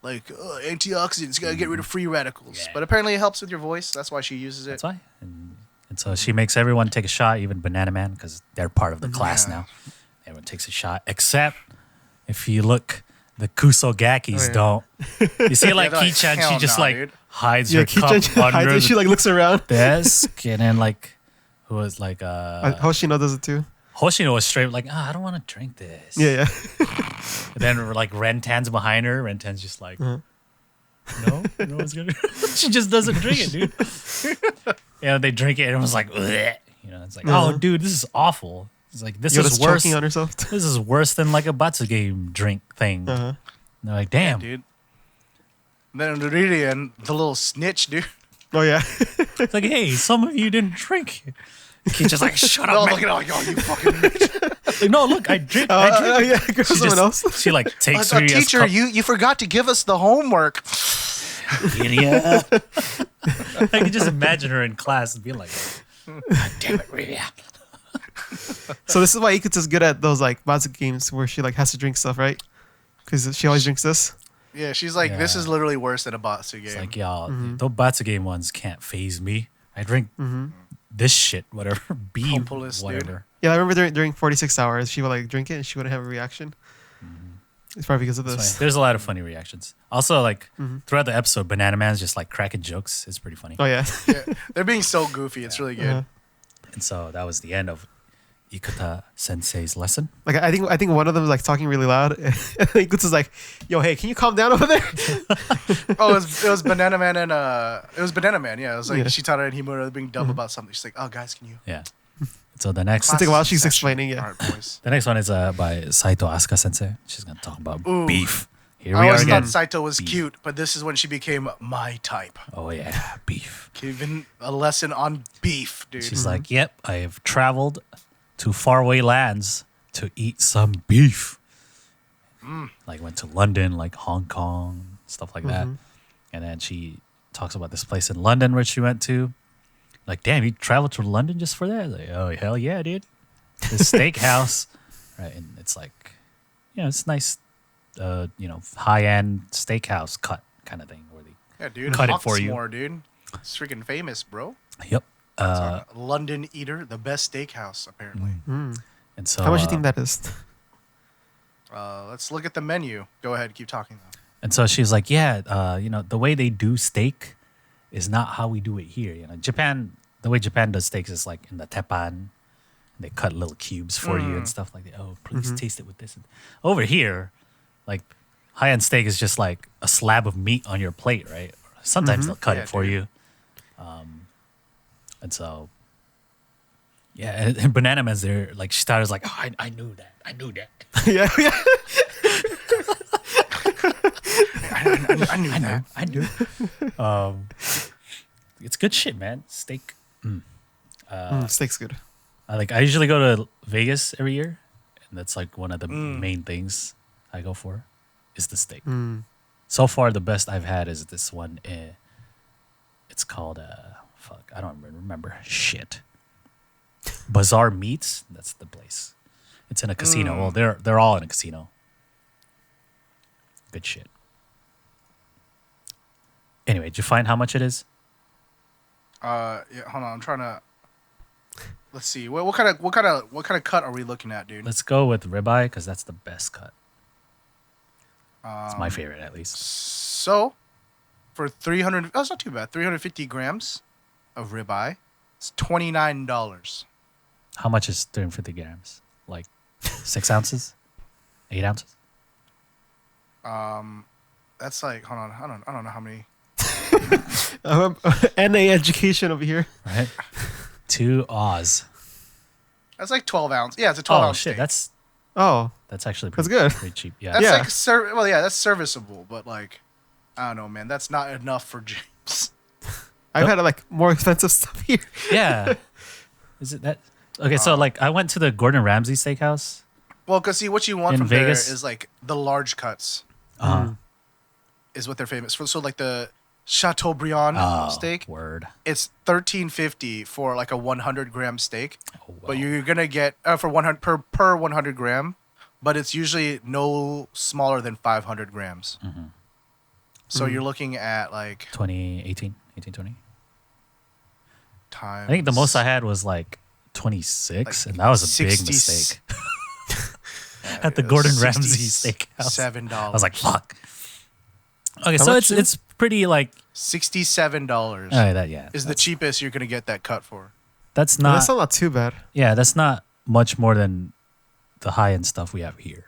like antioxidants. Gotta get rid of free radicals. Yeah. But apparently it helps with your voice. That's why she uses it. That's why. And so she makes everyone take a shot, even Banana Man, because they're part of the class Yeah. now. Everyone takes a shot, except if you look, the Kusogakis don't. You see, like they're like, Kichan, she "Hell just nah, like dude." hides Yeah, her cup Kichan hides under it. She the like looks around. desk, and then like, who was like, Hoshino does it too. Hoshino was straight like, I don't want to drink this. Yeah. And then like Rentan's behind her. Rentan's just like, no one's gonna. She just doesn't drink it, dude. Yeah, they drink it, and it was like, "Bleh," You know, it's like, oh, dude, this is awful. It's like, this is Yoda's worse. choking on herself. This is worse than like a Batsuge drink thing. And they're like, damn. Yeah, dude. And then Ririan, the little snitch, dude. Oh yeah. It's like, hey, some of you didn't drink. He's just like, shut No, up, look man. at all you fucking bitch. Like, no, look, I drink. I drink. Yeah, go someone else. She like takes A her teacher, you forgot to give us the homework. Idiot. I can just imagine her in class and be like, God damn it, Rhea. So this is why Ikuta's good at those like Batsuge games where she like has to drink stuff, right? Because she always drinks this. Yeah, she's like, this Yeah. is literally worse than a Batsu game. It's like, y'all, the Batsuge ones can't phase me. I drink this shit, whatever. Beef, Hopeless, dude. whatever. Yeah, I remember during 46 hours, she would like drink it and she wouldn't have a reaction. It's probably because of It's this. funny. There's a lot of funny reactions. Also, like, throughout the episode, Banana Man's just like cracking jokes. It's pretty funny. Oh yeah. Yeah, they're being so goofy. It's really good. And so that was the end of Ikuta Sensei's lesson. Like I think one of them was like talking really loud. And Ikuta's like, "Yo, hey, can you calm down over there?" Oh, it was Banana Man and it was Banana Man. Yeah, it was like Yeah. Shitara and Himura being dumb about something. She's like, "Oh, guys, can you?" Yeah. So the next It's like while she's Session. explaining, yeah. All right, boys. the next one is by Saito Asuka Sensei. She's gonna talk about Ooh. beef. Here I we are always again. thought Saito was Beef. cute, but this is when she became my type. Oh yeah, beef. Giving a lesson on beef, dude. She's like, yep, I have traveled to faraway lands to eat some beef. Like went to London, like Hong Kong, stuff like that. And then she talks about this place in London where she went to. Like, damn, you traveled to London just for that? Like, oh, hell yeah, dude. This steakhouse. Right, and it's like, it's nice, high-end steakhouse cut kind of thing. Where they, yeah, dude. cut it for you. More, dude. It's freaking famous, bro. yep. It's on London Eater, the best steakhouse, apparently. And so, How much do you think that is? Let's look at the menu. Go ahead, keep talking though. And so she's like, yeah, the way they do steak is not how we do it here. Japan, the way Japan does steaks is like in the teppan. They cut little cubes for you and stuff like that. Oh, please taste it with this. Over here, like high-end steak is just like a slab of meat on your plate, right? Sometimes they'll cut Yeah, it for dude. you. And so, yeah, and Banana Man's there. Like she started like, oh, I knew that. I knew that. yeah. I knew that. I knew. It's good shit, man. Steak. Steak's good. I usually go to Vegas every year, and that's like one of the main things I go for is the steak. So far, the best I've had is this one. It's called I don't remember shit. Bazaar Meats. That's the place. It's in a casino. Well, they're all in a casino. Good shit. Anyway, did you find how much it is? Yeah, hold on. I'm trying to. Let's see. What kind of cut are we looking at, dude? Let's go with ribeye because that's the best cut. It's my favorite, at least. So, for 300, that's not too bad. 350 grams of ribeye. It's $29. How much is 350 grams? Like 6 ounces? 8 ounces? That's like, hold on. I don't know how many. NA education over here. Right? 2 Oz. That's like 12 ounce. Yeah, it's a 12 Oh ounce shit, steak. that's actually That's pretty, good. pretty cheap. Yeah. That's Yeah. like that's serviceable, but like, I don't know, man. That's not enough for James. I've had like more expensive stuff here. Yeah. Is it that? Okay, so like I went to the Gordon Ramsay steakhouse. Well, because see, what you want In from Vegas? there is like the large cuts is what they're famous for. So like the Chateaubriand steak, Word. it's $13.50 for like a 100-gram steak. Oh, wow. But you're gonna get for 100 per 100 gram, but it's usually no smaller than 500 grams. So you're looking at like 2018, 1820. times. I think the most I had was like 26, and that was a big 60 mistake. At the Gordon Ramsay steakhouse. $7. I was like, fuck. Okay, How so much it's pretty like $67 is the that's- cheapest you're gonna get that cut for. that's No, not that's not too bad. that's not much more than the high end stuff we have here.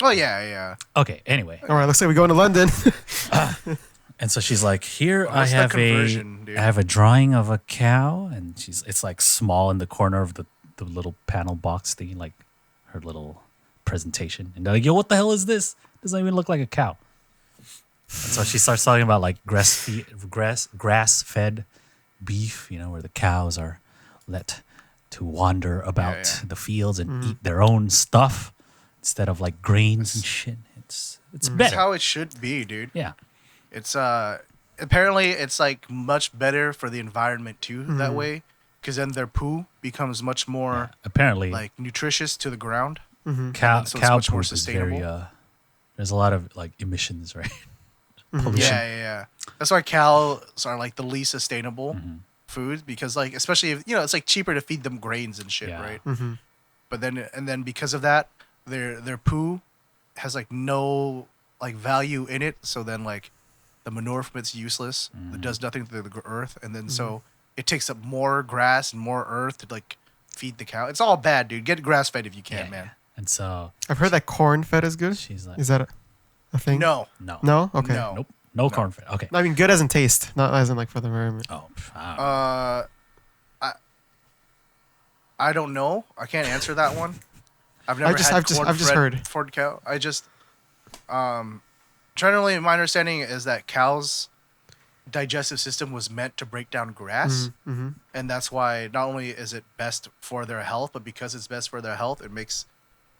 Oh yeah. Okay, anyway. All right, looks like we're going to London. And so she's like, here Well, I that's the have conversion, dude. I have a drawing of a cow, and it's like small in the corner of the little panel box thing, like her little presentation. And they're like, yo, what the hell is this? Doesn't even look like a cow. And so she starts talking about like grass fed beef, where the cows are let to wander about the fields and eat their own stuff instead of like grains and shit. It's That's better. how it should be, dude. Yeah. It's apparently it's like much better for the environment too that way, because then their poo becomes much more Apparently, like nutritious to the ground. cow so it's much more poop is very. sustainable. There's a lot of like emissions, right? Yeah, Pollution. yeah. That's why cows are like the least sustainable food, because like especially if it's like cheaper to feed them grains and shit, Yeah. right? But then because of that, their poo has like no like value in it. So then like the manure from it's useless. It does nothing to the earth, and then so it takes up more grass and more earth to like feed the cow. It's all bad, dude. Get grass fed if you can, man. And so I've heard that corn fed is good. she's like, Is that a thing? No, No? Okay. No. nope, no corn fed. Okay. I mean, good as in taste, not as in like for the environment. Oh, I don't know. I don't know. I can't answer that one. I've never I've just corn-fed heard. Ford cow. I just generally my understanding is that cows' digestive system was meant to break down grass, and that's why not only is it best for their health, but because it's best for their health, it makes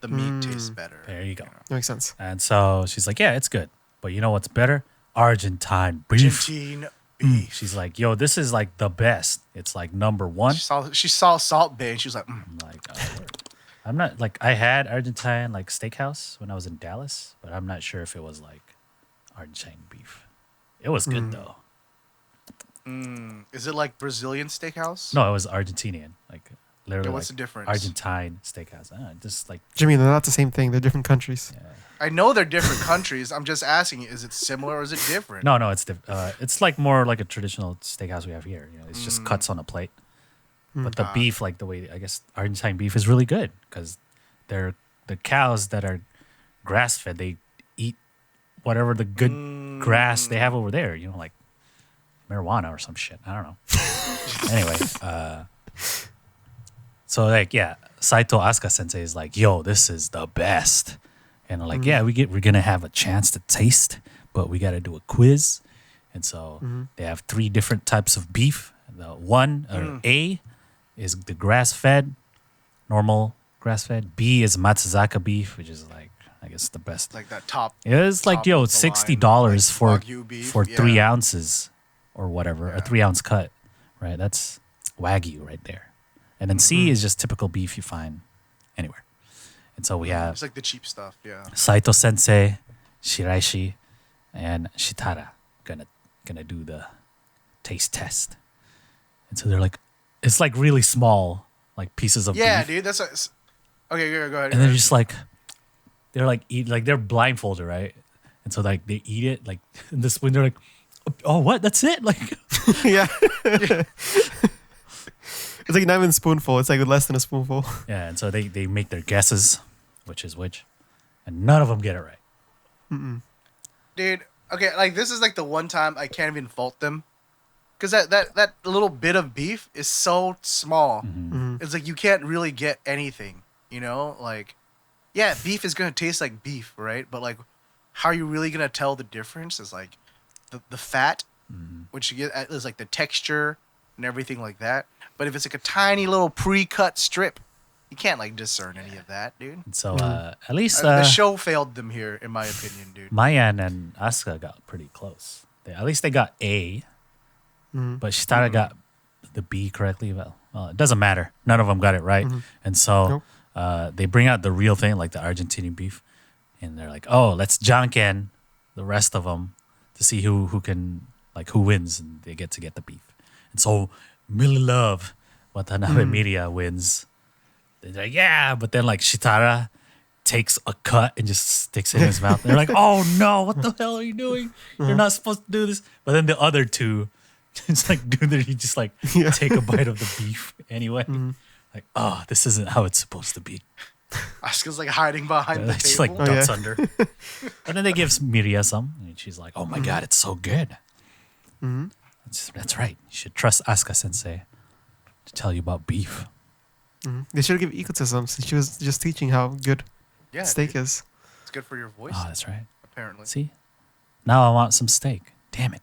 the meat taste better. There you go. Makes sense. And so she's like, yeah, it's good, but you know what's better? Argentine beef. Argentine beef. She's like, yo, this is like the best. It's like number one. She saw Salt Bay and she was like, I'm like, word. I'm not like, I had Argentine like steakhouse when I was in Dallas, but I'm not sure if it was like Argentine beef. It was good though. is it like Brazilian steakhouse? No, it was Argentinian. Like literally, Yeah, what's like, the difference? Argentine steakhouse. Just like Jimmy, they're not the same thing. They're different countries. I know they're different countries. I'm just asking, is it similar or is it different? no, it's it's like more like a traditional steakhouse we have here. It's just cuts on a plate. But the beef, like the way I guess Argentine beef is really good because the cows that are grass fed, they eat whatever the good grass they have over there. Like marijuana or some shit. I don't know. Anyway, so like Saito Asuka Sensei is like, yo, this is the best. And like, we're gonna have a chance to taste, but we gotta do a quiz. And so they have 3 different types of beef. The one or A is the grass fed, normal grass fed. B is Matsuzaka beef, which is like I guess the best. Like that top. It's like top of the it's $60 line, like for Wagyu beef, 3 ounces or whatever, a 3-ounce cut, right? That's Wagyu right there. And then C is just typical beef you find anywhere. And so we have It's like the cheap stuff, yeah. Saito Sensei, Shiraishi, and Shitara gonna do the taste test. And so they're like, it's like really small, like pieces of Yeah, beef. dude, that's okay. Go ahead. And they're just like, they're blindfolded, right? And so like they eat it like in this when they're like, oh, what? That's it? Like, Yeah. It's like not even a spoonful. It's like less than a spoonful. yeah. And so they make their guesses, which is which, and none of them get it right. Dude, okay, like this is like the one time I can't even fault them. Because that little bit of beef is so small. It's like you can't really get anything, Like, yeah, beef is going to taste like beef, right? But like, how are you really going to tell the difference is like the fat, which you get is like the texture and everything like that. But if it's like a tiny little pre-cut strip, you can't like discern any of that, dude. And so at least The show failed them here, in my opinion, dude. Mayan and Asuka got pretty close. At least they got A. But Shitara got the B correctly. Well, it doesn't matter. None of them got it right. And so they bring out the real thing, like the Argentinian beef. And they're like, oh, let's janken the rest of them to see who wins. And they get the beef. And so Millie Love, Watanabe Media wins. They're like, yeah. But then like Shitara takes a cut and just sticks it in his mouth. They're like, oh no, what the hell are you doing? You're not supposed to do this. But then the other two, it's like, dude, you just like take a bite of the beef anyway. Like, oh, this isn't how it's supposed to be. Asuka's like hiding behind the She table. like ducks under. And then they give Miria some, and she's like, oh my god, it's so good. Mm-hmm. That's right. You should trust Asuka Sensei to tell you about beef. Mm-hmm. They should give Iko to some since she was just teaching how good Yeah, steak dude. is. It's good for your voice. Oh, that's right. Apparently. See? Now I want some steak. Damn it.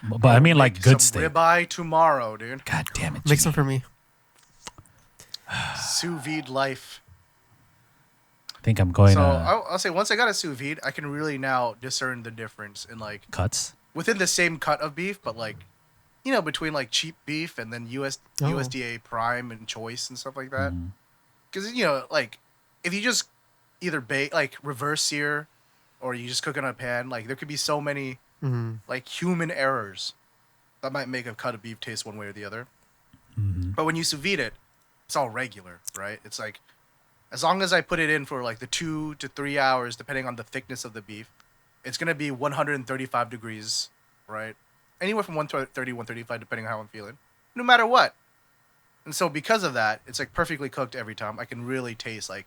But I mean like good some steak. Ribeye tomorrow, dude. God damn it. Make Jimmy. some for me. Sous vide life. I think I'm going So to I'll say once I got a sous vide, I can really now discern the difference in like cuts. within the same cut of beef, but like between like cheap beef and then USDA Prime and Choice and stuff like that. Because like if you just either bake like reverse sear or you just cook it on a pan, like there could be so many like human errors that might make a cut of beef taste one way or the other. But when you sous vide it, it's all regular, right? It's like as long as I put it in for like the 2 to 3 hours, depending on the thickness of the beef, it's gonna be 135 degrees, right? Anywhere from 130, 135, depending on how I'm feeling, no matter what. And so because of that, it's like perfectly cooked every time. I can really taste like,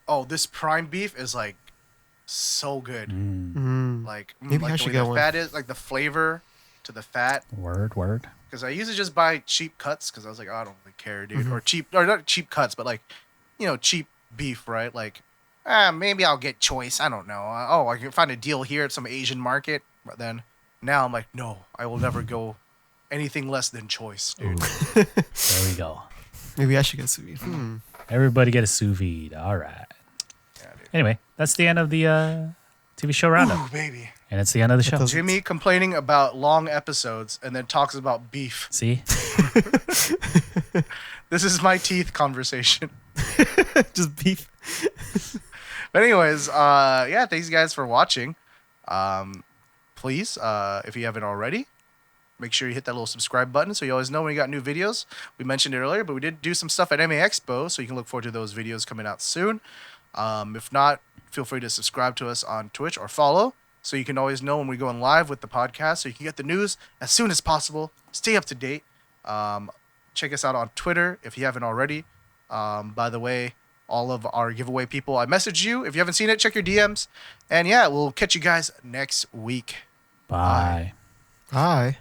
oh, this prime beef is like so good. Like Maybe like I the should way get the one. fat is, like the flavor to the fat. Word. Because I usually just buy cheap cuts because I was like, oh, I don't really care, dude. Or not cheap cuts, but like, cheap beef, right? Like, maybe I'll get Choice. I don't know. I can find a deal here at some Asian market. But then now I'm like, no, I will never go anything less than Choice, dude. There we go. Maybe I should get sous vide. Everybody get a sous vide. All right. Yeah, dude. Anyway, that's the end of the TV show roundup. Ooh, baby. And it's the end of the show. does- Jimmy complaining about long episodes and then talks about beef. See? This is my teeth conversation. Just beef. But anyways, yeah, thanks guys for watching. Please, if you haven't already, make sure you hit that little subscribe button so you always know when we got new videos. We mentioned it earlier, but we did do some stuff at Anime Expo, so you can look forward to those videos coming out soon. If not, feel free to subscribe to us on Twitch or follow, so you can always know when we're going live with the podcast, so you can get the news as soon as possible. Stay up to date. Check us out on Twitter if you haven't already. By the way, all of our giveaway people, I messaged you. If you haven't seen it, check your DMs. And yeah, we'll catch you guys next week. Bye. Bye.